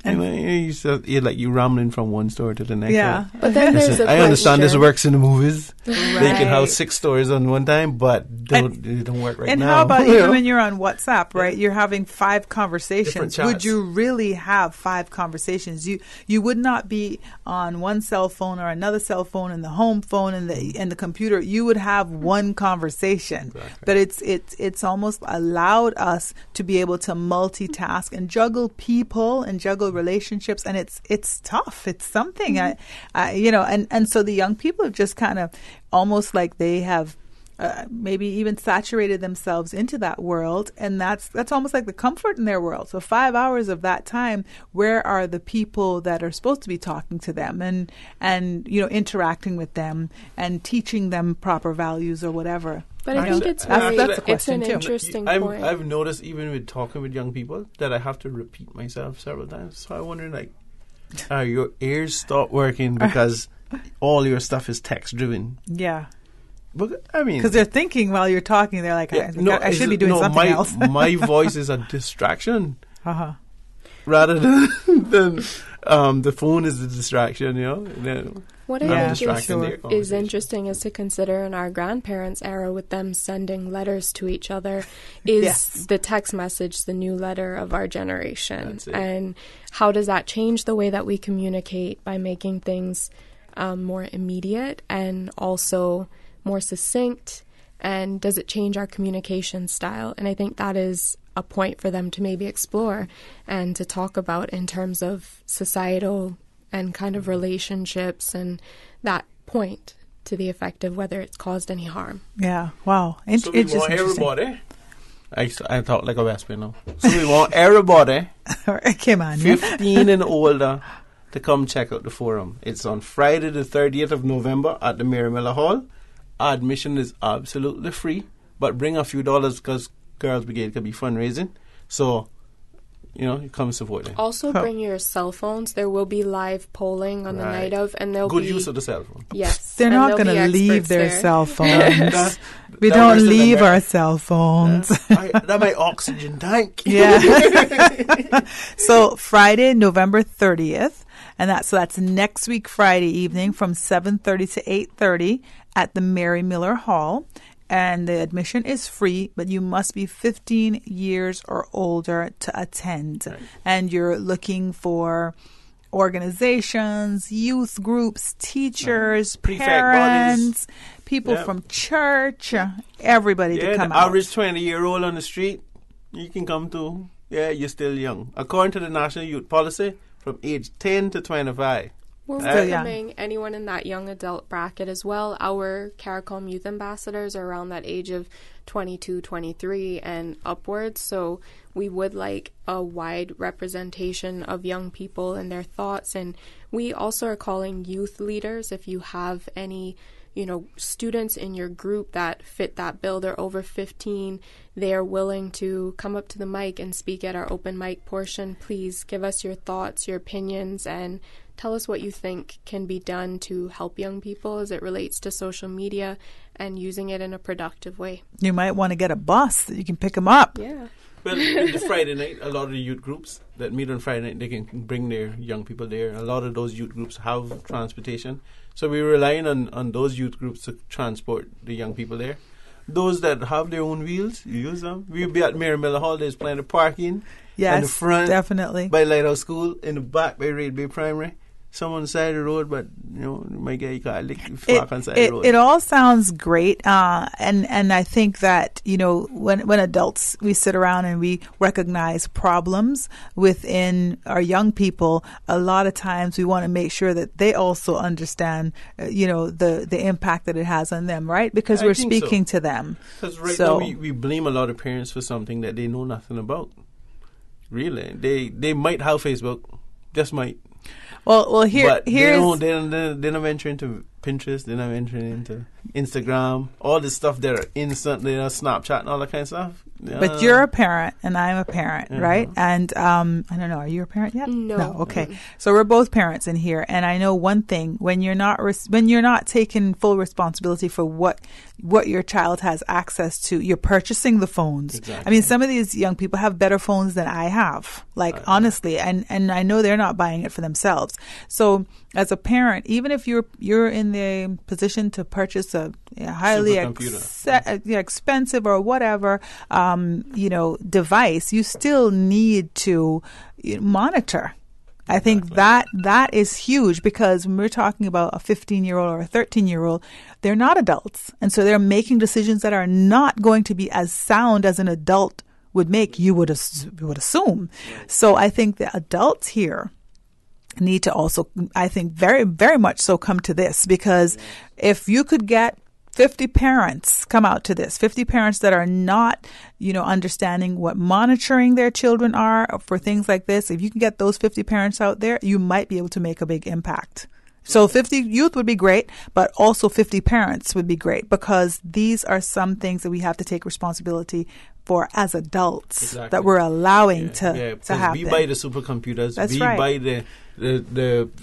You're like you rambling from one story to the next. Yeah, but then there's I understand this works in the movies. Right. They can have 6 stories on one time, but it don't work right now. And how about even when you're on WhatsApp, right? You're having 5 conversations. Would you really have 5 conversations? You would not be on one cell phone or another cell phone and the home phone and the computer. You would have one conversation. Exactly. But it's almost allowed us to be able to multitask and juggle people and juggle relationships, and it's tough. It's something. Mm-hmm. And so the young people have just kind of almost like they have maybe even saturated themselves into that world, and that's almost like the comfort in their world. So 5 hours of that time, where are the people that are supposed to be talking to them and interacting with them and teaching them proper values or whatever? But I think it's an interesting point. I've noticed even with talking with young people that I have to repeat myself several times. So I wonder, like, are your ears stop working because all your stuff is text driven? Yeah. But I mean, because they're thinking while you're talking, they're like, I should be doing something else. My voice is a distraction, rather than the phone is the distraction. What I think is interesting is to consider in our grandparents' era, with them sending letters to each other, is the text message the new letter of our generation? And how does that change the way that we communicate by making things more immediate and also more succinct? And does it change our communication style? And I think that is a point for them to maybe explore and to talk about in terms of societal and kind of relationships, and that point to the effect of whether it's caused any harm. Yeah, wow. So we want everybody. I talk like a Westman now. So we want everybody 15 and older to come check out the forum. It's on Friday the 30th of November at the Mary Miller Hall. Admission is absolutely free, but bring a few dollars because Girls Brigade could be fundraising. So, you come support them. Also bring your cell phones. There will be live polling on the night of, and there'll be... Good use of the cell phone. Yes. They're not going to leave their cell phones. We don't leave our cell phones. That's my oxygen tank. Yeah. So Friday, November 30th, and that's next week Friday evening from 7:30 to 8:30 at the Mary Miller Hall. And the admission is free, but you must be 15 years or older to attend. Right. And you're looking for organizations, youth groups, teachers, parents, people from church, everybody to come out. Average 20-year-old on the street, you can come to. Yeah, you're still young. According to the National Youth Policy, from age 10 to 25. We're welcoming anyone in that young adult bracket as well. Our CARICOM youth ambassadors are around that age of 22, 23 and upwards. So we would like a wide representation of young people and their thoughts. And we also are calling youth leaders. If you have any, students in your group that fit that bill, they're over 15, they are willing to come up to the mic and speak at our open mic portion. Please give us your thoughts, your opinions, and tell us what you think can be done to help young people as it relates to social media and using it in a productive way. You might want to get a bus that you can pick them up. Yeah. Well, the Friday night, a lot of the youth groups that meet on Friday night, they can bring their young people there. A lot of those youth groups have transportation. So we're relying on those youth groups to transport the young people there. Those that have their own wheels, you use them. We'll be at Mary Miller Hall. There's plenty of parking. Yes, in the front, definitely. By Lighthouse School. In the back, by Red Bay Primary. someone on the side of the road, but you might get you caught lick flock on the side of the road. It all sounds great, and I think that when adults, we sit around and we recognize problems within our young people, a lot of times we want to make sure that they also understand the impact that it has on them, right? Because we're speaking to them. Because now we blame a lot of parents for something that they know nothing about. Really, they might have Facebook, just might. Well, but they don't venture into Pinterest, they don't venture into Instagram, all this stuff that are instant, Snapchat and all that kind of stuff. But you're a parent and I'm a parent, right? And I don't know, are you a parent yet? No. Okay. So we're both parents in here, and I know one thing: when you're not taking full responsibility for what your child has access to, you're purchasing the phones. Exactly. I mean, some of these young people have better phones than I have, honestly, and I know they're not buying it for themselves. So as a parent, even if you're in the position to purchase a highly expensive or whatever device, you still need to monitor. I think that is huge, because when we're talking about a 15-year-old or a 13-year-old, they're not adults, and so they're making decisions that are not going to be as sound as an adult would make. You would assume. So I think the adults here need to also, I think, very, very much so come to this, because if you could get 50 parents come out to this, 50 parents that are not, understanding what monitoring their children are for things like this, if you can get those 50 parents out there, you might be able to make a big impact. So 50 youth would be great, but also 50 parents would be great, because these are some things that we have to take responsibility for as adults that we're allowing to happen. We buy the supercomputers. That's we right. buy the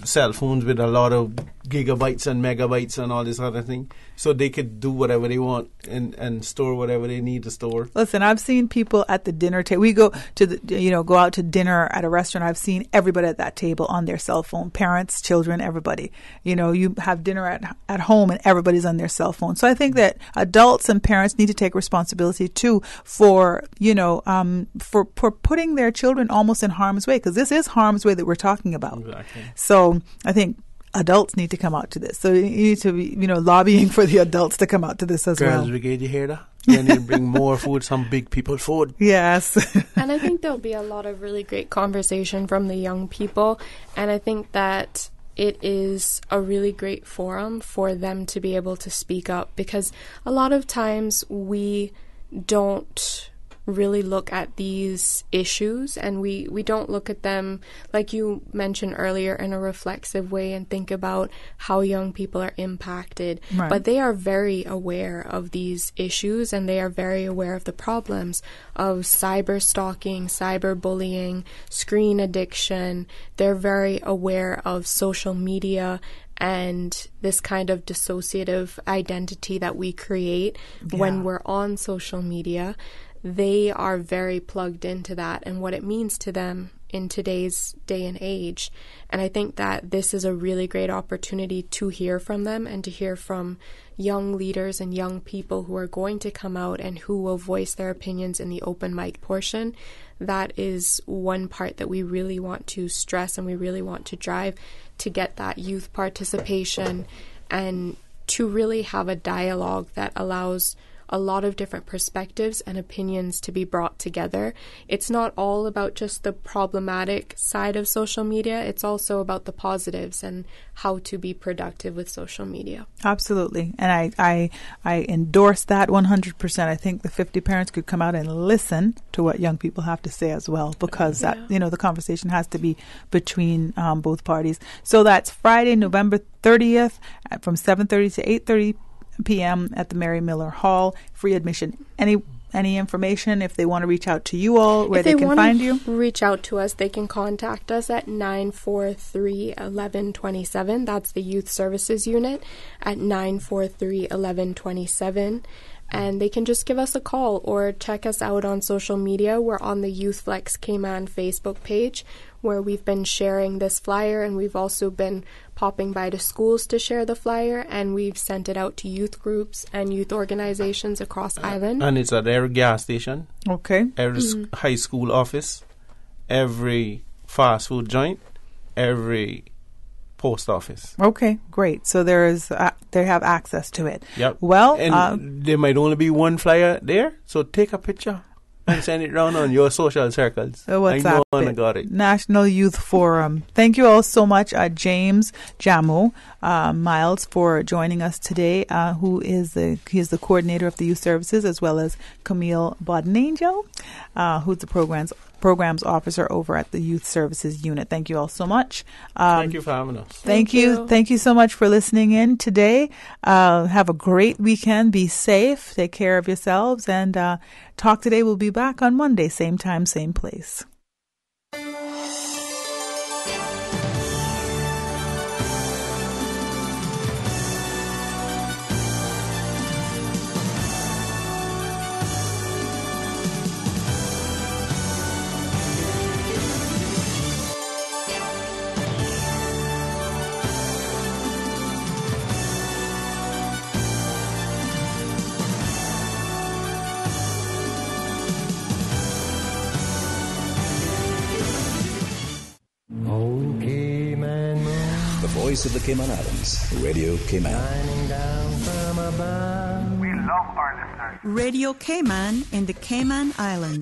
cell phones with a lot of gigabytes and megabytes and all this other thing, so they could do whatever they want and store whatever they need to store. Listen, I've seen people at the dinner table. We go to go out to dinner at a restaurant. I've seen everybody at that table on their cell phone. Parents, children, everybody. You have dinner at home and everybody's on their cell phone. So I think that adults and parents need to take responsibility too for putting their children almost in harm's way, because this is harm's way that we're talking about. Exactly. So I think adults need to come out to this. So you need to be, lobbying for the adults to come out to this as well. Girls Brigade, you hear that? You need to bring more food, some big people food. Yes. And I think there'll be a lot of really great conversation from the young people. And I think that it is a really great forum for them to be able to speak up, because a lot of times we don't really look at these issues, and we don't look at them, like you mentioned earlier, in a reflexive way and think about how young people are impacted. Right. But they are very aware of these issues, and they are very aware of the problems of cyber stalking, cyber bullying, screen addiction. They're very aware of social media and this kind of dissociative identity that we create when we're on social media. They are very plugged into that and what it means to them in today's day and age. And I think that this is a really great opportunity to hear from them and to hear from young leaders and young people who are going to come out and who will voice their opinions in the open mic portion. That is one part that we really want to stress and we really want to drive, to get that youth participation and to really have a dialogue that allows a lot of different perspectives and opinions to be brought together. It's not all about just the problematic side of social media. It's also about the positives and how to be productive with social media. Absolutely. And I endorse that 100%. I think the 50 parents could come out and listen to what young people have to say as well, because that, the conversation has to be between both parties. So that's Friday, November 30th from 7:30 to 8:30 p.m. at the Mary Miller Hall. Free admission. Any information if they want to reach out to you all, where they can find you? If they want to reach out to us, they can contact us at 943-1127. That's the Youth Services Unit at 943-1127. And they can just give us a call or check us out on social media. We're on the Youth Flex Cayman Facebook page, where we've been sharing this flyer, and we've also been popping by to schools to share the flyer, and we've sent it out to youth groups and youth organizations across Island. And it's at every gas station, every high school office, every fast food joint, every post office. Okay, great. So they have access to it. Yep. Well, and there might only be one flyer there, so take a picture and send it around on your social circles. WhatsApp I know I got it. National Youth Forum. Thank you all so much, James Jamo Miles, for joining us today. He is the coordinator of the youth services, as well as Camille Bodenangel, who's the programs officer over at the Youth Services Unit. Thank you all so much. Thank you for having us. Thank you so much for listening in today. Have a great weekend. Be safe. Take care of yourselves. And Talk Today will be back on Monday, same time, same place. Voice of the Cayman Islands, Radio Cayman. We love our listeners. Radio Cayman in the Cayman Islands.